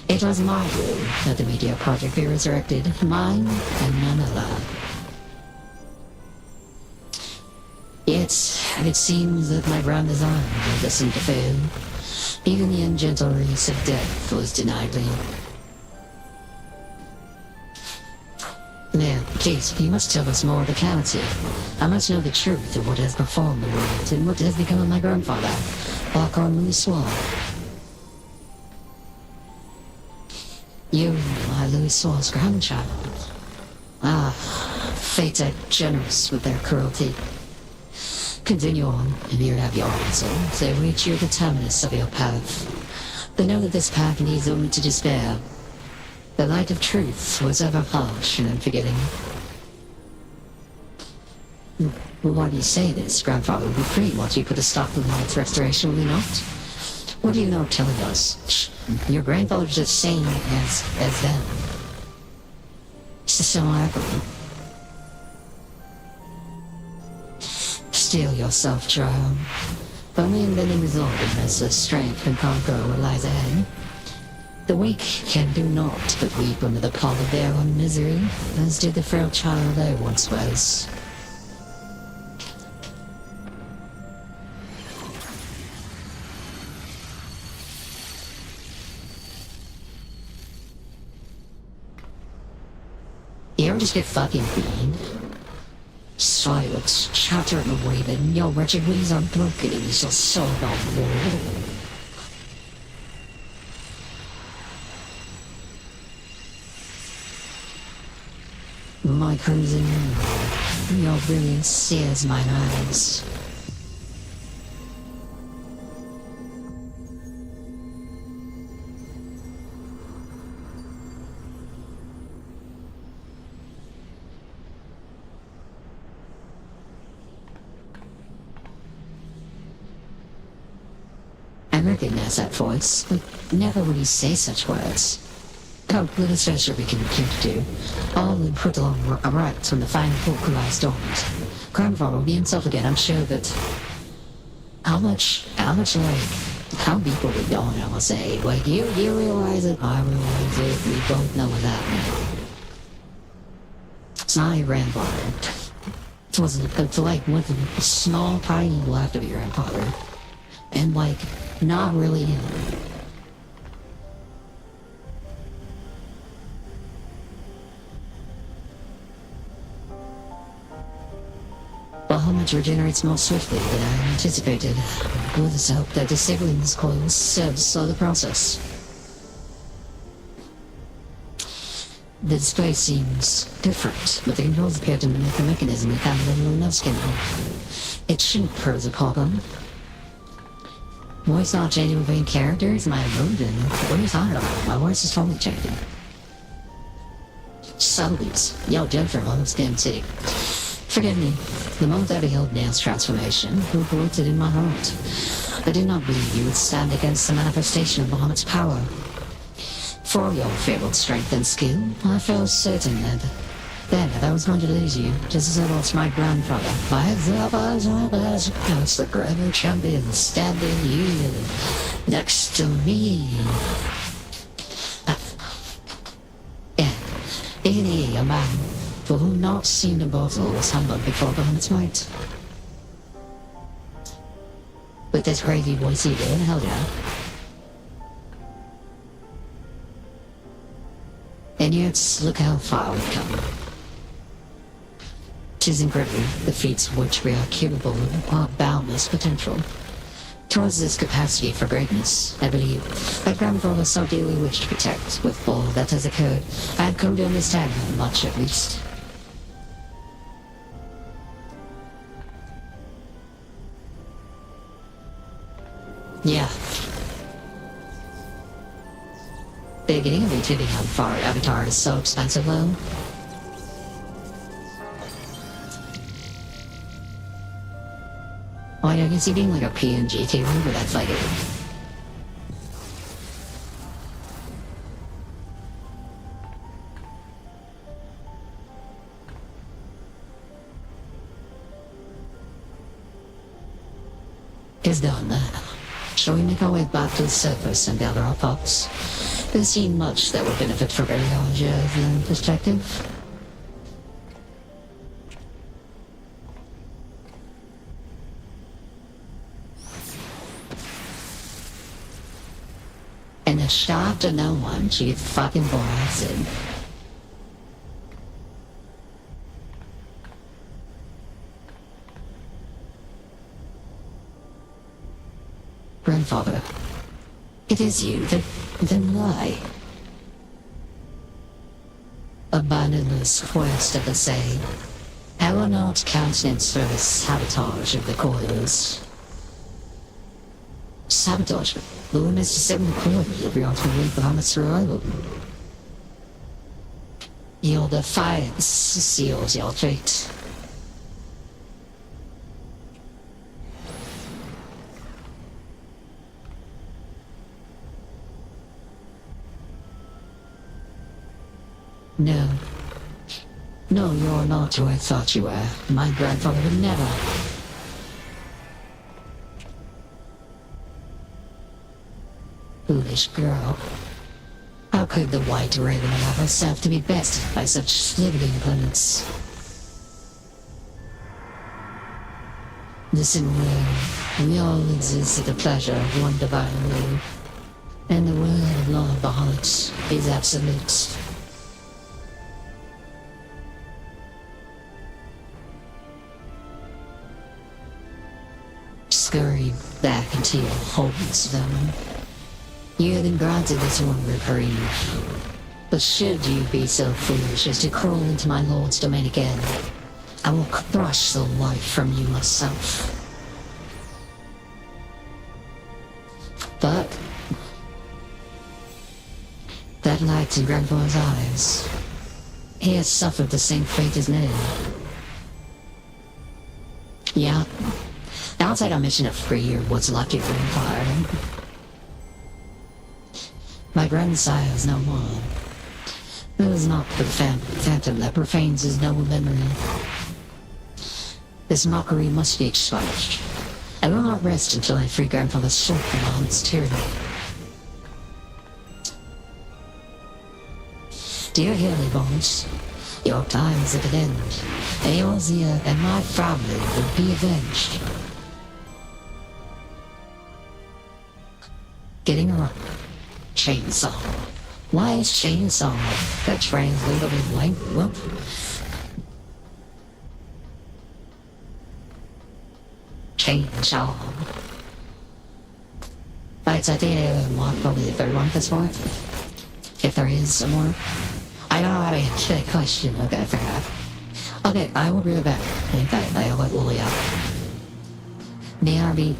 It was my will that the media project be resurrected, mine and none other. Yet, it seems that my grand design will listen to fail. Even the ungentle race of death was denied me. Now, please, you must tell us more of the clarity. I must know the truth of what has befallen the world and what has become of my grandfather, Archon Louis Swan. You are Louis Swan's grandchild. Ah, fates are generous with their cruelty. Continue on, and you have your answer. They reach you the terminus of your path. But know that this path leads only to despair. The light of truth was ever harsh and unforgiving. Why do you say this? Grandfather will be free once you put a stop to the light's restoration, will you not? What are you not telling us? Your grandfather's the same as them. It's the same happening. Steel yourself, child. Only in bending resolve as the strength can conquer what lies ahead. The weak can do naught but weep under the pall of their own misery, as did the frail child I once was. You're just a fucking fiend. Silence, chatter and waving, your wretched wings are broken and you shall soar off the world. My crimson moon, your brilliance sears mine eyes. I recognize that voice, but never would he say such words. How good a treasure we can compute to. All in put along right from the fine folk who lies dormant. Grandfather will be himself again, I'm sure, but how much how deep are we going, I will say. Like, you realize it, I realize it, we both know that. It's not your grandfather. It wasn't, it's like with a small tiny left of your grandfather. And like, not really him. Bahamut regenerates more swiftly than I anticipated. With this hope that disabling this coil serves to slow the process. The display seems different, but the controls appear to mimic the mechanism we found in the little skin. It shouldn't pose a problem. Voice not changing between characters? My emotion? What are you talking about? My voice is totally changing. Subtleties. Yo, Jennifer, on skin too. Forgive me. The moment I beheld Nail's transformation, who brought it in my heart. I did not believe you would stand against the manifestation of Bahamut's power. For your fabled strength and skill, I felt certain that I was going to lose you, just as I lost my grandfather. I was the forever champion standing here next to me. Any a man for whom not seen a bottle was humbled before Bahamut's might. With this crazy voice he did, held out. And yet, look how far we've come. 'Tis incredible, the feats of which we are capable of our boundless potential. Towards this capacity for greatness, I believe, that grandfather so dearly wished to protect with all that has occurred. I had come to understand him much at least. Yeah. Beginning of intuiting how far Avatar is so expensive though. Well, I can see being like a PNG table, but that's like it. Is done. Shall we make our way back to the surface and gather our thoughts? There's seen much that would benefit from a larger perspective. And a shot to no one, she fucking blasted. Grandfather, it is you, then why? Abandon this quest of the same. I will not countenance for the sabotage of the coils. Sabotage? Who is to set the coil of your ultimate on its survival? Your defiance seals your fate. No. No, you're not who I thought you were. My grandfather would never. Foolish girl. How could the White Raven allow herself to be bested by such slithering opponents? Listen, we all exist at the pleasure of one divine will, and the word of law of the heart is absolute. Scurry back into your homes, then. You have been granted this one reprieve. But should you be so foolish as to crawl into my lord's domain again, I will crush the life from you myself. But that light in Grandpa's eyes, he has suffered the same fate as me. Yeah. I'll take a mission to free your what's left of your empire. My grandsire is no more. It is not the phantom that profanes his noble memory. This mockery must be expunged. I will not rest until I free Grandfather's soul from all its tyranny. Dear Hilly Bones, your time is at an end. Eorzea and my family will be avenged. Getting a chainsaw. Why is chainsaw the translatable language? Chainsaw. Right, so I think I want probably the third one at this point. If there is some more. I don't know how to answer that question. Okay, fair enough. Okay, I will be right back. In fact, I will let Lily out. BRB.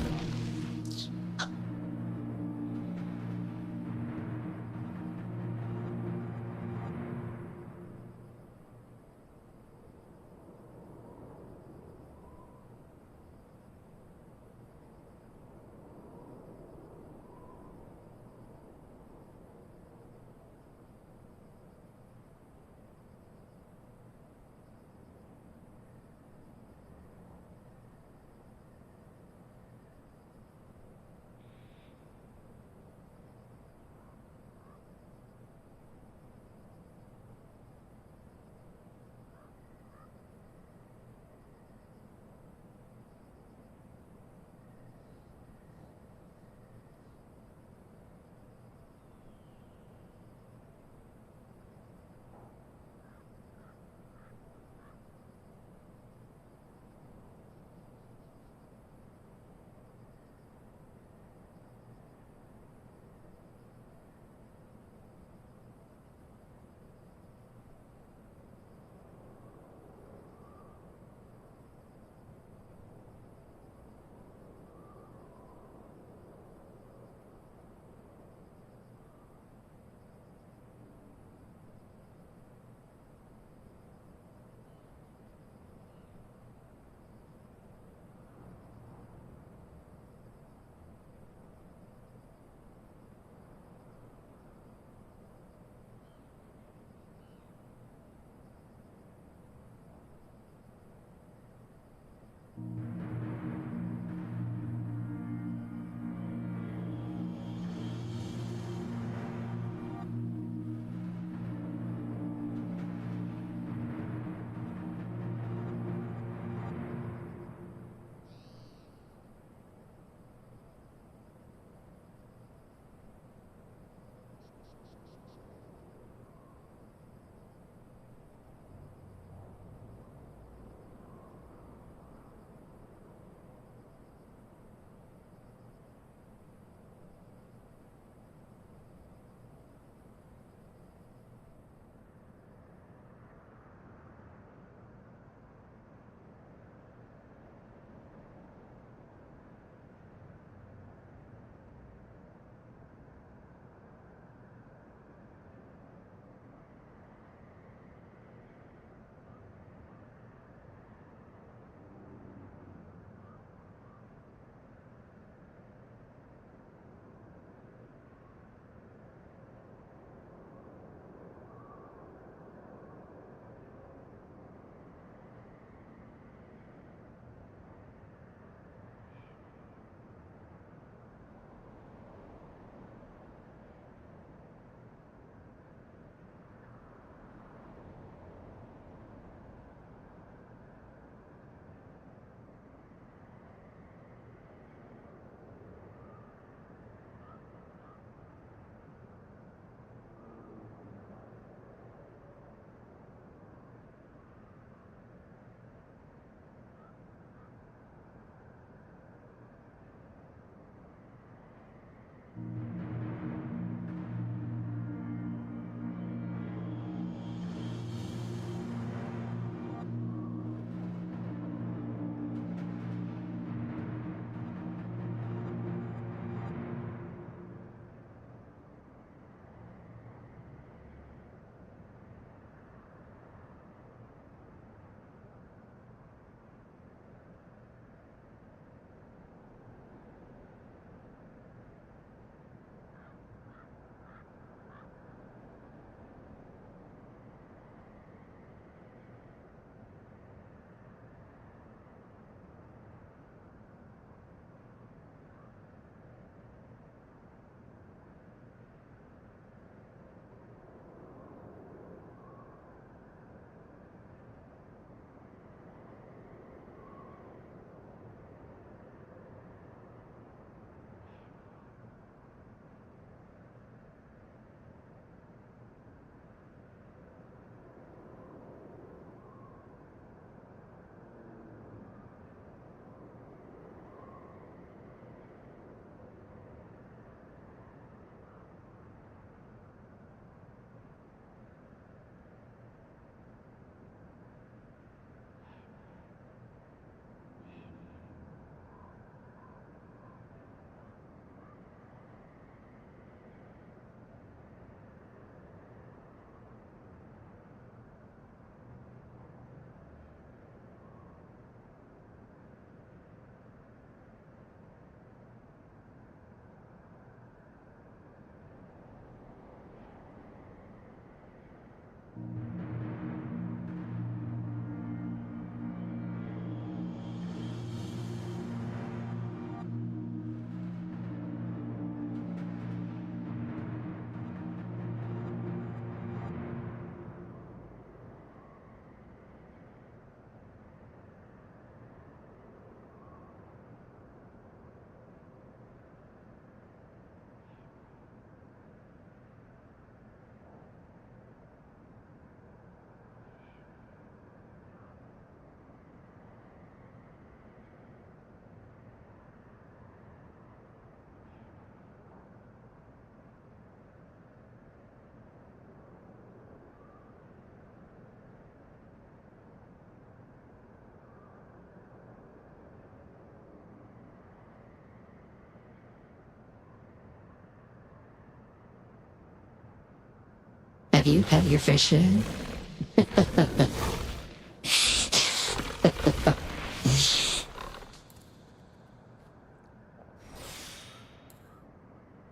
Have you pet your fish yet?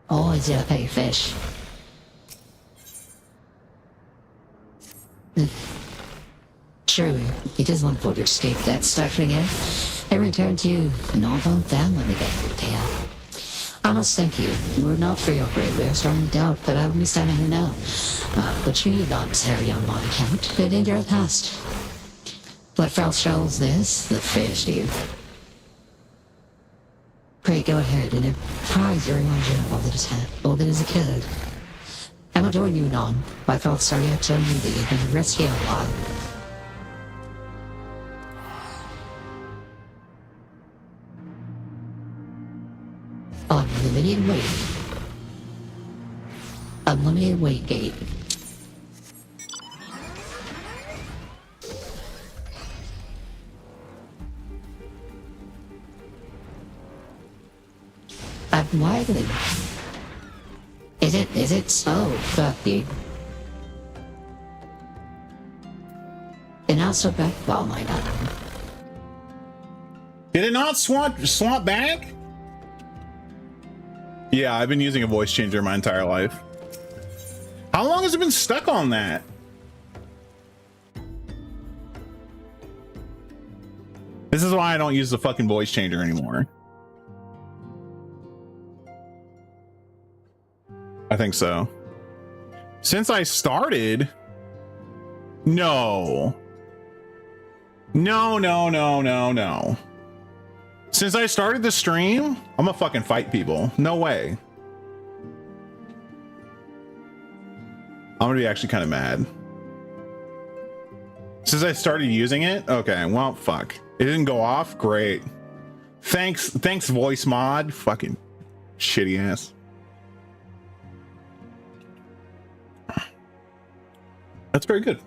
Always gotta pet your fish. True, he does want to escape that suffering it. And return to a normal family again, Tail. I must thank you. Were not for your bravery, I strongly doubt that I would be standing here now. But you need not carry on my account. It in your past. What foul shows this? The fish, dear. Pray go ahead and apprise your imagine of all that is occurred. I will join you anon. I felt sorry I told you that you can rescue a while. Unlimited wait. Unlimited wait gate. I'm wildly. Is it so fucky? And also back while my not.
Did it not swap back? Yeah, I've been using a voice changer my entire life. How long has it been stuck on that? This is why I don't use the fucking voice changer anymore. I think so. Since I started? No. No. Since I started the stream, I'm gonna fucking fight people. No way. I'm gonna be actually kind of mad. Since I started using it? Okay, well, fuck. It didn't go off? Great. Thanks, voice mod. Fucking shitty ass. That's very good.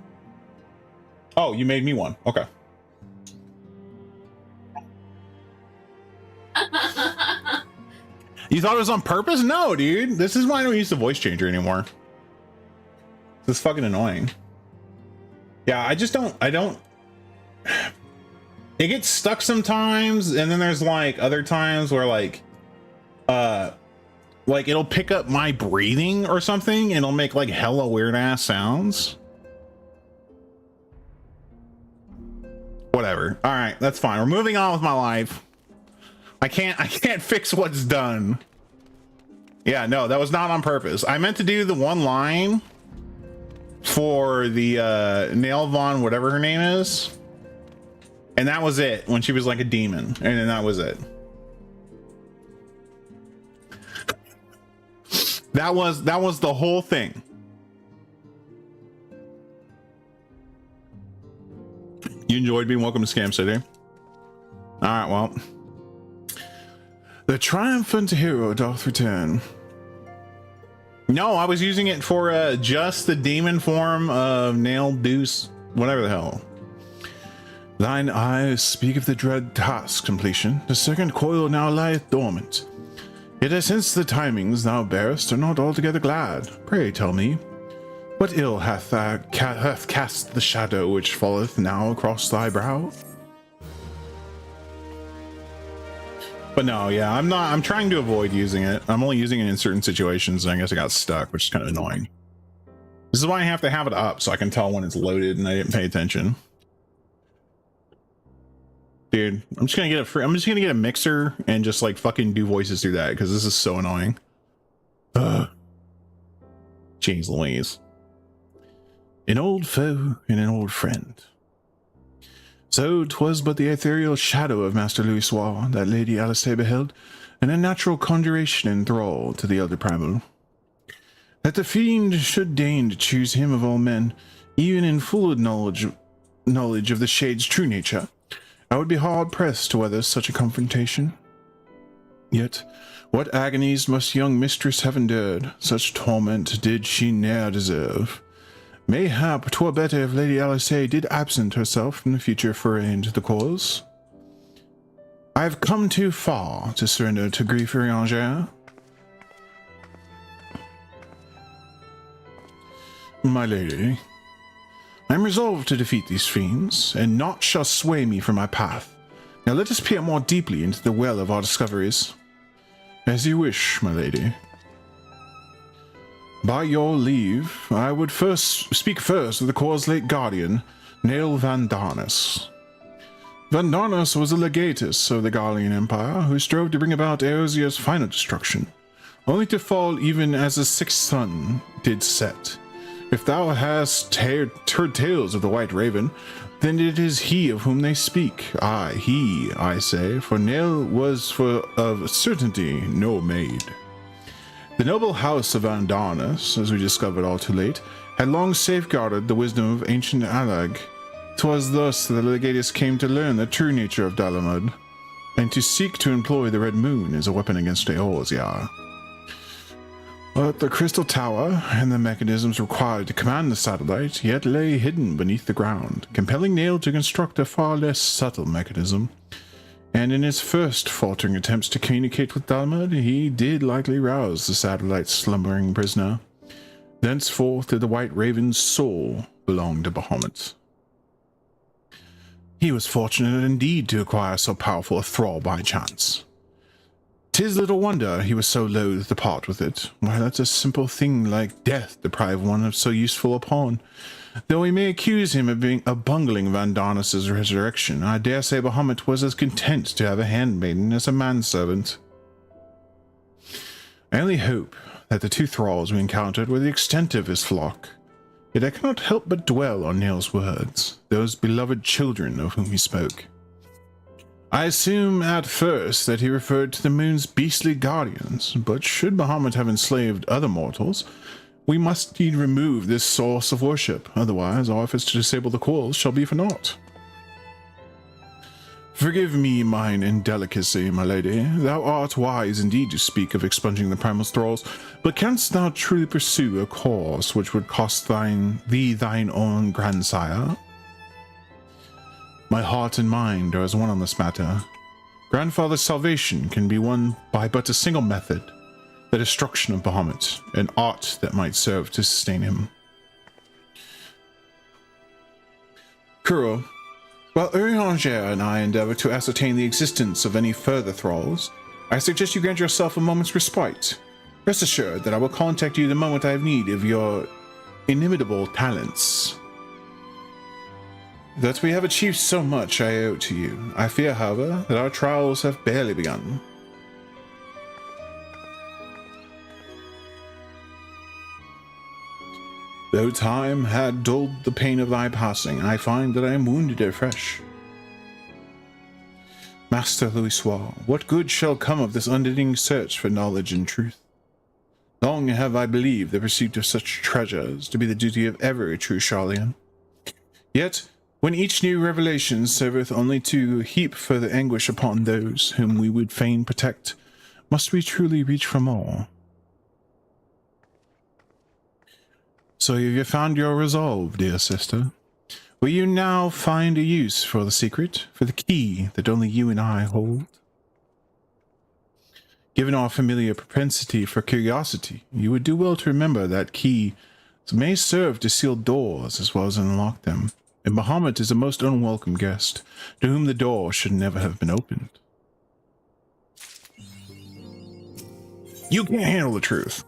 Oh, you made me one. Okay. You thought it was on purpose? No, dude. This is why I don't use the voice changer anymore. This is fucking annoying. Yeah, I don't. It gets stuck sometimes, and then there's like other times where like it'll pick up my breathing or something, and it'll make like hella weird ass sounds. Whatever. All right, that's fine. We're moving on with my life. I can't fix what's done. Yeah, no, that was not on purpose. I meant to do the one line for the Nail Von, whatever her name is. And that was it, when she was like a demon. And then that was it. That was the whole thing. You enjoyed being welcome to Scam City. All right, well.
The triumphant hero doth return.
No, I was using it for just the demon form of Nail Deuce, whatever the hell.
Thine eyes speak of the dread task completion. The second coil now lieth dormant. Yet I sense the timings thou bearest are not altogether glad. Pray tell me, what ill hath cast the shadow which falleth now across thy brow?
But no, yeah, I'm trying to avoid using it. I'm only using it in certain situations, and I guess I got stuck, which is kind of annoying. This is why I have to have it up, so I can tell when it's loaded and I didn't pay attention. Dude, I'm just gonna get a mixer and just like fucking do voices through that, because this is so annoying. Jeez Louise.
An old foe and an old friend. So 'twas but the ethereal shadow of Master Louisoix that Lady Alice beheld, and a natural conjuration in thrall to the elder primal. That the fiend should deign to choose him of all men, even in full knowledge of the shade's true nature, I would be hard-pressed to weather such a confrontation. Yet, what agonies must young mistress have endured, such torment did she ne'er deserve. Mayhap 'twere better if Lady Alice did absent herself from the future foray into the cause. I have come too far to surrender to grief erangere. my lady. I am resolved to defeat these fiends, and naught shall sway me from my path. Now let us peer more deeply into the well of our discoveries. As you wish, my lady. By your leave, I would speak first of the Core's late guardian, Nail Vandarnus. Vandarnus was a legatus of the Garlean Empire, who strove to bring about Eosia's final destruction, only to fall even as the sixth sun did set. If thou hast heard tales of the White Raven, then it is he of whom they speak. Aye, he, I say, for Nail was of certainty no maid. The noble house of Vandarnus, as we discovered all too late, had long safeguarded the wisdom of ancient Alag. 'Twas thus that the legatus came to learn the true nature of Dalamud, and to seek to employ the Red Moon as a weapon against Eorzea. But the crystal tower and the mechanisms required to command the satellite yet lay hidden beneath the ground, compelling Nail to construct a far less subtle mechanism. And in his first faltering attempts to communicate with Dalamud, he did likely rouse the satellite's slumbering prisoner. Thenceforth did the White Raven's soul belong to Bahamut. He was fortunate indeed to acquire so powerful a thrall by chance. 'Tis little wonder he was so loath to part with it. Why, let a simple thing like death deprive one of so useful a pawn. Though we may accuse him of bungling Vandarnus' resurrection, I dare say Bahamut was as content to have a handmaiden as a manservant. I only hope that the two thralls we encountered were the extent of his flock. Yet I cannot help but dwell on Nail's words, those beloved children of whom he spoke. I assume at first that he referred to the moon's beastly guardians, but should Bahamut have enslaved other mortals, we must indeed remove this source of worship, otherwise our efforts to disable the coils shall be for naught. Forgive me mine indelicacy, my lady. Thou art wise indeed to speak of expunging the primal thralls, but canst thou truly pursue a course which would cost thee thine own grandsire? My heart and mind are as one on this matter. Grandfather's salvation can be won by but a single method, the destruction of Bahamut, and aught that might serve to sustain him. Kuro, while Urianger and I endeavor to ascertain the existence of any further thralls, I suggest you grant yourself a moment's respite. Rest assured that I will contact you the moment I have need of your inimitable talents. That we have achieved so much I owe to you. I fear, however, that our trials have barely begun. Though time had dulled the pain of thy passing, I find that I am wounded afresh. Master Louisoix, what good shall come of this unending search for knowledge and truth? Long have I believed the pursuit of such treasures to be the duty of every true Sharlayan. Yet, when each new revelation serveth only to heap further anguish upon those whom we would fain protect, must we truly reach for more? So have you found your resolve, dear sister? Will you now find a use for the secret, for the key that only you and I hold? Given our familiar propensity for curiosity, you would do well to remember that key may serve to seal doors as well as unlock them, and Bahamut is a most unwelcome guest, to whom the door should never have been opened. You can't handle the truth.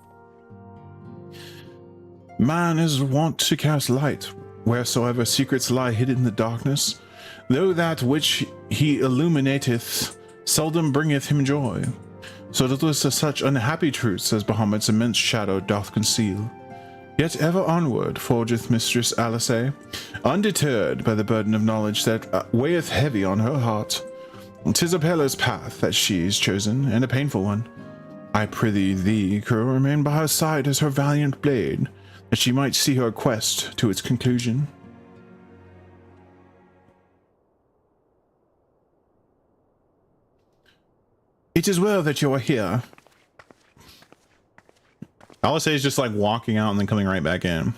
Man is wont to cast light wheresoever secrets lie hidden in the darkness, though that which he illuminateth seldom bringeth him joy. So doubtless such unhappy truths as Bahamut's immense shadow doth conceal. Yet ever onward forgeth Mistress Alice, undeterred by the burden of knowledge that weigheth heavy on her heart. 'Tis a perilous path that she is chosen, and a painful one. I prithee thee, Kuro, remain by her side as her valiant blade, that she might see her quest to its conclusion. It is well that you are here.
Alice is just like walking out and then coming right back in.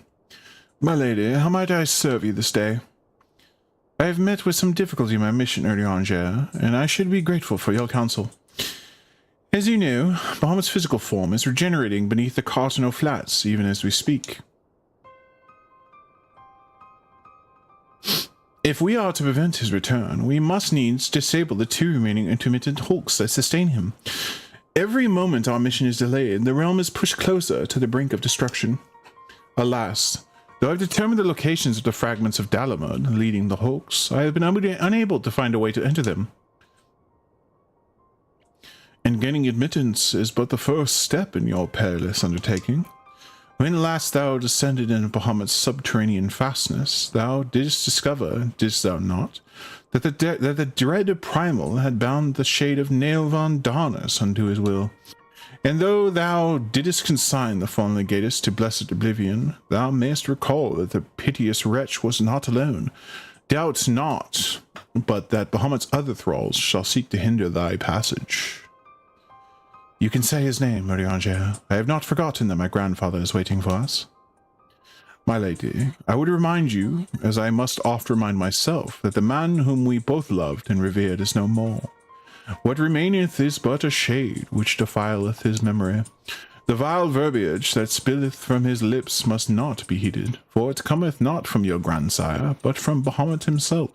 My lady, how might I serve you this day? I have met with some difficulty in my mission, Urianger, and I should be grateful for your counsel. As you know, Bahamut's physical form is regenerating beneath the Cartano Flats, even as we speak. If we are to prevent his return, we must needs disable the 2 remaining intermittent hulks that sustain him. Every moment our mission is delayed, the realm is pushed closer to the brink of destruction. Alas, though I've determined the locations of the fragments of Dalamud leading the hulks, I have been unable to find a way to enter them. And gaining admittance is but the first step in your perilous undertaking. When last thou descended into Bahamut's subterranean fastness, thou didst discover, didst thou not, that the dread Primal had bound the shade of Nail Von Darnus unto his will. And though thou didst consign the fallen legatus to blessed oblivion, thou mayst recall that the piteous wretch was not alone. Doubt not, but that Bahamut's other thralls shall seek to hinder thy passage. You can say his name, Urianger. I have not forgotten that my grandfather is waiting for us. My lady, I would remind you, as I must oft remind myself, that the man whom we both loved and revered is no more. What remaineth is but a shade which defileth his memory. The vile verbiage that spilleth from his lips must not be heeded, for it cometh not from your grandsire, but from Bahamut himself.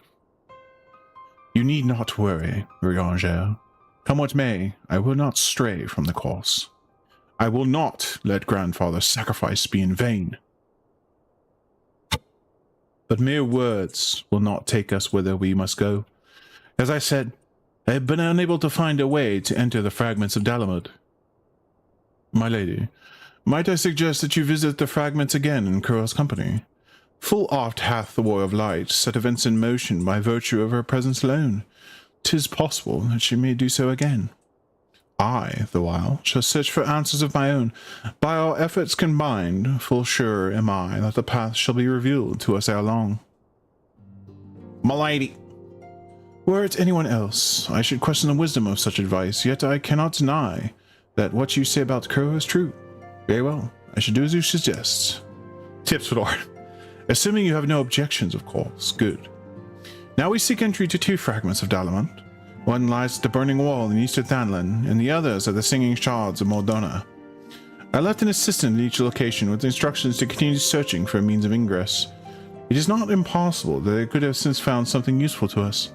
You need not worry, Urianger. Come what may, I will not stray from the course. I will not let grandfather's sacrifice be in vain. But mere words will not take us whither we must go. As I said, I have been unable to find a way to enter the fragments of Dalamud. My lady, might I suggest that you visit the fragments again in Kurl's company? Full oft hath the War of Light set events in motion by virtue of her presence alone. 'Tis possible that she may do so again. I, the while, shall search for answers of my own. By our efforts combined, full sure am I that the path shall be revealed to us ere long. My lady, were it anyone else, I should question the wisdom of such advice, yet I cannot deny that what you say about Kuro is true. Very well, I should do as you suggest. Tips for Lord. Assuming you have no objections, of course. Good. Now we seek entry to 2 fragments of Dalamud. One lies at the Burning Wall in eastern Thanlin, and the others are the Singing Shards of Mordona. I left an assistant at each location with instructions to continue searching for a means of ingress. It is not impossible that they could have since found something useful to us.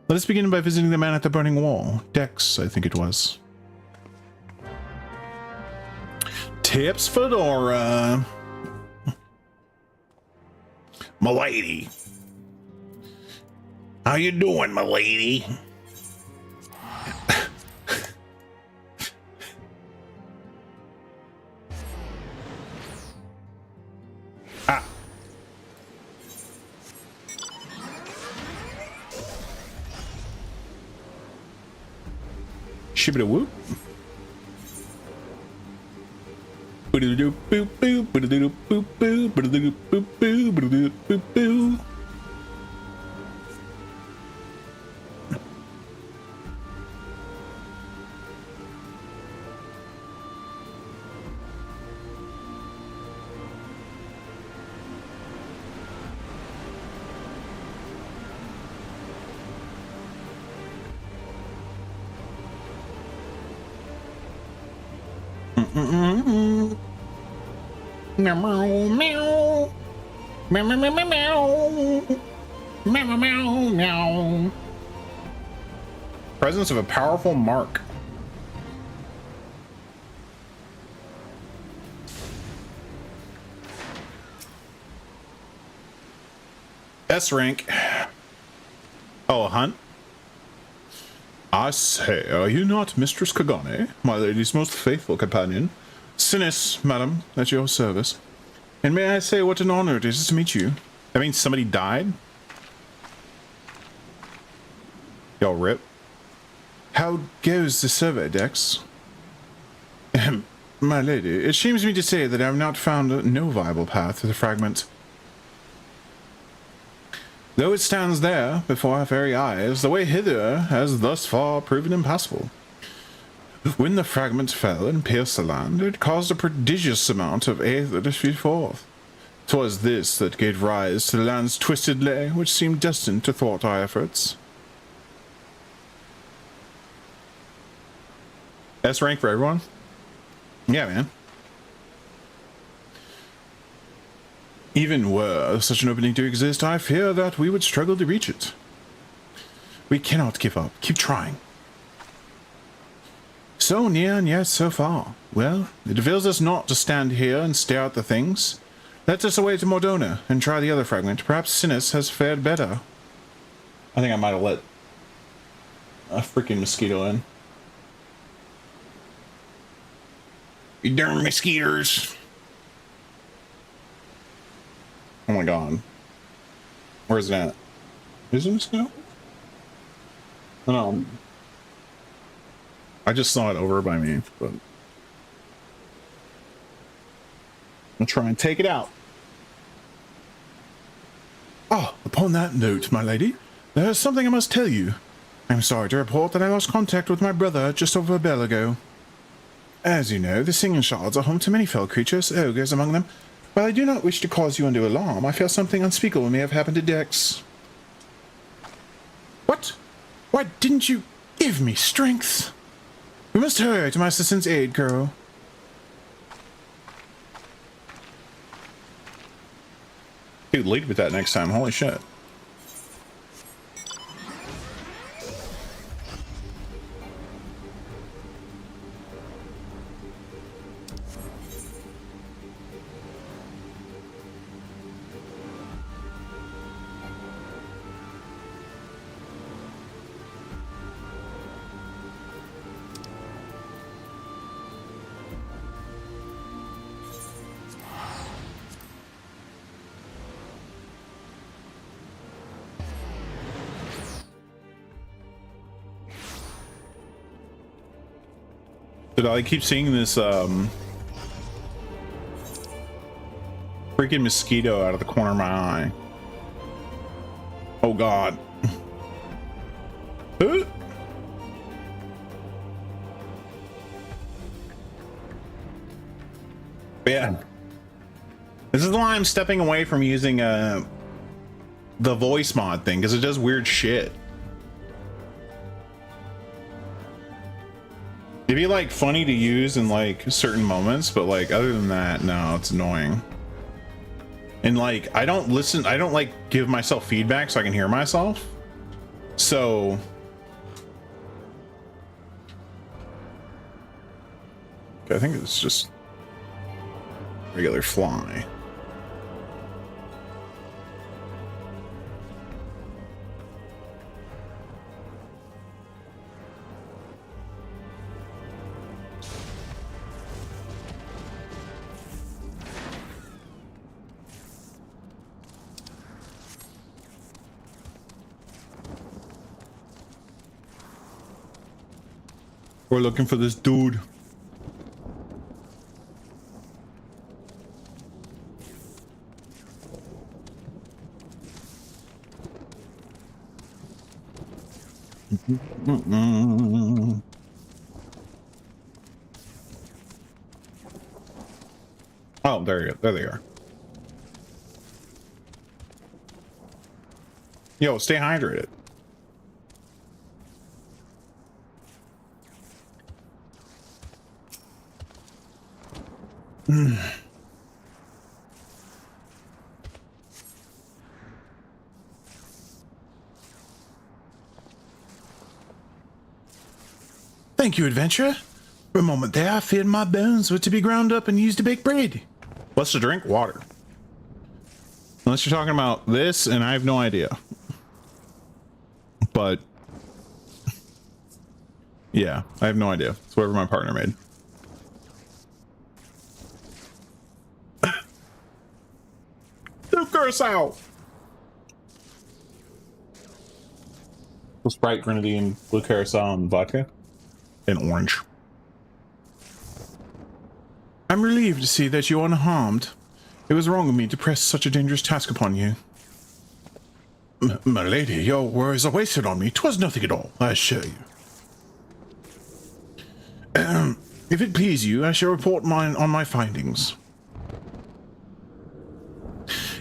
Let us begin by visiting the man at the Burning Wall. Dex, I think it was.
Tips Fedora.
My lady. How you doing, my lady?
Shibbida whoop.
Meow, meow, meow. Meow, meow, meow, meow. Meow, meow, meow, meow.
Presence of a powerful mark. S rank. Oh, a hunt?
I say, are you not Mistress Kagane, my lady's most faithful companion? Sinis, madam, at your service. And may I say what an honor it is to meet you?
That means somebody died? Yo, rip.
How goes the survey, Dex? My lady, it shames me to say that I have not found no viable path to the fragment. Though it stands there, before our very eyes, the way hither has thus far proven impassable. When the fragment fell and pierced the land, it caused a prodigious amount of aether to shoot forth. 'Twas this that gave rise to the land's twisted lay, which seemed destined to thwart our efforts.
S rank for everyone? Yeah, man.
Even were such an opening to exist, I fear that we would struggle to reach it. We cannot give up. Keep trying. So near and yet so far. Well, it avails us not to stand here and stare at the things. Let us away to Mordona and try the other fragment. Perhaps Sinus has fared better.
I think I might have let a freaking mosquito in.
You darn mosquitoes.
Oh my god. Where's that? Is it a mosquito? I don't know. I just saw it over by me, but I'll try and take it out.
Ah, upon that note, my lady, there is something I must tell you. I'm sorry to report that I lost contact with my brother just over a bell ago. As you know, the singing shards are home to many fell creatures, ogres among them. While I do not wish to cause you undue alarm, I fear something unspeakable may have happened to Dex. What? Why didn't you give me strength? We must hurry to my assistant's aid, girl.
Dude, lead with that next time. Holy shit. But I keep seeing this freaking mosquito out of the corner of my eye. Oh god. Yeah. This is why I'm stepping away from using the voice mod thing, because it does weird shit. It'd be like funny to use in like certain moments, but like other than that, no, it's annoying. And like I don't like give myself feedback so I can hear myself. So I think it's just regular fly. We're looking for this dude. Oh, there you go. There they are. Yo, stay hydrated.
Thank you, adventurer. For a moment there, I feared my bones were to be ground up and used to bake bread.
What's to drink? Water. Unless you're talking about this, and I have no idea. But yeah, I have no idea. It's whatever my partner made. The curacao. Sprite, grenadine, blue curacao, and vodka, and orange.
I'm relieved to see that you're unharmed. It was wrong of me to press such a dangerous task upon you. My lady, your worries are wasted on me. 'Twas nothing at all, I assure you. If it please you, I shall report on my findings.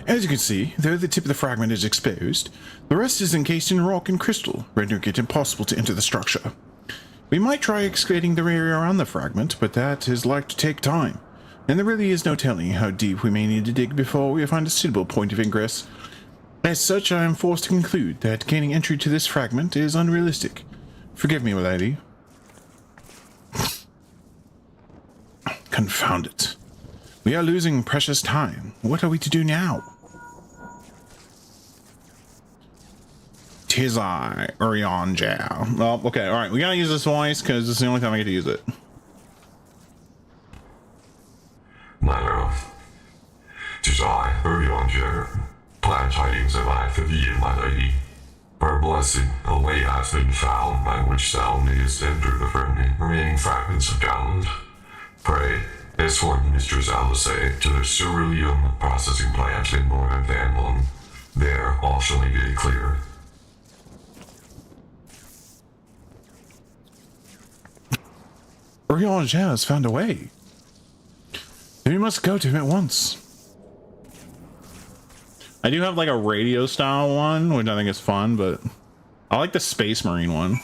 As you can see, though the tip of the fragment is exposed, the rest is encased in rock and crystal, rendering it impossible to enter the structure. We might try excavating the area around the fragment, but that is like to take time, and there really is no telling how deep we may need to dig before we find a suitable point of ingress. As such, I am forced to conclude that gaining entry to this fragment is unrealistic. Forgive me, milady. Confound it. We are losing precious time. What are we to do now? 'Tis I, Urion Jao. Well, okay, alright, we gotta use this voice because it's the only time I get to use it.
My love, 'tis I, Urion Jao. Glad tidings of life of ye, my lady. For a blessing, a way has been found by which thou mayest enter the remaining fragments of Galland. Pray, escort Mistress Alice to the ceruleum processing plant in northern Vanlon. There all shall be made clear.
Urion Jao has found a way. We must go to him at once.
I do have like a radio style one, which I think is fun, but I like the Space Marine one.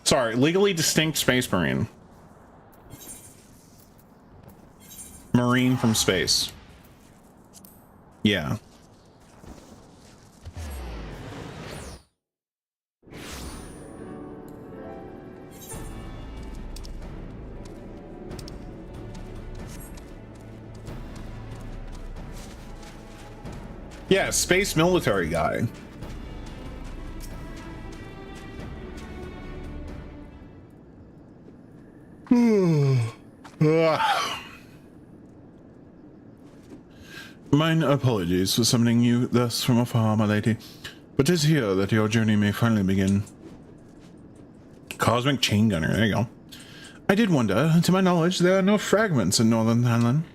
Sorry, legally distinct Space Marine. Marine from space. Yeah. Yeah, space military guy.
Mine apologies for summoning you thus from afar, my lady, but 'tis here that your journey may finally begin.
Cosmic Chain Gunner, there you go.
I did wonder. To my knowledge, there are no fragments in Northern Hanlon.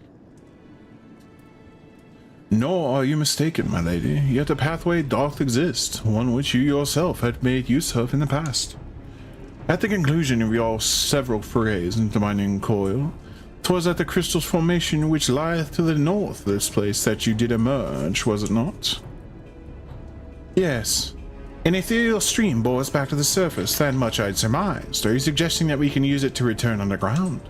Nor are you mistaken, my lady, yet a pathway doth exist, one which you yourself had made use of in the past. At the conclusion of your several forays into mining coil, 'twas at the crystal's formation which lieth to the north of this place that you did emerge, was it not? Yes. An ethereal stream bore us back to the surface, that much I'd surmised. Are you suggesting that we can use it to return underground?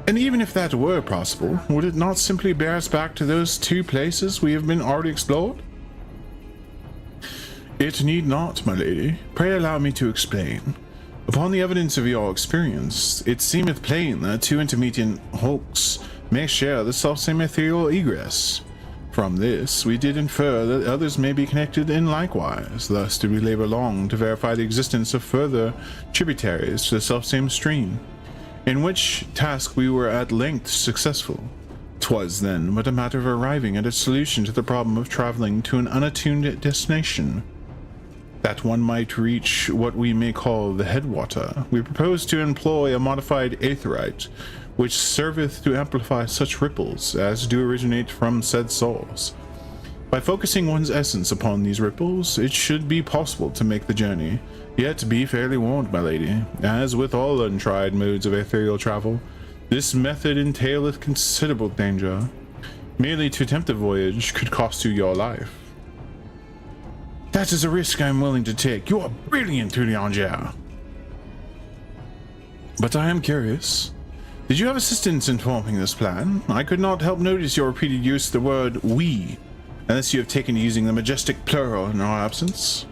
And even if that were possible, would it not simply bear us back to those two places we have been already explored? It need not, my lady. Pray allow me to explain. Upon the evidence of your experience, it seemeth plain that two intermediate hulks may share the selfsame ethereal egress. From this, we did infer that others may be connected in likewise. Thus did we labor long to verify the existence of further tributaries to the selfsame stream, in which task we were at length successful. 'Twas then but a matter of arriving at a solution to the problem of traveling to an unattuned destination, that one might reach what we may call the headwater. We propose to employ a modified aetherite, which serveth to amplify such ripples as do originate from said source. By focusing one's essence upon these ripples, it should be possible to make the journey. Yet be fairly warned, my lady, as with all untried modes of ethereal travel, this method entaileth considerable danger. Merely to attempt the voyage could cost you your life. That is a risk I am willing to take. You are brilliant, Urion Jao. But I am curious. Did you have assistance in forming this plan? I could not help notice your repeated use of the word we, unless you have taken to using the majestic plural in our absence.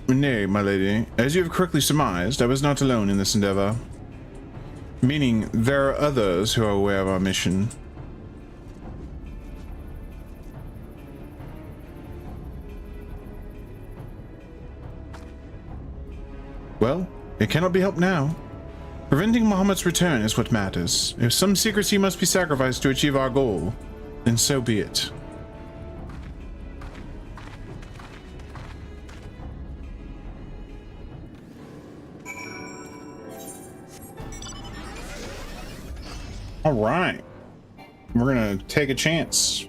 Nay, my lady. As you have correctly surmised, I was not alone in this endeavor. Meaning, there are others who are aware of our mission. Well, it cannot be helped now. Preventing Muhammad's return is what matters. If some secrecy must be sacrificed to achieve our goal, then so be it.
All right. We're gonna take a chance.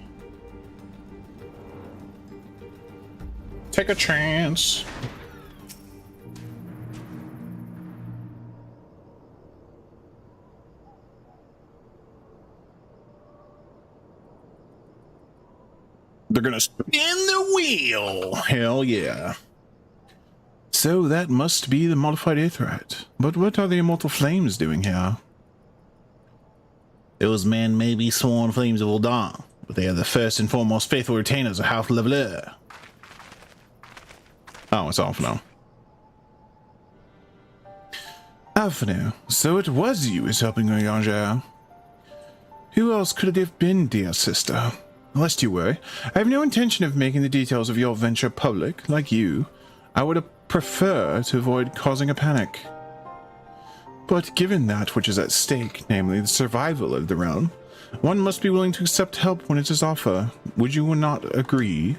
Take a chance. They're gonna spin the wheel. Hell yeah.
So that must be the modified aetheryte. But what are the immortal flames doing here?
Those men may be sworn flames of Ul'dah, but they are the first and foremost faithful retainers of House Leveler.
Oh, it's off now.
Alphino, so it was you who's helping Ranger. Who else could it have been, dear sister? Lest you worry, I have no intention of making the details of your venture public, like you. I would prefer to avoid causing a panic. But given that which is at stake, namely the survival of the realm, one must be willing to accept help when it is offered. Would you not agree?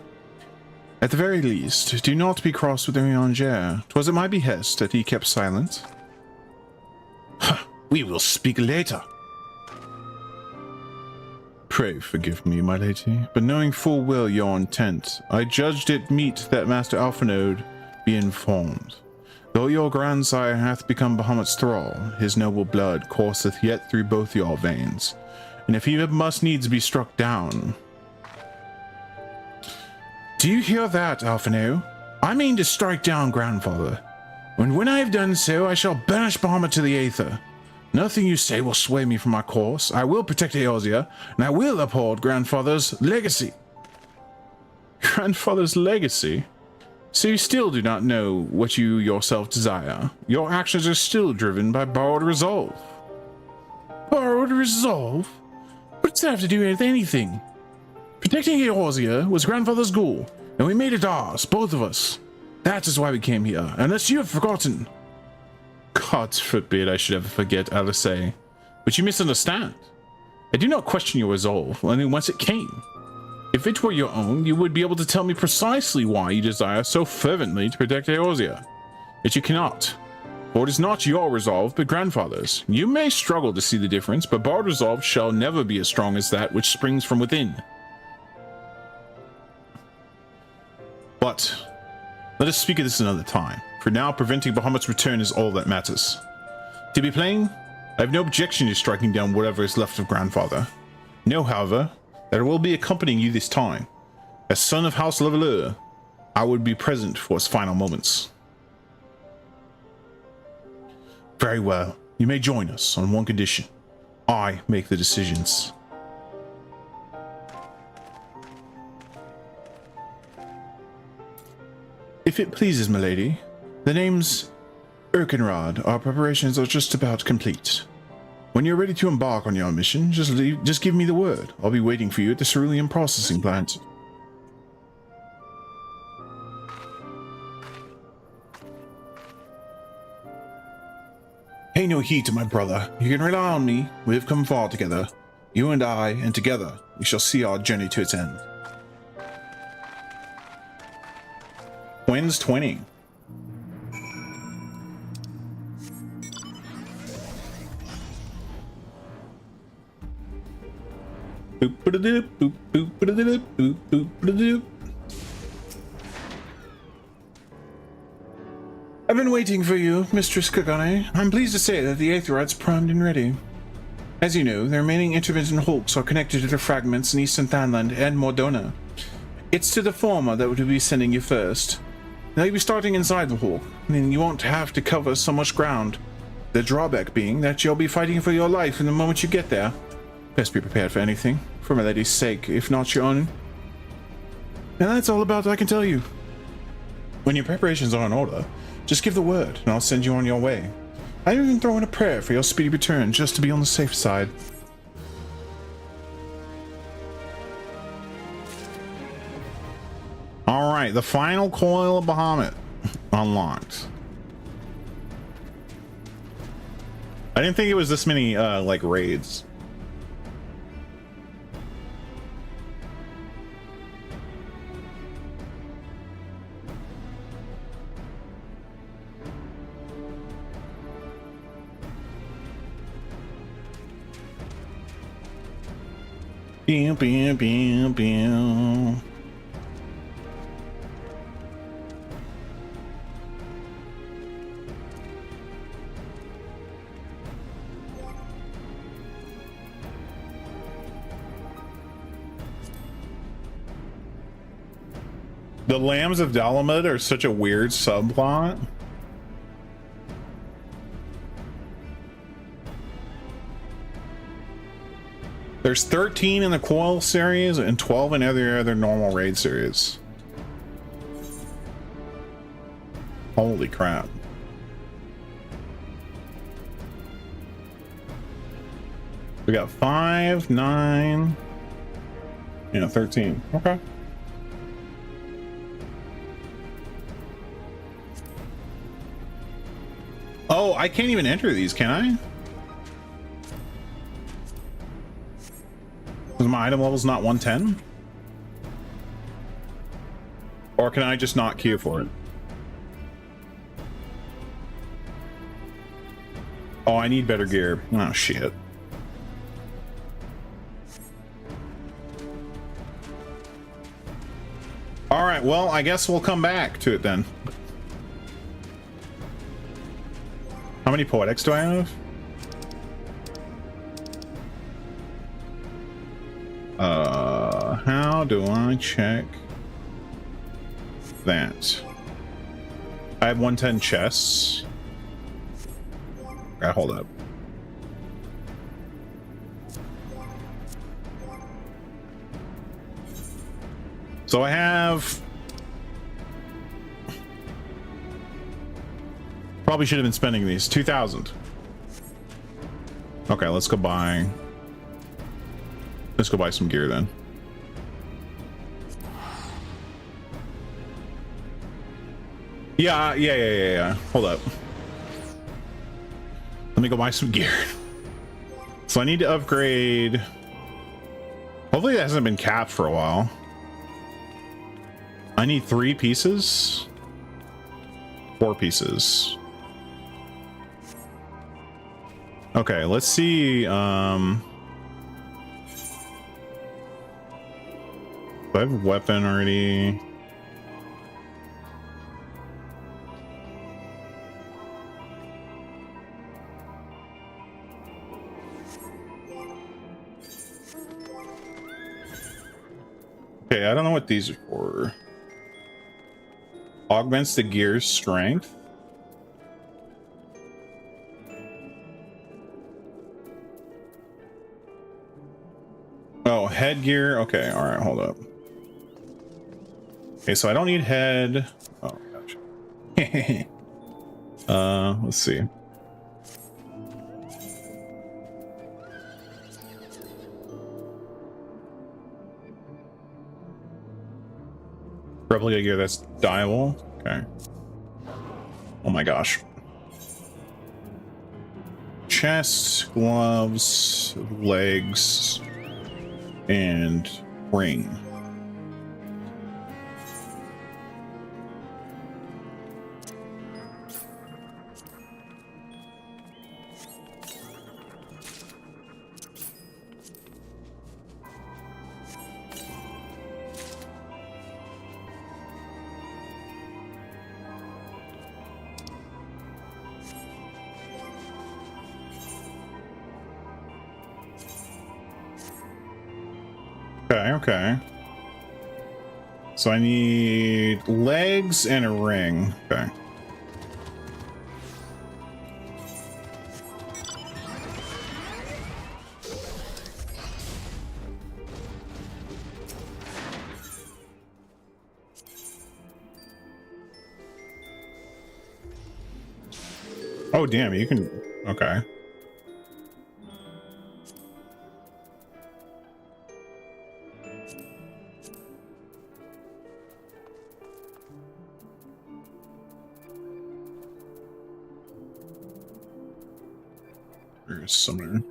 At the very least, do not be cross with Ranger. 'Twas at my behest that he kept silent.
We will speak later.
Pray forgive me, my lady, but knowing full well your intent, I judged it meet that Master Alphino be informed. Though your grandsire hath become Bahamut's thrall, his noble blood courseth yet through both your veins, and if he must needs be struck down... Do you hear that, Alphino? I mean to strike down grandfather. And when I have done so, I shall banish Bahamut to the aether. Nothing you say will sway me from my course. I will protect Eorzea, and I will uphold grandfather's legacy.
Grandfather's legacy? So you still do not know what you yourself desire. Your actions are still driven by borrowed resolve.
Borrowed resolve? What does that have to do with anything? Protecting Eorzea was grandfather's goal, and we made it ours, both of us. That is why we came here, unless you have forgotten.
God forbid I should ever forget, Alice. But you misunderstand. I do not question your resolve, only whence it came. If it were your own, you would be able to tell me precisely why you desire so fervently to protect Eorzea. Yet you cannot. For it is not your resolve, but grandfather's. You may struggle to see the difference, but borrowed resolve shall never be as strong as that which springs from within. But let us speak of this another time. For now, preventing Bahamut's return is all that matters. To be plain, I have no objection to striking down whatever is left of grandfather. Know, however, that I will be accompanying you this time. As son of House Leveler, I would be present for its final moments.
Very well. You may join us on one condition. I make the decisions. If it pleases, milady, the name's Erkenrod. Our preparations are just about complete. When you're ready to embark on your mission, just give me the word. I'll be waiting for you at the cerulean processing plant. Pay no heed to my brother. You can rely on me. We have come far together. You and I, and together, we shall see our journey to its end.
Twins twinning. Boop-ba-da-doop, boop, boop-ba-da-doop, boop, boop-ba-da-doop.
I've been waiting for you, Mistress Kagane. I'm pleased to say that the aetheryte's primed and ready. As you know, the remaining intermittent hulks are connected to the fragments in Eastern Thanland and Mordona. It's to the former that we'll be sending you first. Now you'll be starting inside the hulk, and you won't have to cover so much ground. The drawback being that you'll be fighting for your life in the moment you get there. Best be prepared for anything, for my lady's sake, if not your own. And that's all about I can tell you. When your preparations are in order, just give the word, and I'll send you on your way. I even throw in a prayer for your speedy return, just to be on the safe side.
Alright, the final coil of Bahamut unlocked. I didn't think it was this many, like, raids. Pew, pew, pew, pew. The Lambs of Dalamud are such a weird subplot. There's 13 in the Coil series and 12 in every other normal raid series. Holy crap. We got 5, 9, 13. Okay. Oh, I can't even enter these, can I? Because my item level's not 110? Or can I just not queue for it? Oh, I need better gear. Oh, shit. All right, well, I guess we'll come back to it then. How many poetics do I have? How do I check that? I have 110 chests. Hold up. So I have... Probably should have been spending these. 2,000. Okay, let's go buy... Let's go buy some gear then. Yeah. Hold up. Let me go buy some gear. So I need to upgrade. Hopefully that hasn't been capped for a while. I need 3 pieces. 4 pieces. Okay, let's see. Do I have a weapon already? Okay, I don't know what these are for. Augments the gear's strength. Oh, headgear. Okay, all right, hold up. Okay, so I don't need head. Oh, gotcha. Let's see. Replica gear that's dyeable. Okay. Oh my gosh. Chest, gloves, legs, and ring. Okay. So I need legs and a ring. Okay. Oh, damn, you can... Okay. There's somewhere.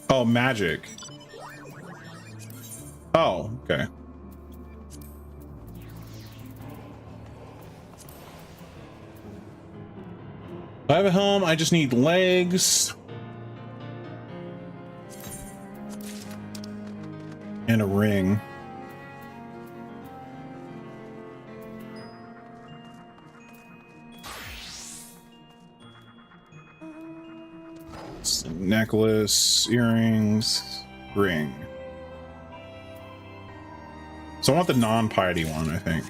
Oh, magic. Oh, okay. I have a helm, I just need legs. And a ring. necklace, earrings, ring. So I want the non-piety one, I think.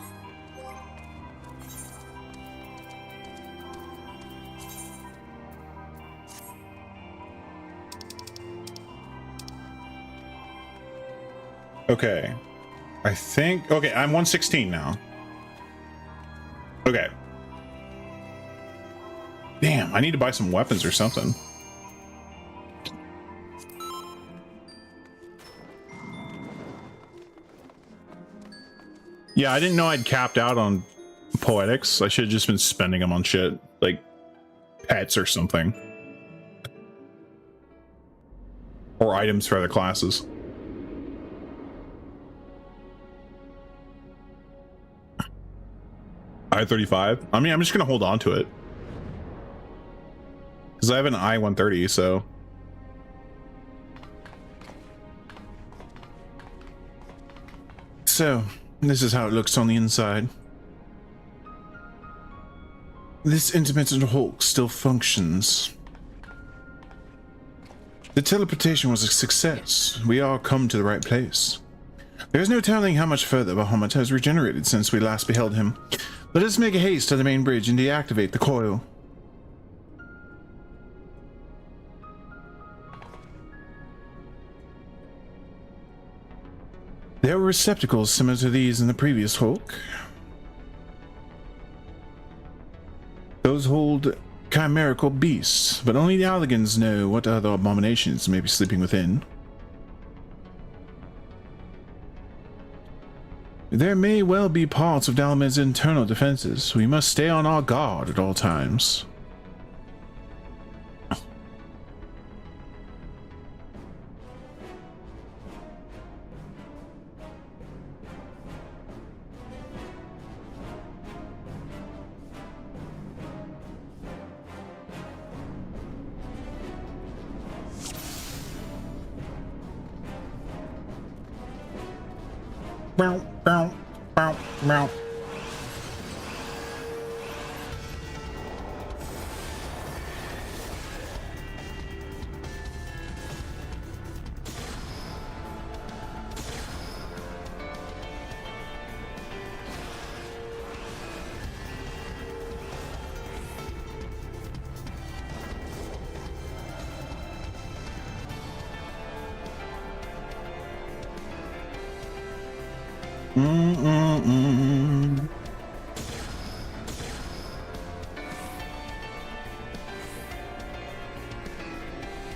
Okay. I think, okay, I'm 116 now. Okay. Damn, I need to buy some weapons or something. Yeah, I didn't know I'd capped out on poetics. I should have just been spending them on shit, like pets or something. Or items for other classes. I-35? I mean, I'm just gonna hold on to it. Because I have an I-130, so...
So, this is how it looks on the inside. This intermittent Hulk still functions. The teleportation was a success. We are come to the right place. There is no telling how much further Bahamut has regenerated since we last beheld him. Let us make a haste to the main bridge and deactivate the coil. There were receptacles similar to these in the previous Hulk. Those hold chimerical beasts, but only the Alligans know what other abominations may be sleeping within. There may well be parts of Dalman's internal defenses. We must stay on our guard at all times.
Bow, bow, bow, bow.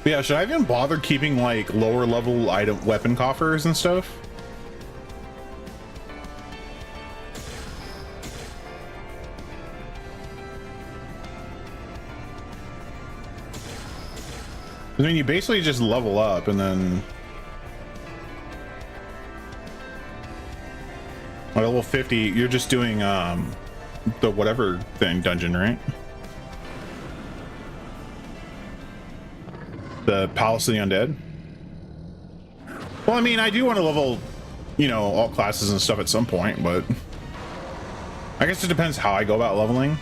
Yeah, should I even bother keeping like lower level item weapon coffers and stuff? I mean, you basically just level up and then at level 50, you're just doing the whatever thing dungeon, right? The Palace of the Undead. Well, I mean, I do want to level, you know, all classes and stuff at some point, but I guess it depends how I go about leveling.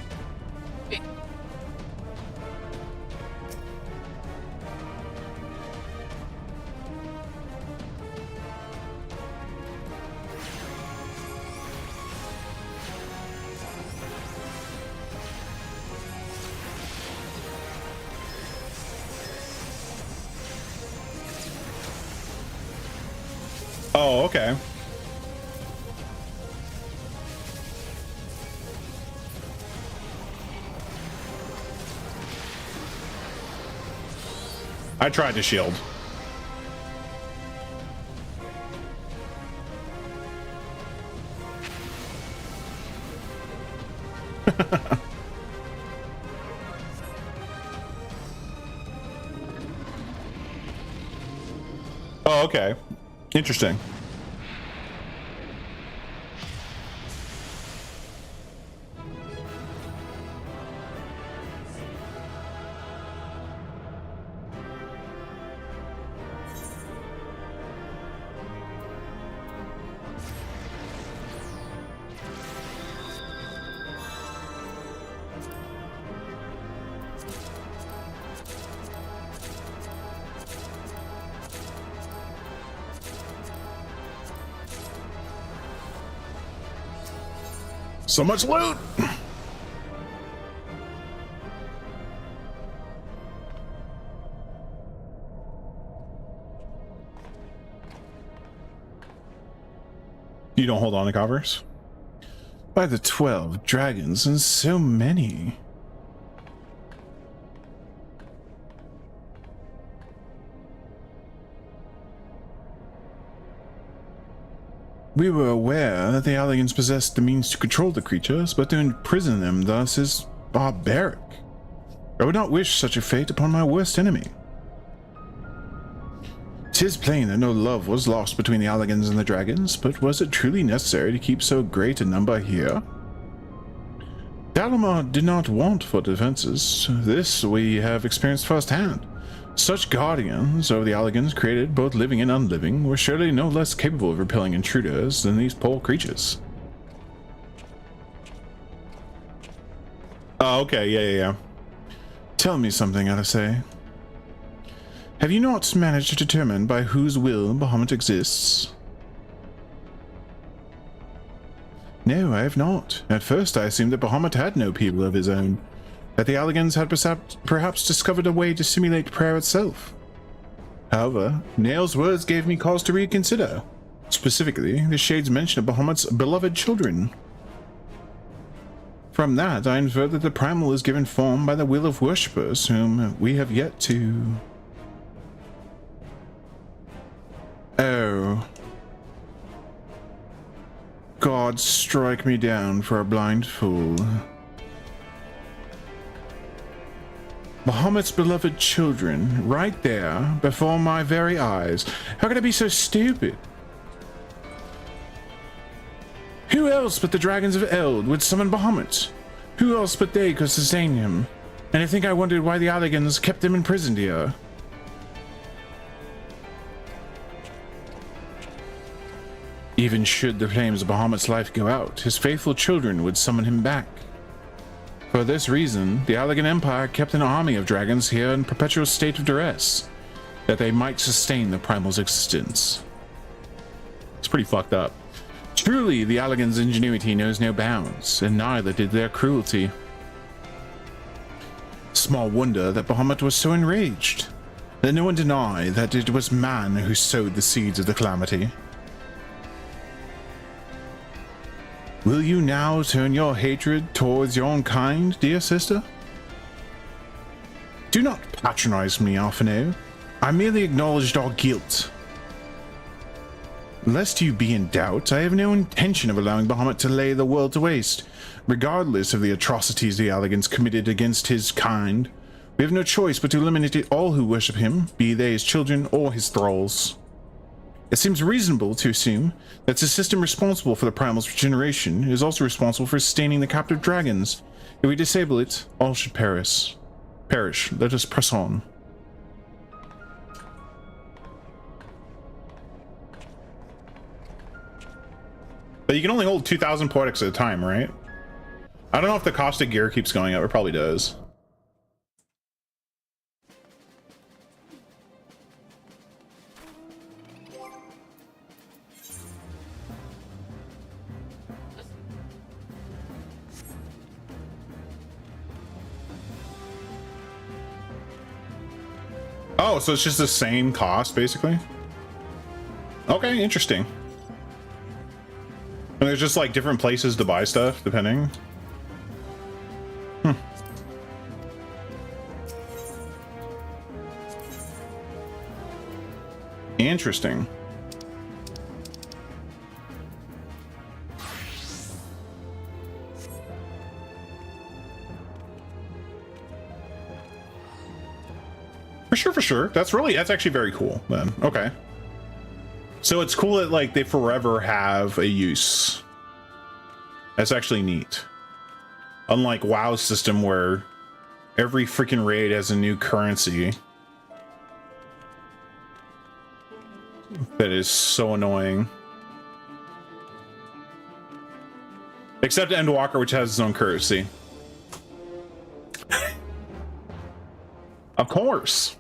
Oh, okay. I tried to shield. Oh, okay. Interesting. So much loot. You don't hold on to coffers?
By the 12 dragons and so many. We were aware that the Allians possessed the means to control the creatures, but to imprison them thus is barbaric. I would not wish such a fate upon my worst enemy. 'Tis plain that no love was lost between the Allians and the dragons, but was it truly necessary to keep so great a number here? Dalamar did not want for defenses. This we have experienced firsthand. Such guardians over the Allians, created both living and unliving, were surely no less capable of repelling intruders than these poor creatures.
Oh, okay, yeah.
Tell me something, Alise. Have you not managed to determine by whose will Bahamut exists? No, I have not. At first I assumed that Bahamut had no people of his own, that the Allians had perhaps discovered a way to simulate prayer itself. However, Nail's words gave me cause to reconsider. Specifically, the Shade's mention of Bahamut's beloved children. From that, I infer that the primal is given form by the will of worshippers whom we have yet to... Oh. God, strike me down for a blind fool. Bahamut's beloved children, right there, before my very eyes. How could I be so stupid? Who else but the dragons of Eld would summon Bahamut? Who else but they could sustain him? And I think I wondered why the Allians kept them imprisoned here. Even should the flames of Bahamut's life go out, his faithful children would summon him back. For this reason, the Alligan Empire kept an army of dragons here in perpetual state of duress, that they might sustain the primal's existence.
It's pretty fucked up.
Truly, the Alligan's ingenuity knows no bounds, and neither did their cruelty. Small wonder that Bahamut was so enraged. Let no one deny that it was man who sowed the seeds of the calamity. Will you now turn your hatred towards your own kind, dear sister? Do not patronize me, Alphino. I merely acknowledged our guilt. Lest you be in doubt, I have no intention of allowing Bahamut to lay the world to waste, regardless of the atrocities the Alligans committed against his kind. We have no choice but to eliminate all who worship him, be they his children or his thralls. It seems reasonable to assume that the system responsible for the primal's regeneration is also responsible for sustaining the captive dragons. If we disable it, all should perish. Let us press on.
But you can only hold 2,000 poetics at a time, right? I don't know if the cost of gear keeps going up. It probably does. Oh, so it's just the same cost, basically? Okay, interesting. And there's just like different places to buy stuff, depending. Interesting. For sure. That's actually very cool then. Okay. So it's cool that like they forever have a use. That's actually neat. Unlike WoW's system where every freaking raid has a new currency. That is so annoying. Except Endwalker, which has its own currency. Of course.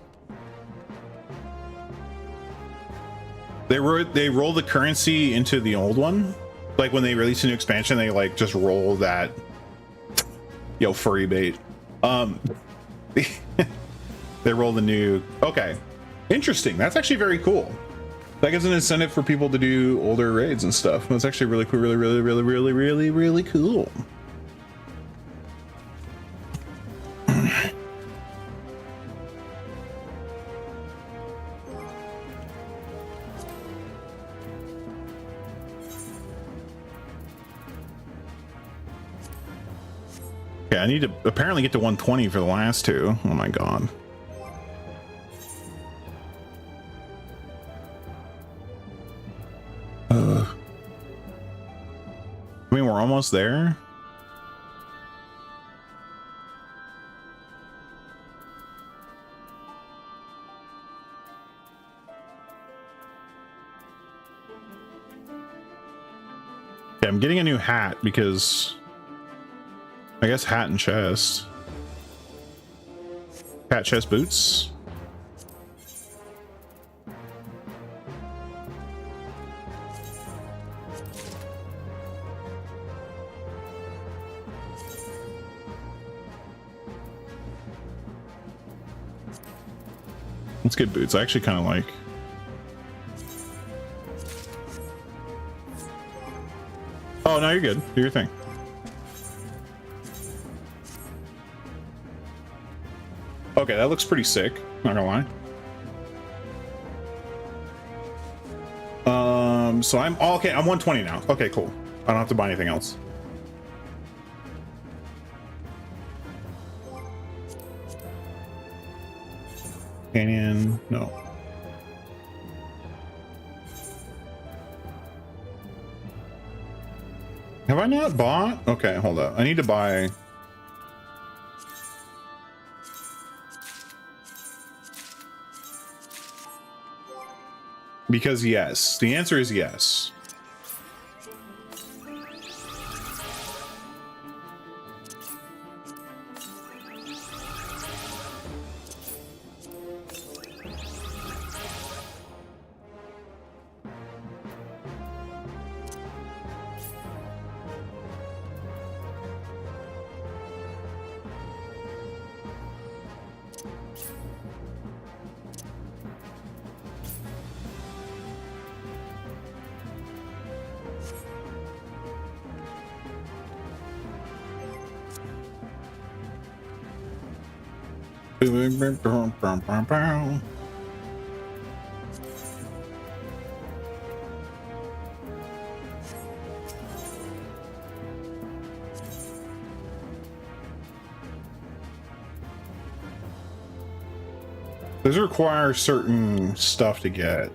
They roll the currency into the old one, Like when they release a new expansion, they like just roll that, yo, furry bait. They roll the new. Okay, interesting. That's actually very cool. That gives an incentive for people to do older raids and stuff. That's actually really cool. Really cool. Okay, I need to apparently get to 120 for the last two. Oh my god. I mean, we're almost there. Okay, I'm getting a new hat because I guess hat and chest. Hat, chest, boots. Let's get boots. I actually kind of like. Oh, no, you're good. Do your thing. Okay, that looks pretty sick. Not gonna lie. So I'm okay. I'm 120 now. Okay, cool. I don't have to buy anything else. Canyon, no. Have I not bought? Okay, hold up. I need to buy. Because yes, the answer is yes. Those require certain stuff to get.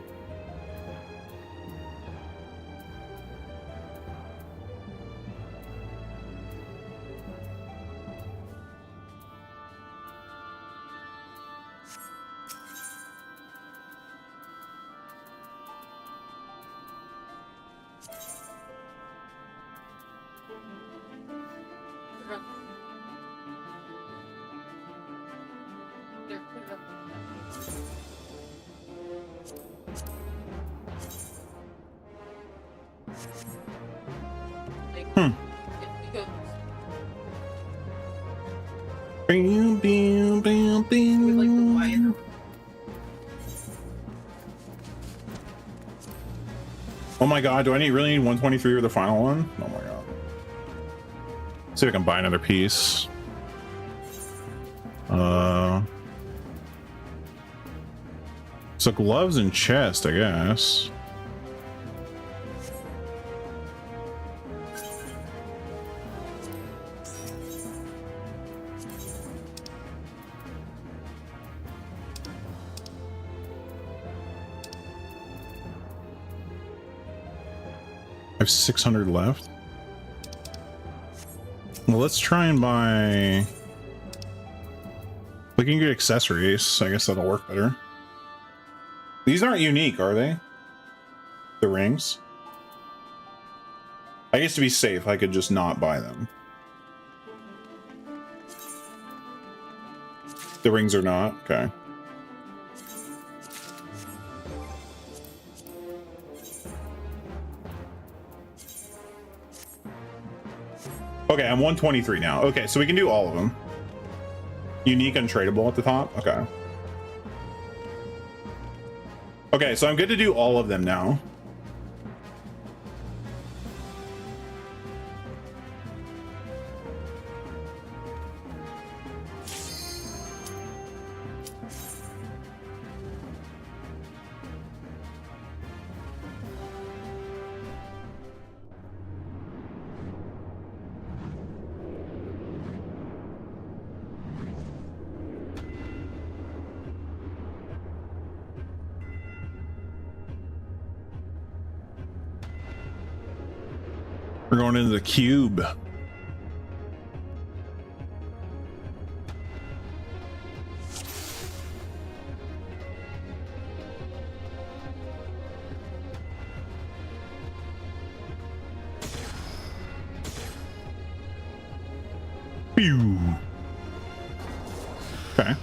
Oh my god, do I really need 123 for the final one? Oh my god. See if I can buy another piece. So gloves and chest, I guess. I have 600 left. Well, let's try and buy. We can get accessories. I guess that'll work better. These aren't unique, are they? The rings? I guess to be safe, I could just not buy them. The rings are not? Okay. Okay, I'm 123 now. Okay, so we can do all of them. Unique, untradeable at the top. Okay. Okay, so I'm good to do all of them now. We're going into the cube. Pew. Okay.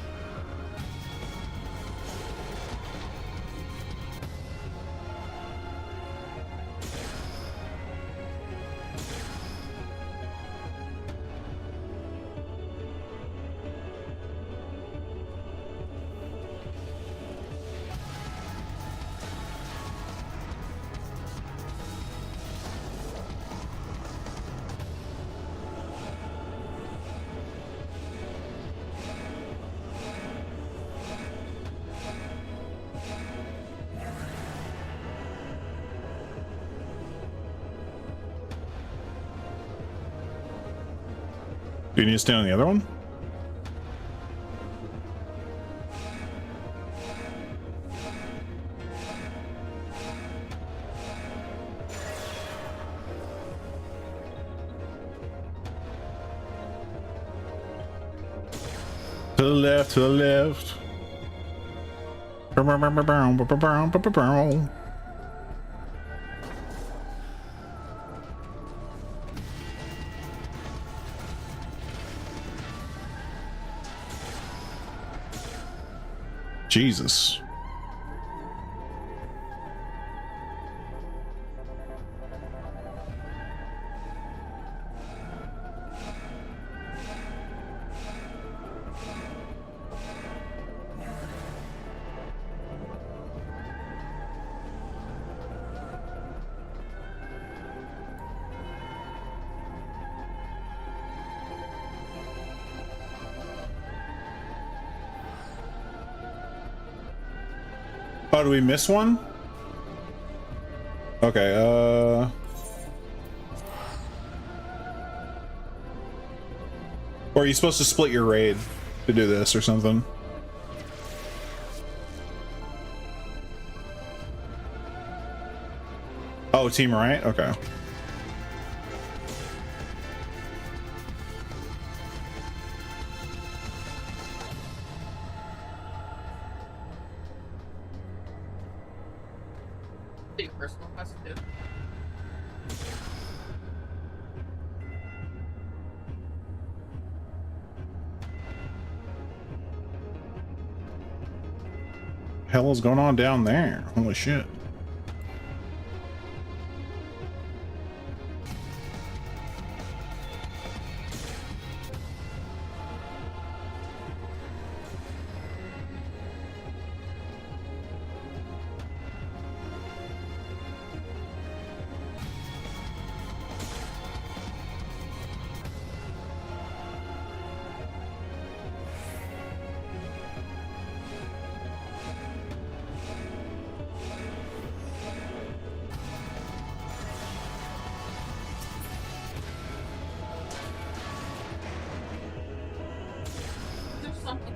Do you need to stay on the other one? To the left, to the left. Jesus. Oh, do we miss one? Okay, or are you supposed to split your raid to do this or something? Oh, team right? Okay. Hell is going on down there? Holy shit.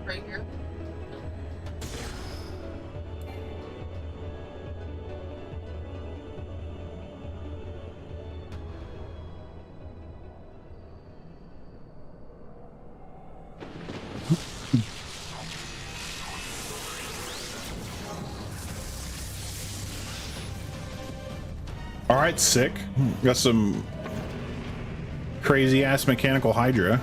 Right here.
All right, sick. Got some crazy ass mechanical Hydra.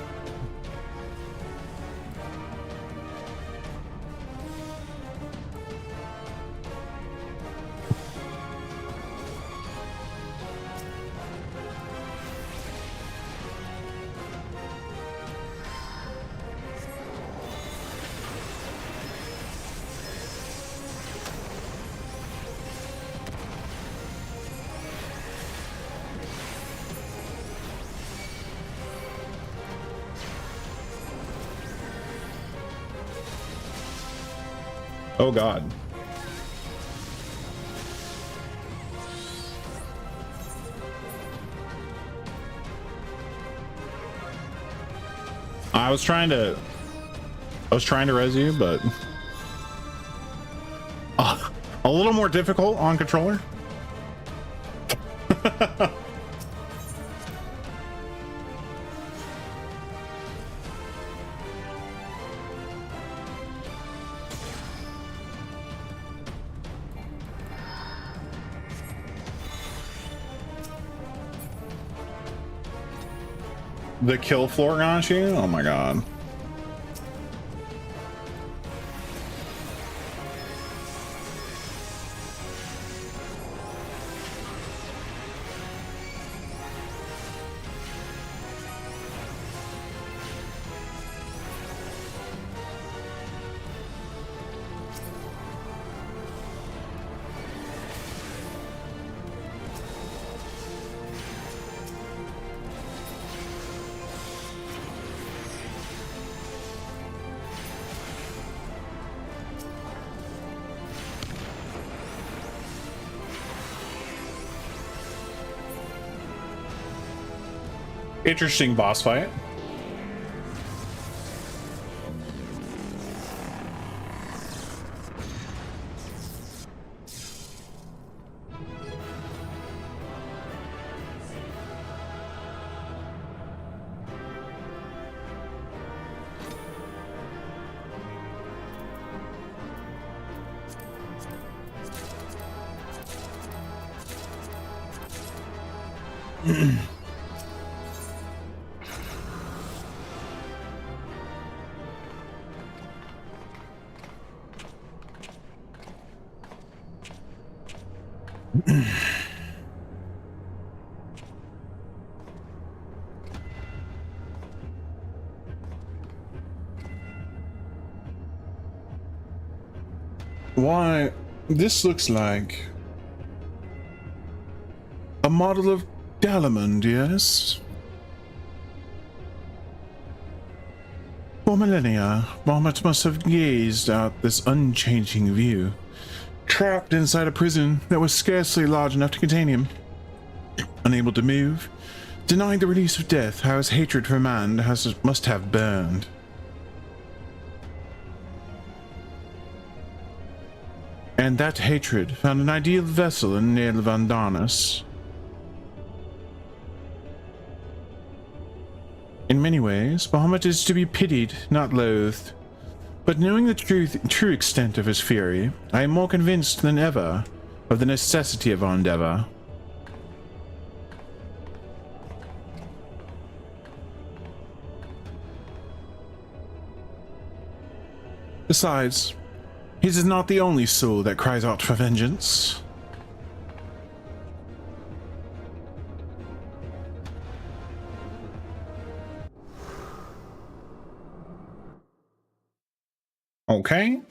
Oh god. I was trying to res you, but a little more difficult on controller. The kill floor got you? Oh my god. Interesting boss fight.
Why, this looks like a model of Dalamund, yes? For millennia, Bahamut must have gazed out this unchanging view, trapped inside a prison that was scarcely large enough to contain him. Unable to move, denied the release of death, how his hatred for man must have burned. And that hatred found an ideal vessel in Nilvandanas. In many ways, Bahamut is to be pitied, not loathed. But knowing the true extent of his fury, I am more convinced than ever of the necessity of our endeavor. Besides, his is not the only soul that cries out for vengeance.
Okay.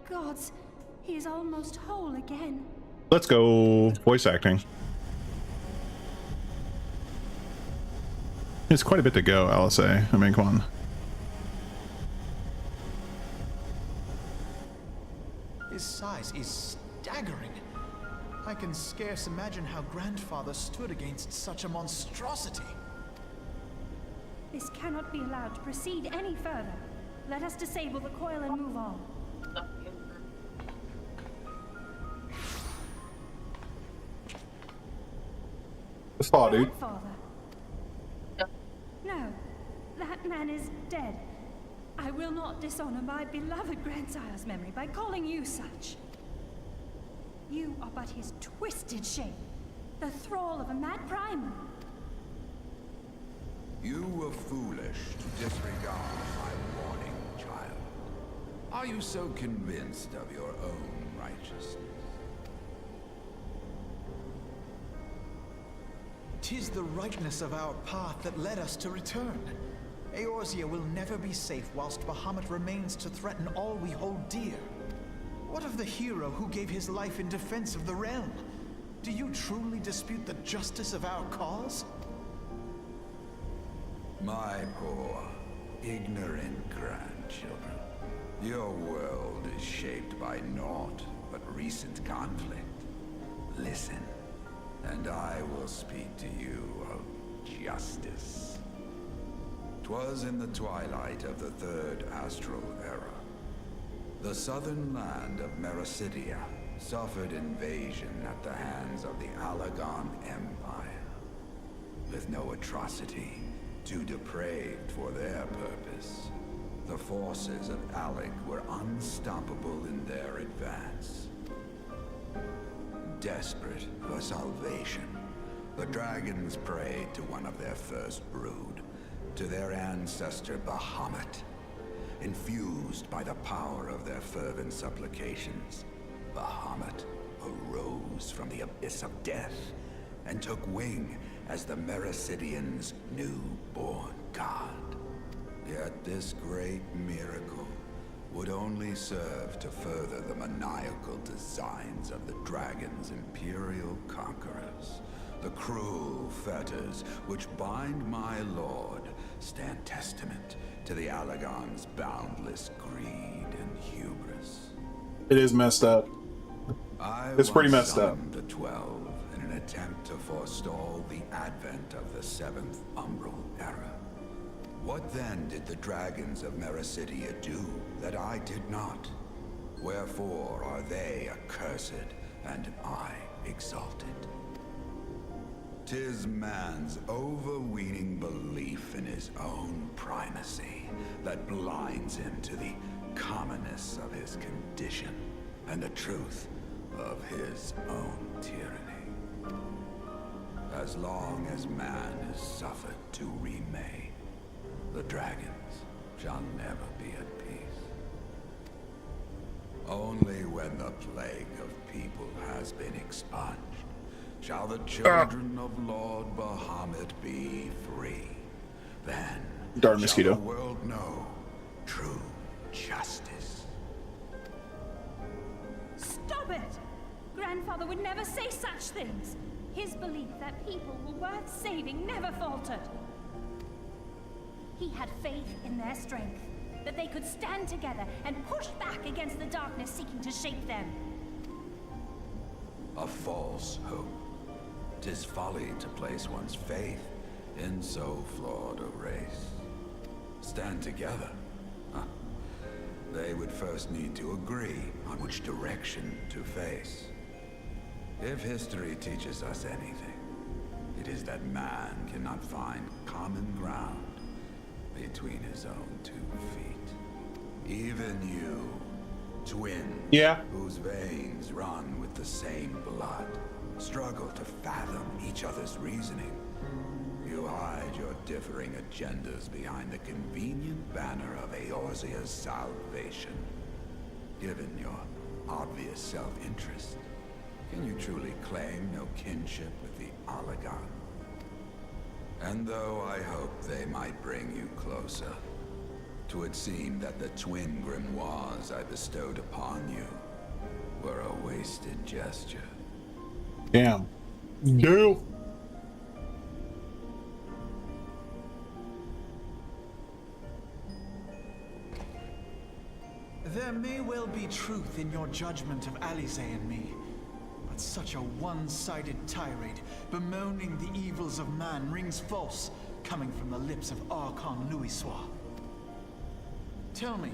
Gods, he is almost whole again.
Let's go. Voice acting. It's quite a bit to go, LSA. I mean, come on.
His size is staggering. I can scarce imagine how Grandfather stood against such a monstrosity.
This cannot be allowed to proceed any further. Let us disable the coil and move on.
Saw, dude.
Grandfather. No, that man is dead. I will not dishonor my beloved grandsire's memory by calling you such. You are but his twisted shape, the thrall of a mad primal.
You were foolish to disregard my warning, child. Are you so convinced of your own righteousness?
'Tis the rightness of our path that led us to return. Eorzea will never be safe whilst Bahamut remains to threaten all we hold dear. What of the hero who gave his life in defense of the realm? Do you truly dispute the justice of our cause?
My poor, ignorant grandchildren. Your world is shaped by naught but recent conflict. Listen, and I will speak to you of justice. 'Twas in the twilight of the Third Astral Era. The southern land of Mericidia suffered invasion at the hands of the Alagon Empire. With no atrocity too depraved for their purpose, the forces of Alec were unstoppable in their advance. Desperate for salvation, the dragons prayed to one of their first brood, to their ancestor Bahamut. Infused by the power of their fervent supplications, Bahamut arose from the abyss of death and took wing as the Mericidians' newborn god. Yet this great miracle would only serve to further the maniacal designs of the dragon's imperial conquerors. The cruel fetters which bind my lord stand testament to the Alagon's boundless greed and hubris.
It is messed up. It's pretty messed up.
The 12 in an attempt to forestall the advent of the 7th Umbral Era. What then did the dragons of Mericidia do that I did not? Wherefore are they accursed and I exalted? 'Tis man's overweening belief in his own primacy that blinds him to the commonness of his condition and the truth of his own tyranny. As long as man is suffered to remain, the dragons shall never be at peace. Only when the plague of people has been expunged shall the children of Lord Bahamut be free. Then
Darn
shall
mosquito.
the world know true justice.
Stop it! Grandfather would never say such things. His belief that people were worth saving never faltered. He had faith in their strength, that they could stand together and push back against the darkness seeking to shape them.
A false hope. 'Tis folly to place one's faith in so flawed a race. Stand together? Huh. They would first need to agree on which direction to face. If history teaches us anything, it is that man cannot find common ground between his own 2 feet. Even you, twins,
Yeah.
whose veins run with the same blood, struggle to fathom each other's reasoning. You hide your differing agendas behind the convenient banner of Eorzea's salvation. Given your obvious self-interest, can you truly claim no kinship with the Alagon? And though I hope they might bring you closer, 'twould seem that the twin grimoires I bestowed upon you were a wasted gesture.
Damn. Deal.
There may well be truth in your judgment of Alize and me, but such a one-sided tirade bemoaning the evils of man rings false, coming from the lips of Archon Louisoix. Tell me,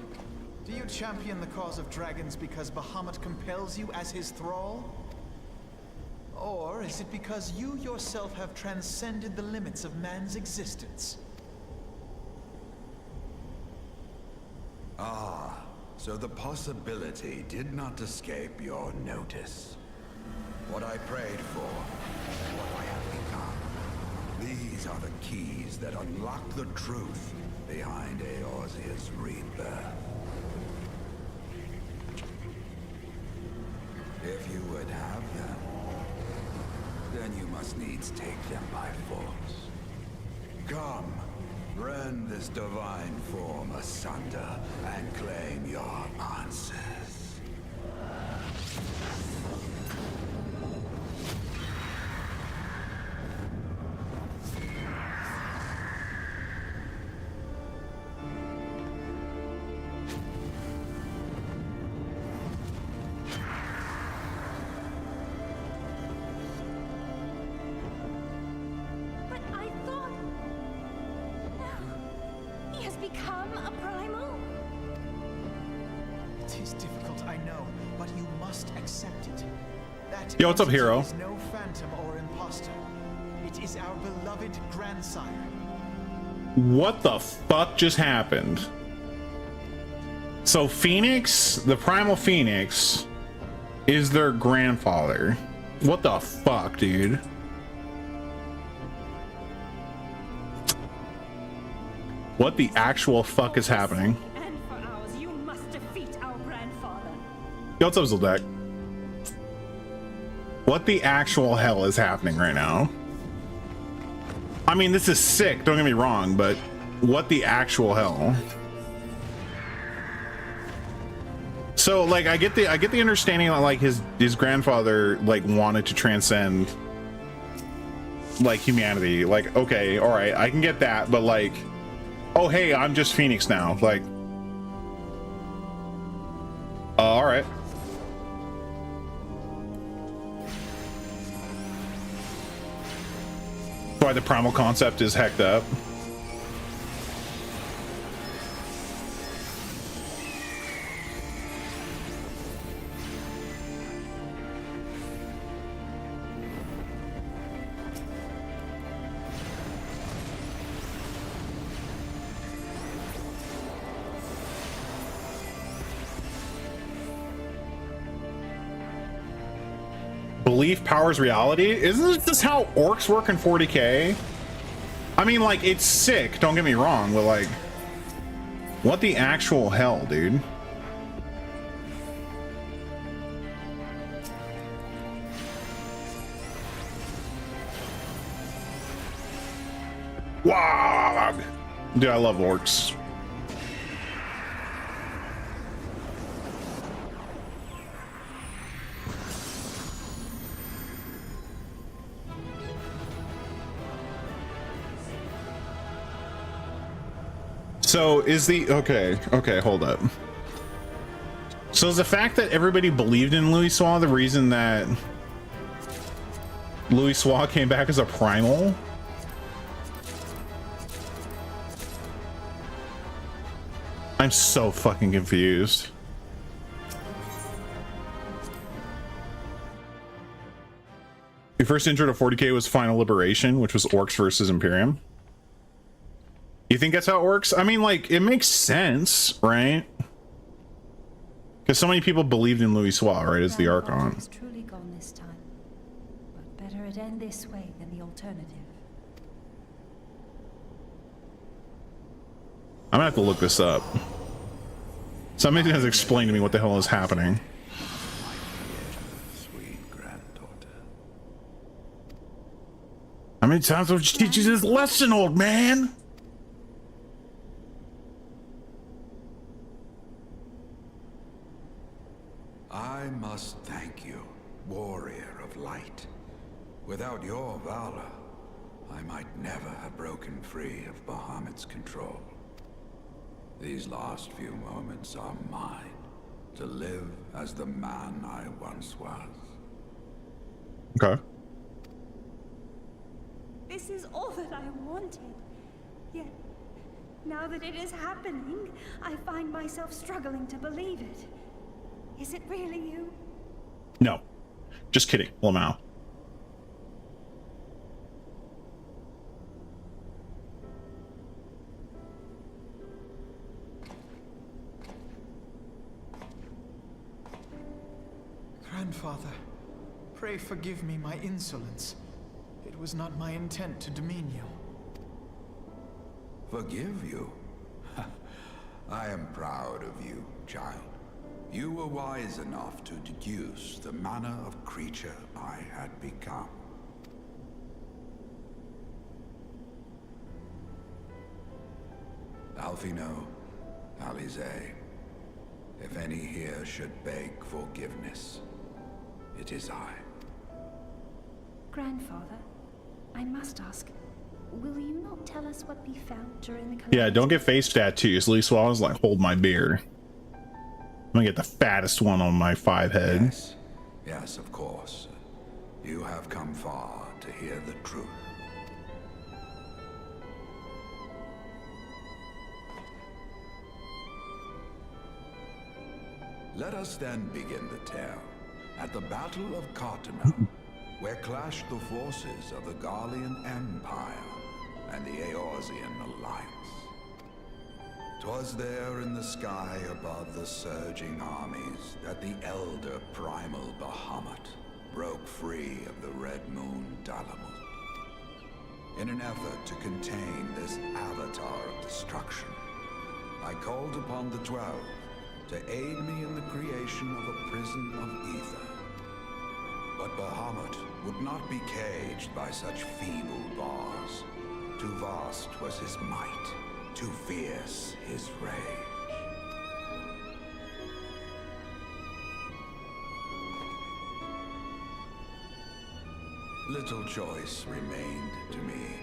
do you champion the cause of dragons because Bahamut compels you as his thrall? Or is it because you yourself have transcended the limits of man's existence?
Ah, so the possibility did not escape your notice. What I prayed for, and what I have become. These are the keys that unlock the truth behind Eorzea's rebirth. If you would have them, then you must needs take them by force. Come, rend this divine form asunder and claim your answers.
But I thought... No. He has become a primal?
It is difficult, I know, but you must accept it. That
Yo, what's up,
entity
hero?
is no phantom or imposter. It is our beloved grandsire.
What the fuck just happened? So Phoenix, the Primal Phoenix, is their grandfather. What the fuck, dude? What the actual fuck is happening?
And for ours, you must defeat our grandfather.
Yo, what's up, Zildek? What the actual hell is happening right now? I mean, this is sick, don't get me wrong, but what the actual hell? So, like, I get the understanding that, like, his grandfather, like, wanted to transcend, like, humanity. Like, okay, all right, I can get that, but, like, oh, hey, I'm just Phoenix now. Like, all right. Why the primal concept is hecked up. Belief powers reality. Isn't this how orcs work in 40k? I mean, like, it's sick, don't get me wrong, but, like, what the actual hell, dude? Wog! Dude, I love orcs. So is the okay, hold up. So is the fact that everybody believed in Louis Soir the reason that Louis Soir came back as a primal? I'm so fucking confused. Your first intro to 40k was Final Liberation, which was Orcs versus Imperium. You think that's how it works? I mean, like, it makes sense, right? Because so many people believed in Louis Soir, right, as the Archon.
Is truly gone this time, but better it end this way than the alternative.
I'm gonna have to look this up. Somebody has explained to me what the hell is happening.
Sweet granddaughter.
How many times have you teach you this lesson, old man?
I must thank you, warrior of light. Without your valor, I might never have broken free of Bahamut's control. These last few moments are mine, to live as the man I once was.
Okay.
This is all that I wanted. Yet, now that it is happening, I find myself struggling to believe it. Is it really you?
No. Just kidding, Lamau.
Grandfather, pray forgive me my insolence. It was not my intent to demean you.
Forgive you? I am proud of you, child. You were wise enough to deduce the manner of creature I had become. Alfino, Alize, if any here should beg forgiveness, it is I.
Grandfather, I must ask, will you not tell us what we found during the
Yeah, don't get face tattoos. At least while I was like, hold my beer. I'm gonna get the fattest one on my 5 head.
Yes, yes, of course. You have come far to hear the truth. Let us then begin the tale at the Battle of Cartano, where clashed the forces of the Garlean Empire and the Eorzean Alliance. 'Twas there in the sky above the surging armies that the elder primal Bahamut broke free of the Red Moon Dalamut. In an effort to contain this avatar of destruction, I called upon the 12 to aid me in the creation of a prison of ether. But Bahamut would not be caged by such feeble bars. Too vast was his might, too fierce his rage. Little choice remained to me.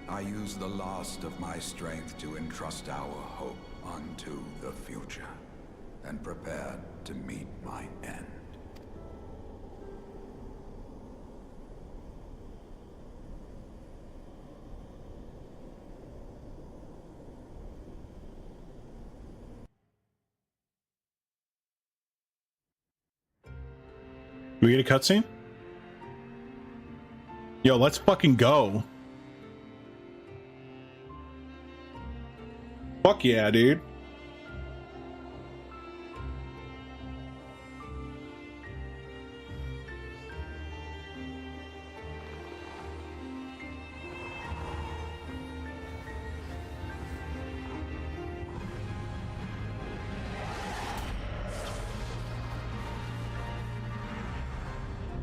I used the last of my strength to entrust our hope unto the future, and prepared to meet my end.
Do we get a cutscene? Yo, let's fucking go. Fuck yeah, dude.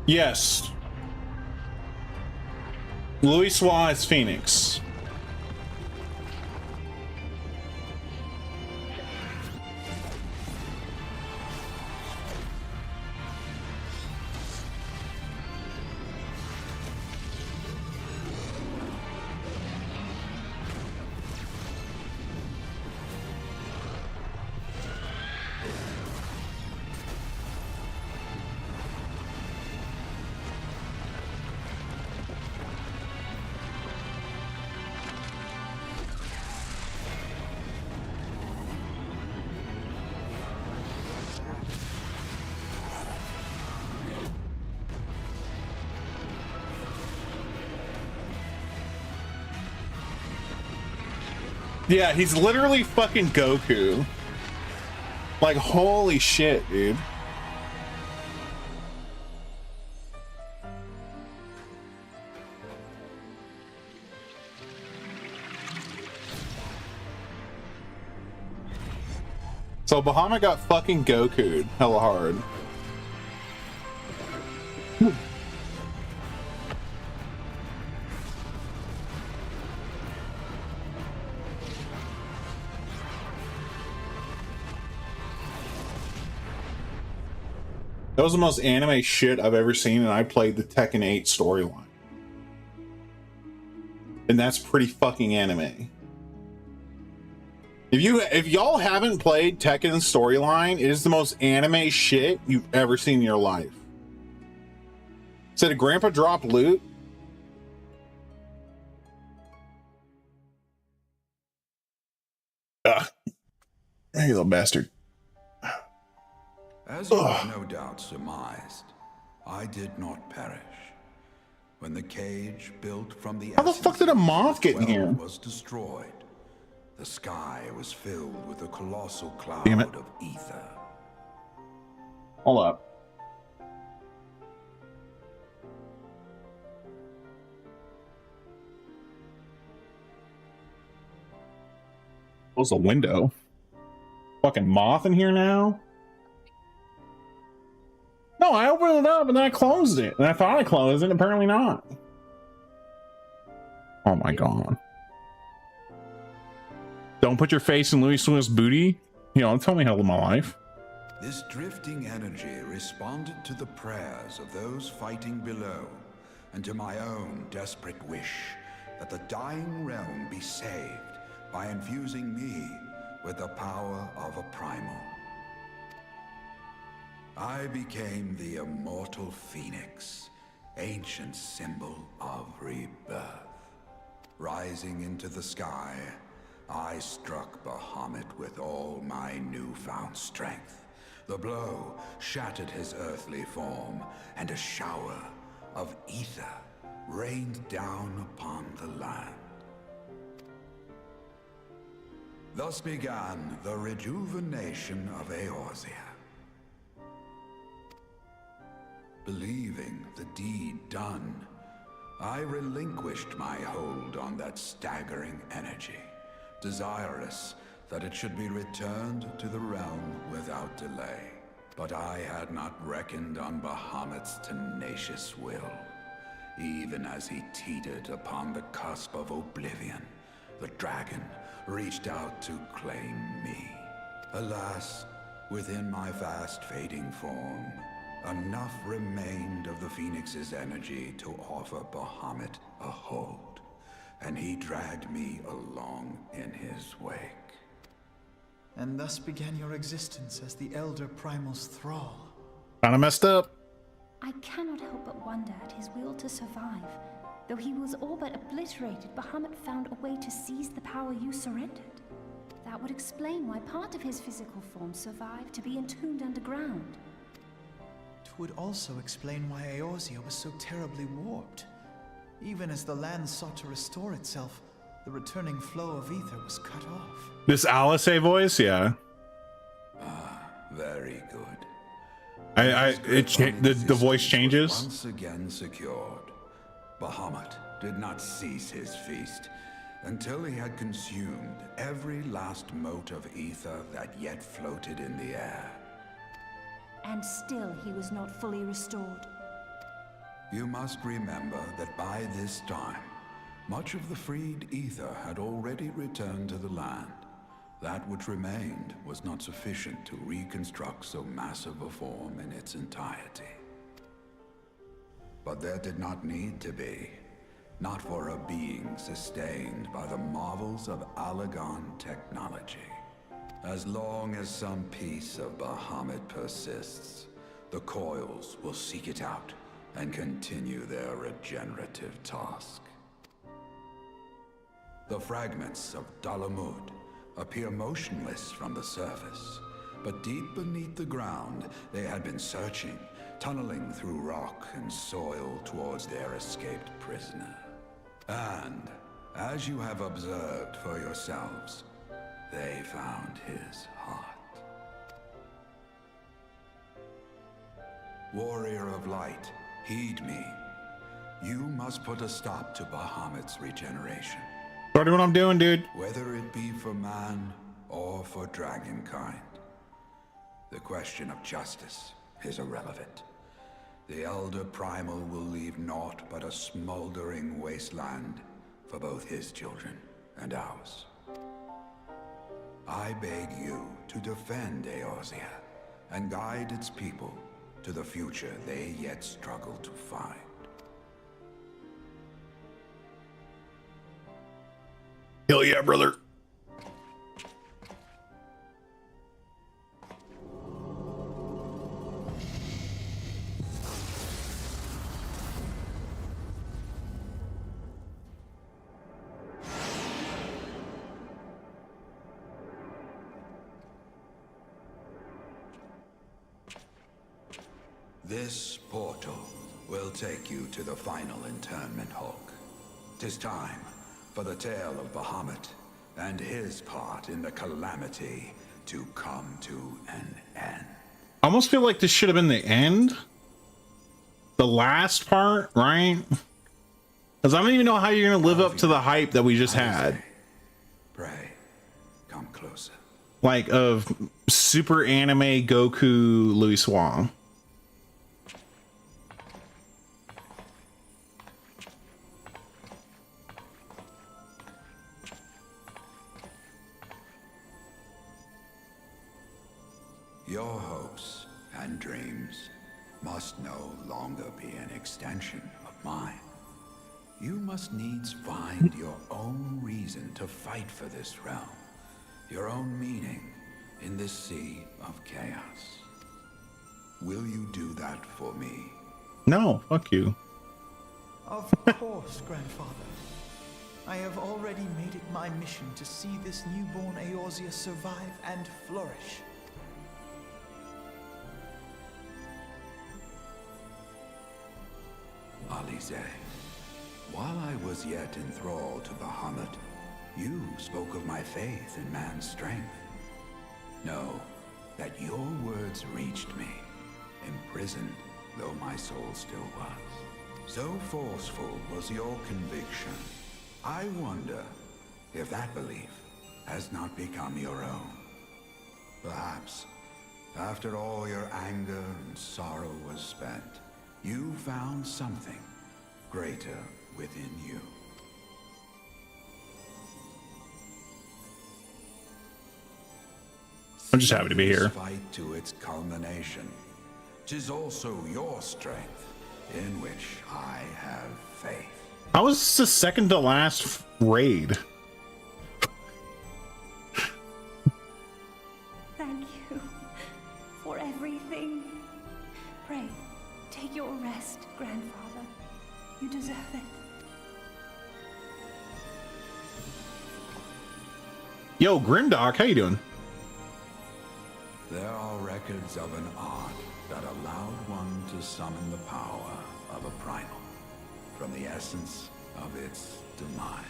Yes. Louis Suarez Phoenix. Yeah, he's literally fucking Goku. Like, holy shit, dude. So Bahamut got fucking Goku'd hella hard. That was the most anime shit I've ever seen, and I played the Tekken 8 storyline. And that's pretty fucking anime. If y'all haven't played Tekken's storyline, it is the most anime shit you've ever seen in your life. Said a grandpa drop loot? Ugh. You little bastard.
As you have no doubt surmised, I did not perish. When the cage built from the
How the fuck did a moth get in here?
Was destroyed, the sky was filled with a colossal cloud
Damn it.
of ether.
Hold up. Close the window. Fucking moth in here now. No, I opened it up and then I closed it. And I thought I closed it, apparently not. Oh my god. Don't put your face in Louis Swift's booty. You know, tell me how to live my life.
This drifting energy responded to the prayers of those fighting below, and to my own desperate wish that the dying realm be saved by infusing me with the power of a primal. I became the immortal phoenix, ancient symbol of rebirth. Rising into the sky, I struck Bahamut with all my newfound strength. The blow shattered his earthly form, and a shower of ether rained down upon the land. Thus began the rejuvenation of Eorzea. Believing the deed done, I relinquished my hold on that staggering energy, desirous that it should be returned to the realm without delay. But I had not reckoned on Bahamut's tenacious will. Even as he teetered upon the cusp of oblivion, the dragon reached out to claim me. Alas, within my fast fading form, enough remained of the Phoenix's energy to offer Bahamut a hold, and he dragged me along in his wake.
And thus began your existence as the Elder Primal's thrall.
Kinda messed up.
I cannot help but wonder at his will to survive. Though he was all but obliterated, Bahamut found a way to seize the power you surrendered. That would explain why part of his physical form survived to be entombed underground.
It would also explain why Eorzea was so terribly warped. Even as the land sought to restore itself, the returning flow of ether was cut off.
This Alice voice, yeah.
Very good.
The voice changes.
Once again secured, Bahamut did not cease his feast until he had consumed every last mote of ether that yet floated in the air.
And still he was not fully restored.
You must remember that by this time, much of the freed ether had already returned to the land. That which remained was not sufficient to reconstruct so massive a form in its entirety. But there did not need to be. Not for a being sustained by the marvels of Allagan technology. As long as some piece of Bahamut persists, the coils will seek it out and continue their regenerative task. The fragments of Dalamud appear motionless from the surface, but deep beneath the ground they had been searching, tunneling through rock and soil towards their escaped prisoner. And, as you have observed for yourselves, they found his heart. Warrior of Light, heed me. You must put a stop to Bahamut's regeneration.
Already what I'm doing, dude.
Whether it be for man or for dragonkind. The question of justice is irrelevant. The Elder Primal will leave naught but a smoldering wasteland for both his children and ours. I beg you to defend Eorzea and guide its people to the future they yet struggle to find.
Hell yeah, brother.
This portal will take you to the final internment, Hulk. 'Tis time for the tale of Bahamut and his part in the calamity to come to an end.
I almost feel like this should have been the end. The last part, right? Because I don't even know how you're going to live up to the hype that we just had.
Pray, come
like of super anime Goku Louis Wong.
Your hopes and dreams must no longer be an extension of mine. You must needs find your own reason to fight for this realm, your own meaning in this sea of chaos. Will you do that for me?
No, fuck you.
Of course, Grandfather. I have already made it my mission to see this newborn Eorzea survive and flourish.
Alize, while I was yet enthralled to Bahamut, you spoke of my faith in man's strength. Know that your words reached me, imprisoned though my soul still was. So forceful was your conviction. I wonder if that belief has not become your own. Perhaps, after all your anger and sorrow was spent, you found something greater within you.
I'm just happy to be here.
Fight to its culmination. 'Tis also your strength, in which I have faith.
I was the second to last raid.
Thank you for everything. Pray, take your rest, Grandfather. You deserve it.
Yo, Grimdock, how you doing?
There are records of an art that allowed one to summon the power of a primal from the essence of its demise.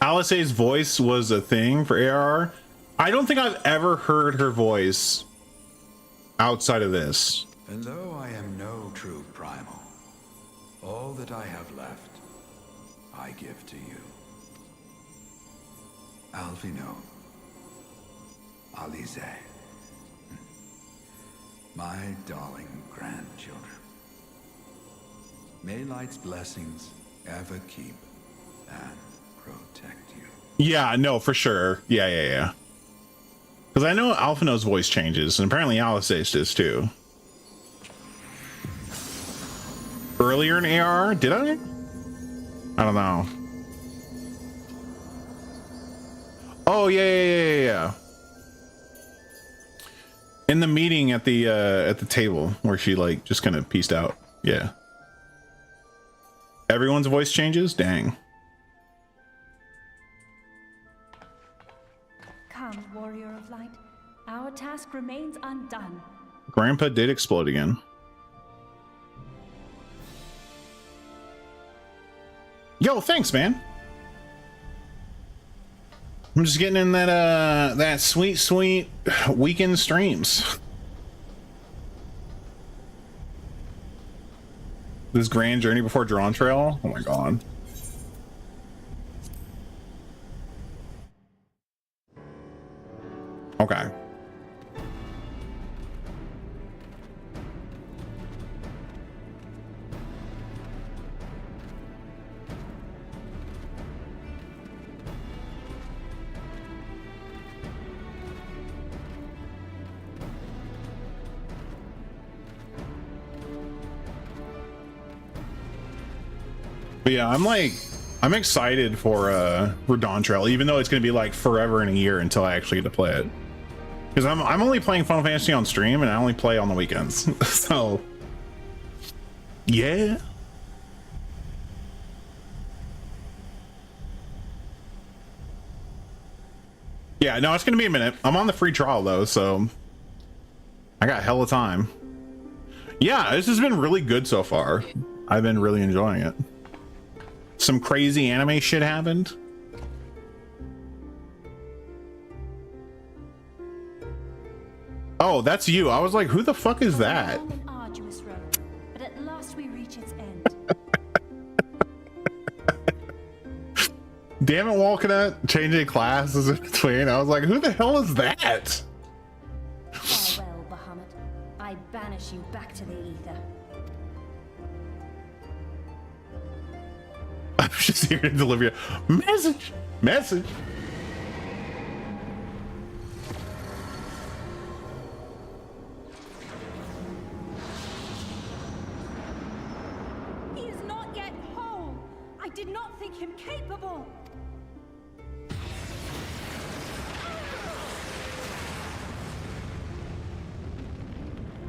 Alice's voice was a thing for ARR. I don't think I've ever heard her voice outside of this.
And though I am no true primal, all that I have left, I give to you. Alvino, Alize, my darling grandchildren. May light's blessings ever keep and protect you.
Yeah, no, for sure. Yeah. Because I know Alphino's voice changes, and apparently Alice's does too. Earlier in ARR, did I? I don't know. Oh yeah. In the meeting at the table where she like just kind of pieced out. Yeah. Everyone's voice changes? Dang.
Come, warrior of light. Our task remains undone.
Grandpa did explode again. Yo, thanks, man. I'm just getting in that sweet weekend streams. This grand journey before Drawn Trail. Oh my god. Okay. But yeah, I'm excited for Dawn Trail, even though it's gonna be like forever and a year until I actually get to play it. Because I'm only playing Final Fantasy on stream and I only play on the weekends. So yeah. Yeah, no, it's gonna be a minute. I'm on the free trial though, so I got hella time. Yeah, this has been really good so far. I've been really enjoying it. Some crazy anime shit happened. Oh, that's you. I was like, who the fuck is that?
Long and arduous road, but at last we reach its end.
Damn it, Walkenut, changing classes in between. I was like, who the hell is that?
Farewell, Bahamut. I banish you back to the ether.
I'm just here to deliver a message. Message.
He is not yet whole. I did not think him capable.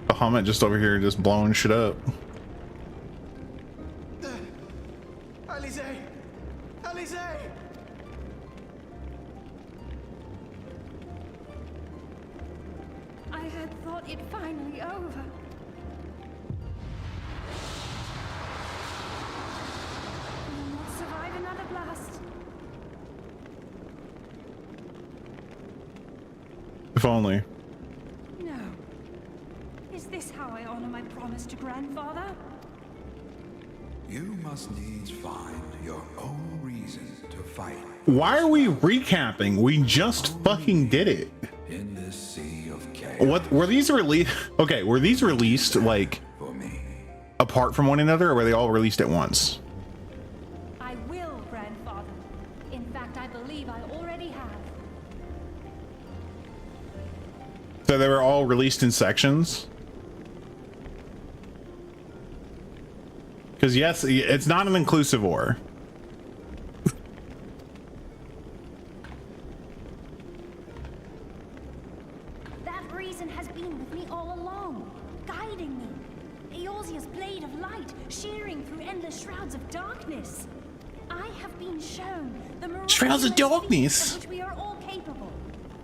Bahamut just over here just blowing shit up.
Alize! Alize!
I had thought it finally over. I will not survive another blast.
If only.
No. Is this how I honor my promise to grandfather?
You must needs find your own reason to fight
Why are we recapping? We just fucking did it.
in this sea of chaos.
What were these released? Okay, were these released like
For me,
apart from one another, or were they all released at once?
I will, grandfather. In fact, I believe I already have.
So they were all released in sections? Because yes, it's not an inclusive or.
That reason has been with me all along, guiding me. Eorzea's blade of light, shearing through endless shrouds of darkness. I have been shown the
Shrouds of
miraculous
darkness.
feats of which we are all capable,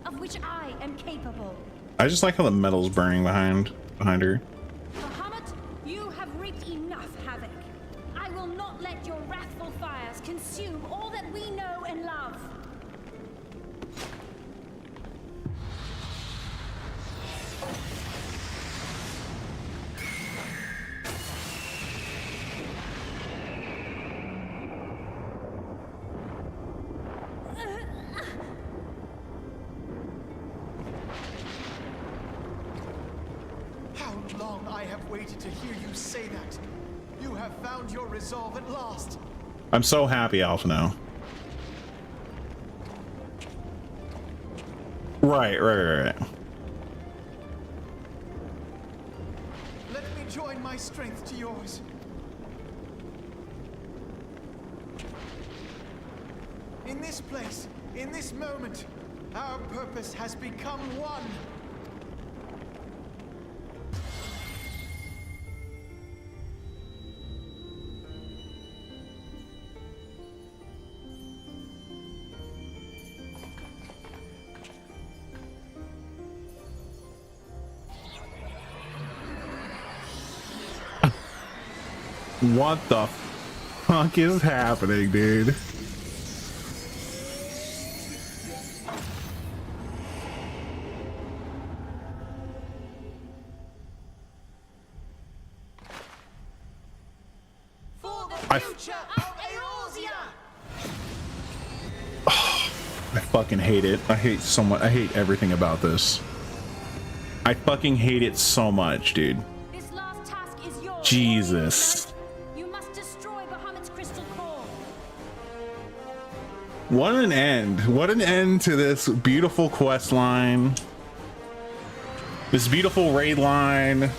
of which I am capable.
I just like how the metal's burning behind her.
Bahamut, you have wreaked enough havoc. I will not let your wrathful fires consume all that we know and love.
How long I have waited to hear you say that. You have found your resolve at last.
I'm so happy, Alpha now. Right.
Let me join my strength to yours. In this place, in this moment, our purpose has become one.
What the fuck is happening, dude?
For the
I-
future of Eorzea!
I fucking hate it. I hate so much. I hate everything about this. I fucking hate it so much, dude.
This last task is yours.
Jesus.
You must destroy Bahamut's crystal core.
What an end. What an end to this beautiful quest line. This beautiful raid line.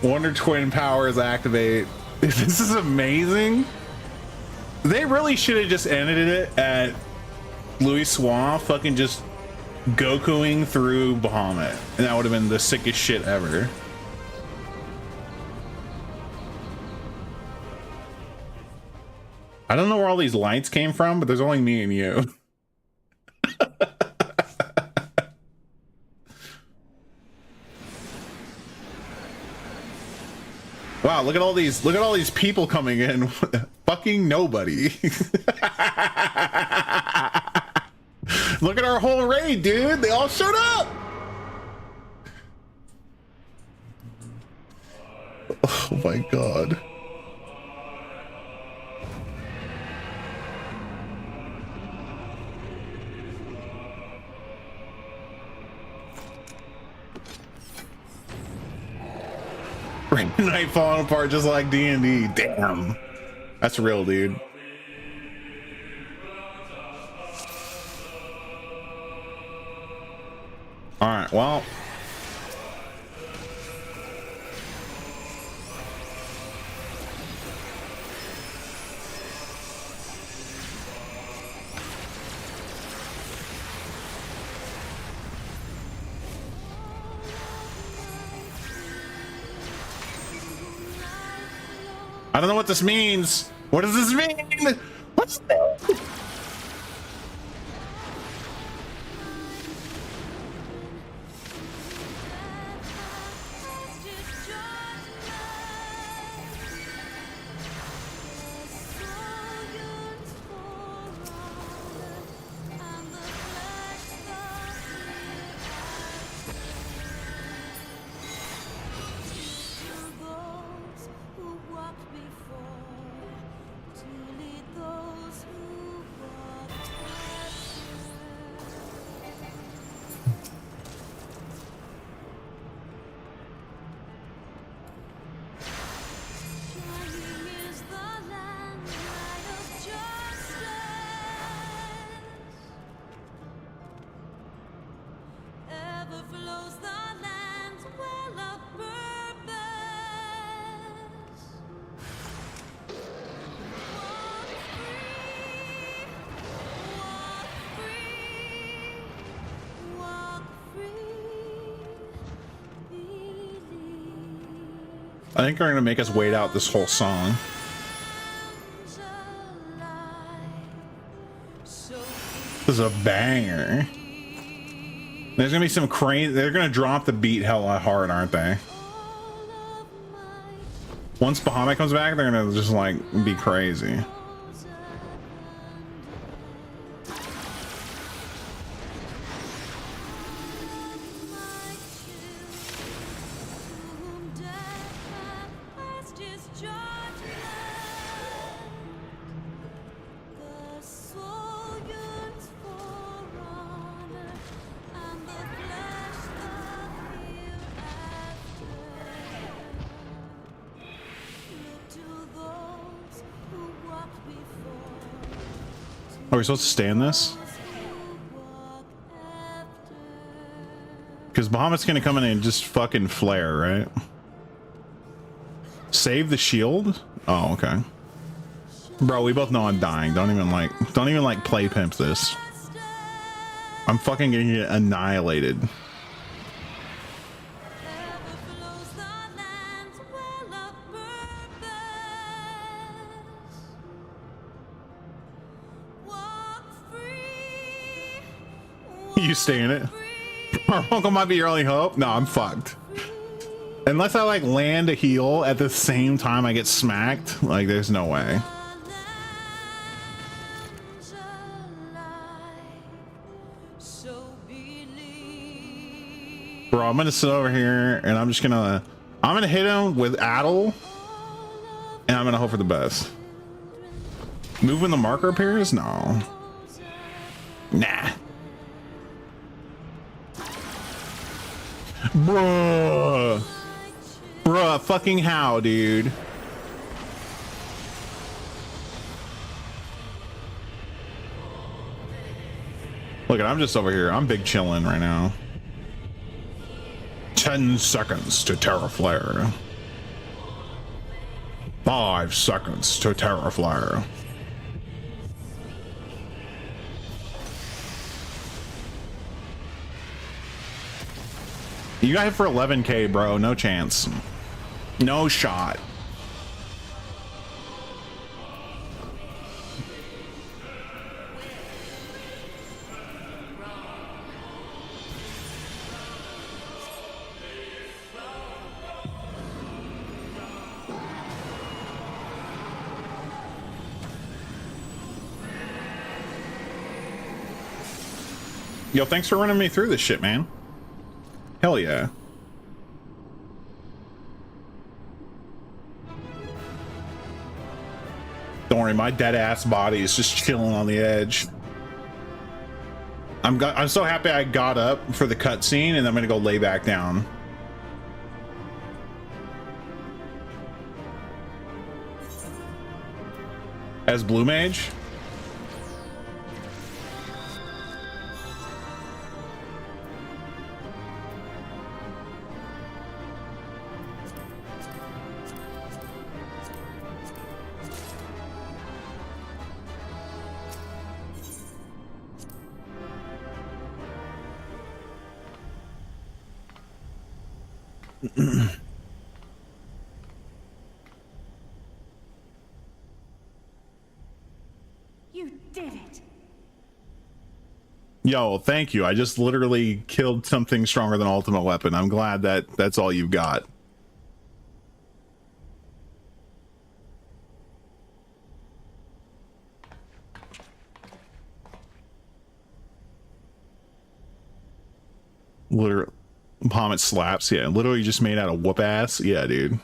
Wonder Twin powers activate. This is amazing. They really should have just ended it at Louis Swan fucking just Gokuing through Bahamut. And that would have been the sickest shit ever. I don't know where all these lights came from, but there's only me and you. Wow, look at all these people coming in. Fucking nobody. Look at our whole raid, dude. They all showed up. Oh my god. Night falling apart just like D&D. Damn. That's real, dude. Alright, well. I don't know what this means. What does this mean? What's that? I think they're gonna make us wait out this whole song. This is a banger. There's gonna be some crazy. They're gonna drop the beat hella hard, aren't they? Once Bahamut comes back, they're gonna just like be crazy. Are we supposed to stay in this? Because Bahamut's gonna come in and just fucking flare, right? Save the shield? Oh, okay. Bro, we both know I'm dying. Don't even like play pimp this. I'm fucking gonna get annihilated. You stay in it. Our uncle might be your only hope. No, I'm fucked. Unless I like land a heal at the same time I get smacked, like there's no way. Bro, I'm gonna sit over here and I'm gonna hit him with Addle and I'm gonna hope for the best. Move when the marker appears? No. Nah. Bruh, fucking how, dude? Look, I'm just over here. I'm big chilling right now. 10 seconds to Terra Flare. 5 seconds to Terra Flare. You got hit for 11k, bro. No chance. No shot. Yo, thanks for running me through this shit, man. Hell yeah. Don't worry, my dead ass body is just chilling on the edge. I'm so happy I got up for the cutscene and I'm gonna go lay back down. As Blue Mage?
You did it.
Yo, thank you. I just literally killed something stronger than ultimate weapon. I'm glad that that's all you've got. Literally, Bahamut slaps. Yeah, literally just made out of whoop ass. Yeah, dude.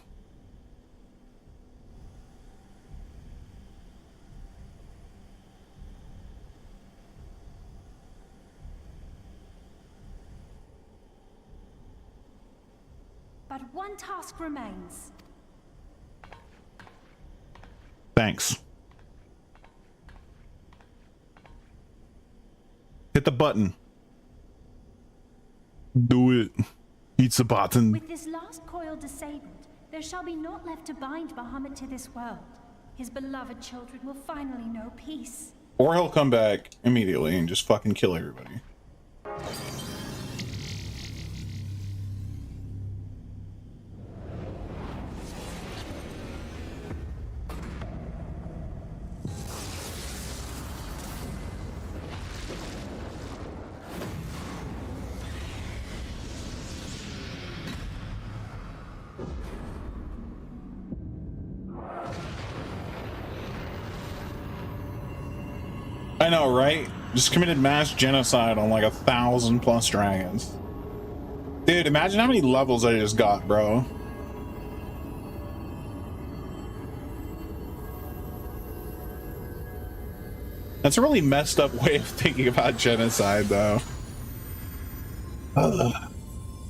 But one task remains.
Thanks. Hit the button. Do it. Eat the button.
With this last coil disabled, there shall be naught left to bind Bahamut to this world. His beloved children will finally know peace.
Or he'll come back immediately and just fucking kill everybody. I know, right? Just committed mass genocide on like 1,000+ dragons. Dude, imagine how many levels I just got, bro. That's a really messed up way of thinking about genocide, though.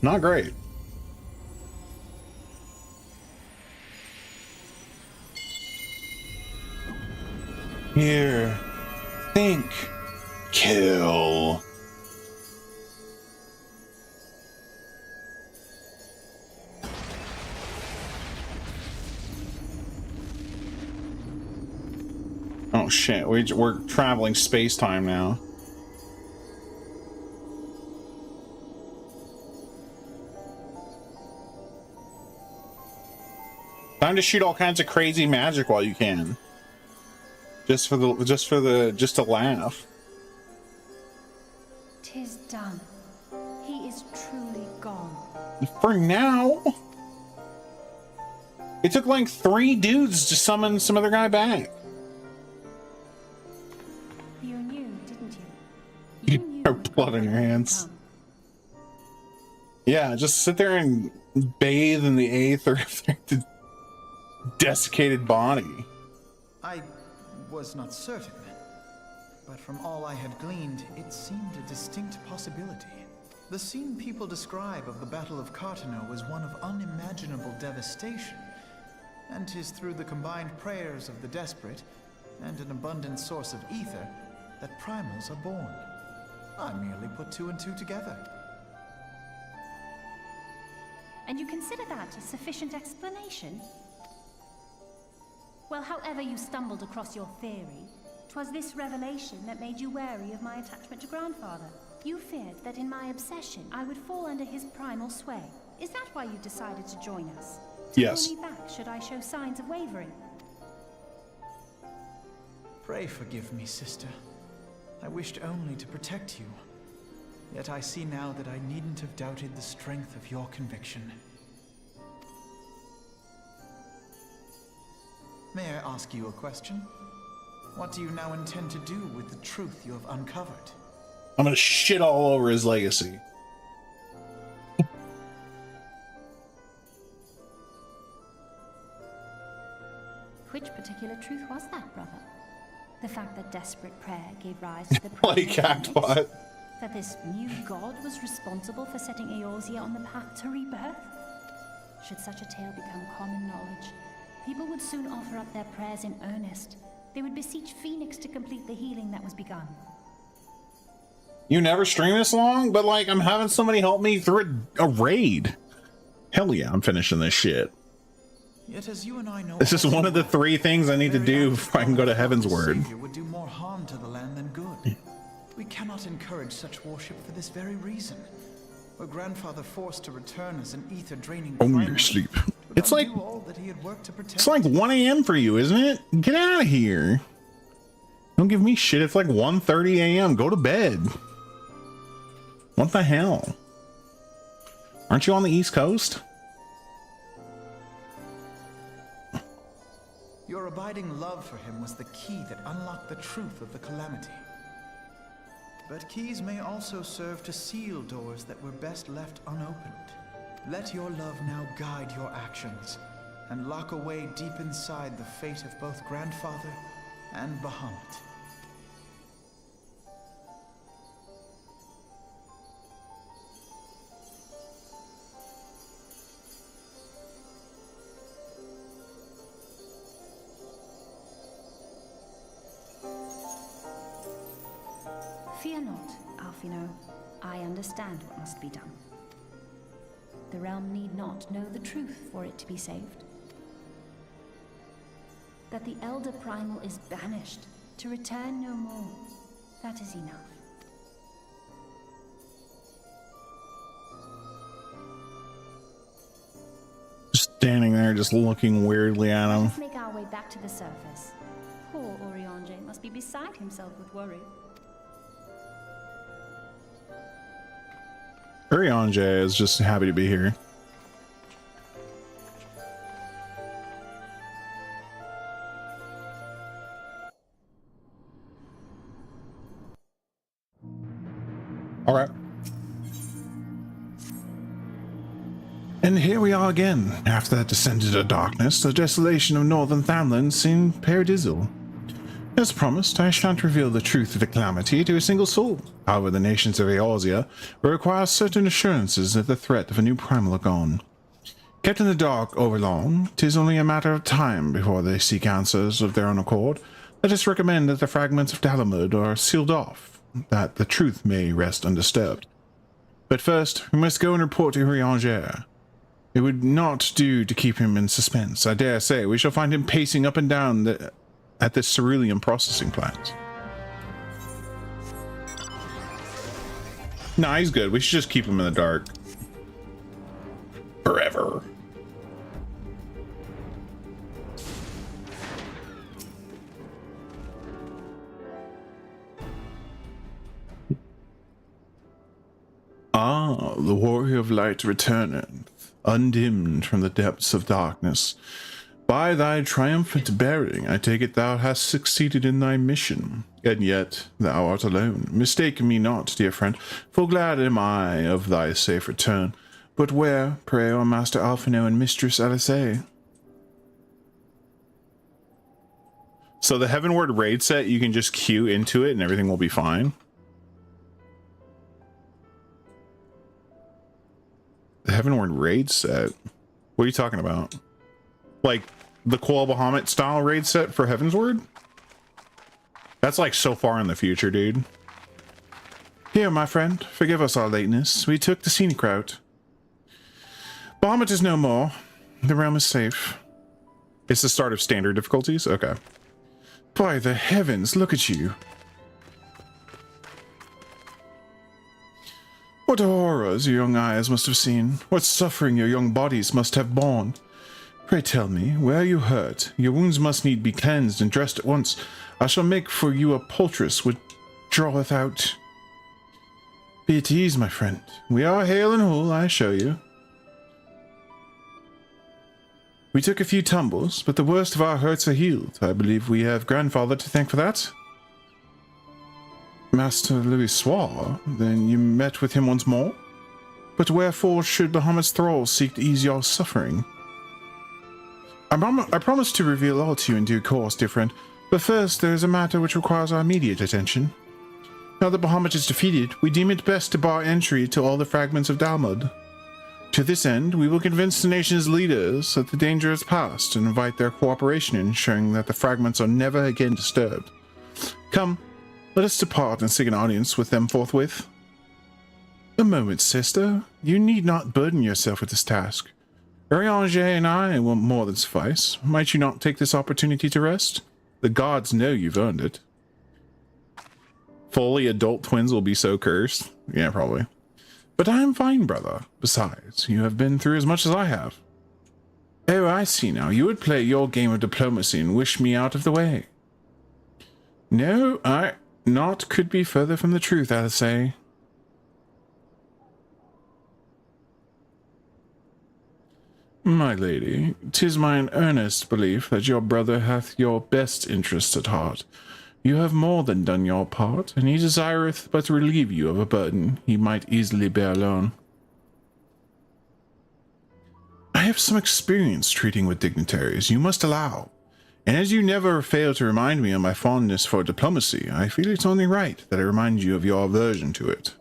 Not great. Here. Think. Kill. Oh shit, we're traveling space-time now. Time to shoot all kinds of crazy magic while you can. Just to laugh.
'Tis done. He is truly gone.
For now. It took like 3 dudes to summon some other guy back.
You knew, didn't you? You knew
Have blood on your hands. Yeah, just sit there and bathe in the aether of the desiccated body.
I was not certain, but from all I had gleaned, it seemed a distinct possibility. The scene people describe of the Battle of Cartano was one of unimaginable devastation, and 'tis through the combined prayers of the desperate and an abundant source of ether that primals are born. I merely put 2 and 2 together.
And you consider that a sufficient explanation? Well, however you stumbled across your theory, 'twas this revelation that made you wary of my attachment to Grandfather. You feared that in my obsession, I would fall under his primal sway. Is that why you decided to join us? To
Yes.
pull me back should I show signs of wavering?
Pray forgive me, sister. I wished only to protect you. Yet I see now that I needn't have doubted the strength of your conviction. May I ask you a question? What do you now intend to do with the truth you have uncovered?
I'm gonna shit all over his legacy.
Which particular truth was that, brother? The fact that desperate prayer gave rise to the
Like Cactbot.
That this new god was responsible for setting Eorzea on the path to rebirth? Should such a tale become common knowledge, people would soon offer up their prayers in earnest, They would beseech Phoenix to complete the healing that was begun.
You never stream this long, but like I'm having somebody help me through a raid. Hell yeah, I'm finishing this shit.
Yet as you and I know,
This is one of the 3 things I need to do before I can go to Heaven's Word.
Would do more harm to the land than good. We cannot encourage such worship for this very reason. Were grandfather forced to return as an ether-draining
Oh, your sleep. It's like
all that he had worked to protect.
it's like 1 a.m. for you, isn't it? Get out of here. Don't give me shit. It's like 1:30 a.m. Go to bed. What the hell? Aren't you on the East Coast?
Your abiding love for him was the key that unlocked the truth of the calamity. But keys may also serve to seal doors that were best left unopened. Let your love now guide your actions, and lock away deep inside the fate of both grandfather and Bahamut.
Fear not, Alphino. I understand what must be done. The realm need not know the truth for it to be saved. That the Elder Primal is banished, to return no more. That is enough.
Just standing there, just looking weirdly at him.
Let's make our way back to the surface. Poor Oriange must be beside himself with worry.
Oriange is just happy to be here. All right.
And here we are again. After that descent into darkness, the desolation of northern Thamland seemed paradisal. As promised, I shan't reveal the truth of the calamity to a single soul. However, the nations of Eorzea will require certain assurances that the threat of a new primal are gone. Kept in the dark overlong, 'tis only a matter of time before they seek answers of their own accord. Let us recommend that the fragments of Dalamud are sealed off, that the truth may rest undisturbed. But first, we must go and report to Urianger. It would not do to keep him in suspense. I dare say we shall find him pacing up and down at this cerulean processing plant.
Nah, he's good. We should just keep him in the dark. Forever.
Ah, the warrior of light returneth, undimmed from the depths of darkness. By thy triumphant bearing, I take it thou hast succeeded in thy mission, and yet thou art alone. Mistake me not, dear friend, for glad am I of thy safe return. But where, pray, are Master Alphino and Mistress Alisaie?
So the Heavenward raid set, you can just queue into it and everything will be fine. The Heavenward raid set? What are you talking about? Like the Qual Bahamut style raid set for Heavensward? That's like so far in the future, dude.
Here, my friend, forgive us our lateness. We took the scenic route. Bahamut is no more. The realm is safe.
It's the start of standard difficulties? Okay.
By the heavens, look at you. What horrors your young eyes must have seen. What suffering your young bodies must have borne. Pray tell me, where are you hurt? Your wounds must need be cleansed and dressed at once. I shall make for you a poultice which draweth out. Be at ease, my friend. We are hale and whole, I assure you. We took a few tumbles, but the worst of our hurts are healed. I believe we have grandfather to thank for that. Master Louis Soir, then you met with him once more? But wherefore should Bahamut's thralls seek to ease your suffering? I promise to reveal all to you in due course, dear friend, but first there is a matter which requires our immediate attention. Now that Bahamut is defeated, we deem it best to bar entry to all the fragments of Dalmud. To this end, we will convince the nation's leaders that the danger is past and invite their cooperation in ensuring that the fragments are never again disturbed. Come, let us depart and seek an audience with them forthwith. A moment, sister. You need not burden yourself with this task. Urianger and I will more than suffice. Might you not take this opportunity to rest? The gods know you've earned it. Fully adult twins will be so cursed. Yeah, probably. But I am fine, brother. Besides, you have been through as much as I have. Oh, I see now. You would play your game of diplomacy and wish me out of the way. No, not could be further from the truth, I'll say. My lady, 'tis mine earnest belief that your brother hath your best interests at heart. You have more than done your part, and he desireth but to relieve you of a burden he might easily bear alone. I have some experience treating with dignitaries, you must allow. And as you never fail to remind me of my fondness for diplomacy, I feel it's only right that I remind you of your aversion to it.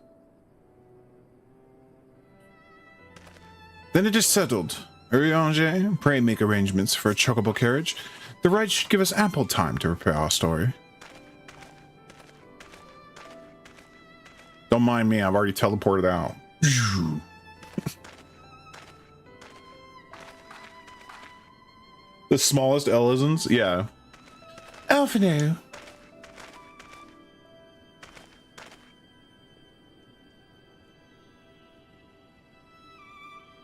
Then it is settled. Urianger, pray make arrangements for a chocobo carriage. The ride should give us ample time to prepare our story.
Don't mind me, I've already teleported out. The smallest Elizons? Yeah.
Alphino.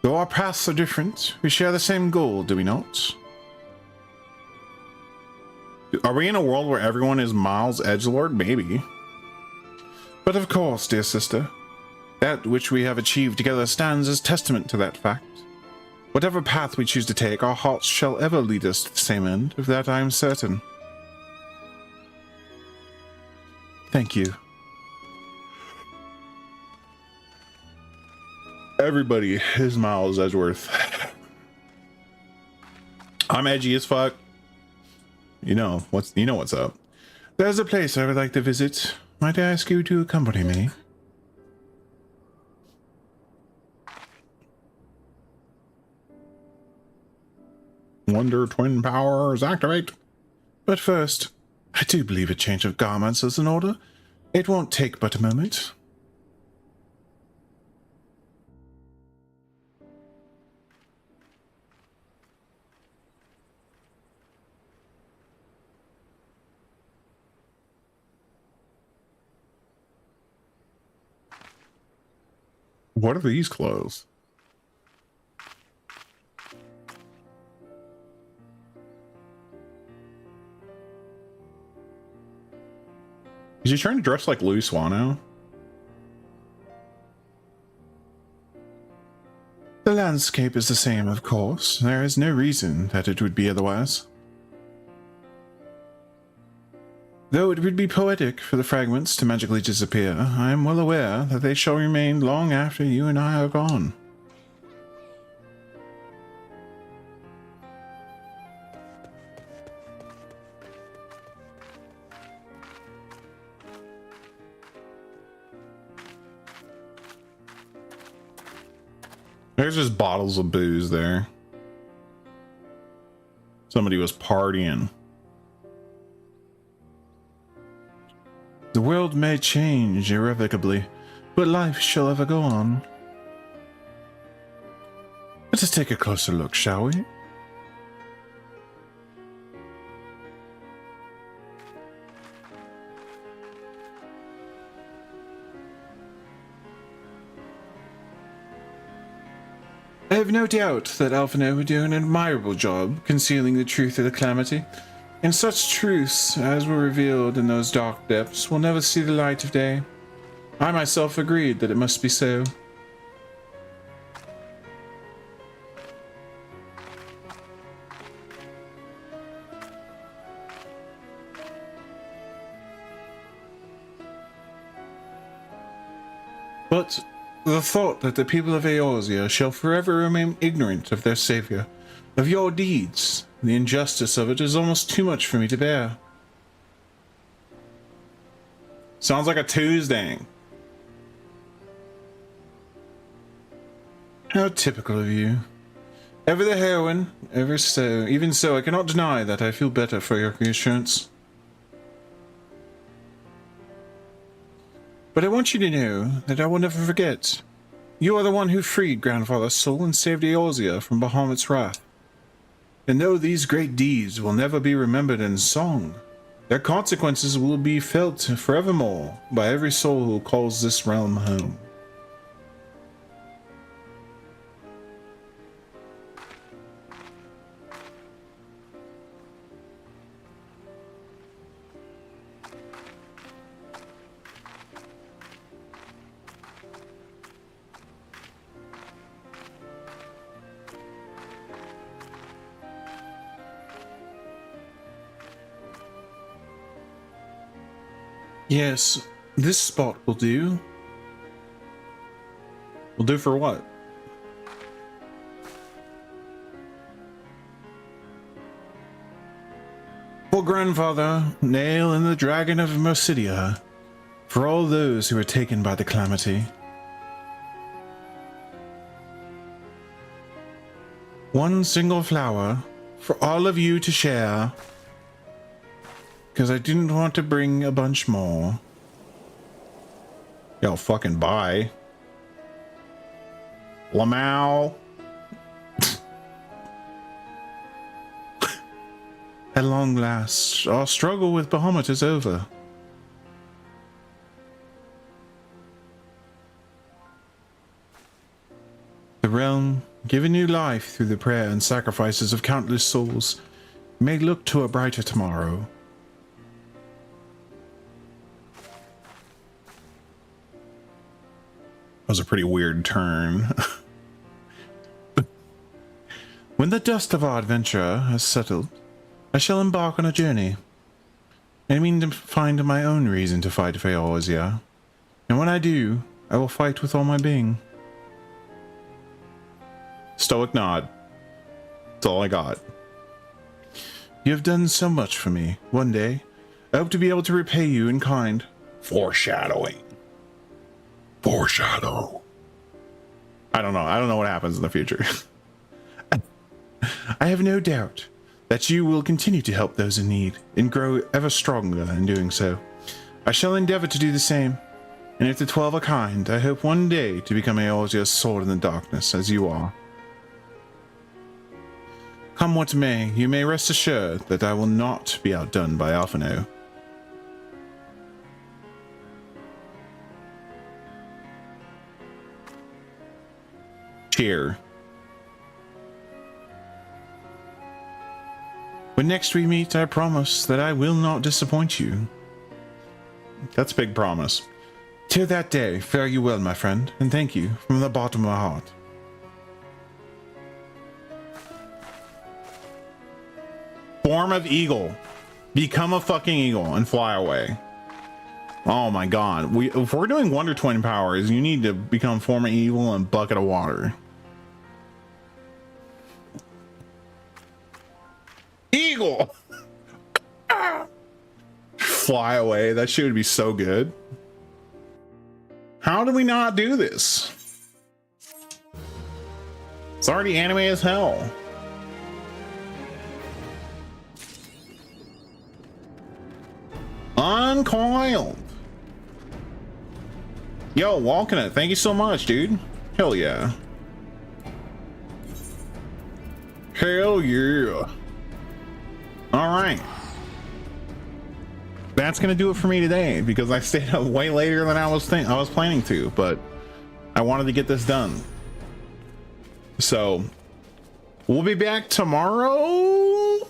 Though our paths are different, we share the same goal, do we not?
Are we in a world where everyone is Miles Edgelord? Maybe.
But of course, dear sister, that which we have achieved together stands as testament to that fact. Whatever path we choose to take, our hearts shall ever lead us to the same end, of that I am certain. Thank you.
Everybody is Miles Edgeworth. I'm edgy as fuck. You know what's up.
There's a place I would like to visit. Might I ask you to accompany me?
Wonder Twin Powers activate.
But first, I do believe a change of garments is in order. It won't take but a moment.
What are these clothes? Is he trying to dress like Louis Swano?
The landscape is the same, of course. There is no reason that it would be otherwise. Though it would be poetic for the fragments to magically disappear, I am well aware that they shall remain long after you and I are gone.
There's just bottles of booze there. Somebody was partying.
The world may change irrevocably, but life shall ever go on. Let us take a closer look, shall we? I have no doubt that Alphino would do an admirable job concealing the truth of the calamity, and such truths as were revealed in those dark depths will never see the light of day. I myself agreed that it must be so. But the thought that the people of Eorzea shall forever remain ignorant of their savior, of your deeds, the injustice of it is almost too much for me to bear.
Sounds like a Tuesday.
How typical of you. Ever the heroine, ever so. Even so, I cannot deny that I feel better for your reassurance. But I want you to know that I will never forget. You are the one who freed Grandfather's soul and saved Eorzea from Bahamut's wrath. And though these great deeds will never be remembered in song, their consequences will be felt forevermore by every soul who calls this realm home. Yes, this spot will do.
Will do for what?
For Grandfather, Nail, and the Dragon of Mercidia. For all those who were taken by the calamity. One single flower for all of you to share. Because I didn't want to bring a bunch more.
Yo, fucking bye. Lamau.
At long last, our struggle with Bahamut is over. The realm, given new life through the prayer and sacrifices of countless souls, may look to a brighter tomorrow.
That was a pretty weird turn.
When the dust of our adventure has settled, I shall embark on a journey. I mean to find my own reason to fight for Eorzea. And when I do, I will fight with all my being.
Stoic nod. That's all I got.
You have done so much for me. One day, I hope to be able to repay you in kind.
Foreshadowing.
Foreshadow.
I don't know what happens in the future.
I have no doubt that you will continue to help those in need and grow ever stronger in doing so. I shall endeavor to do the same. And if the 12 are kind, I hope one day to become Eorzea's sword in the darkness, as you are. Come what may, you may rest assured that I will not be outdone by Alphino.
Cheer.
When next we meet, I promise that I will not disappoint you.
That's a big promise.
Till that day, fare you well, my friend, and thank you from the bottom of my heart.
Form of eagle. Become a fucking eagle and fly away. Oh my god. If we're doing Wonder Twin powers, you need to become form of eagle and bucket of water. Eagle! Fly away. That shit would be so good. How do we not do this? It's already anime as hell. Uncoiled. Yo, walking it. Thank you so much, dude. Hell yeah. Hell yeah. All right. That's gonna do it for me today because I stayed up way later than I was planning to, but I wanted to get this done. So we'll be back tomorrow,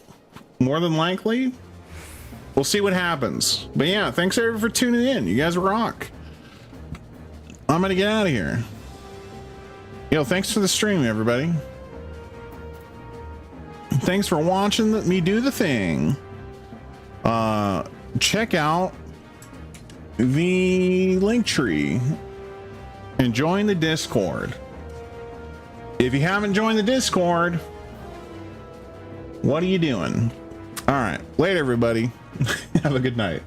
more than likely. We'll see what happens. But yeah, thanks everyone for tuning in. You guys rock. I'm gonna get out of here. Yo, thanks for the stream, everybody. Thanks for watching me do the thing. Check out the link tree and join the Discord. If you haven't joined the Discord, what are you doing? All right, later, everybody. Have a good night.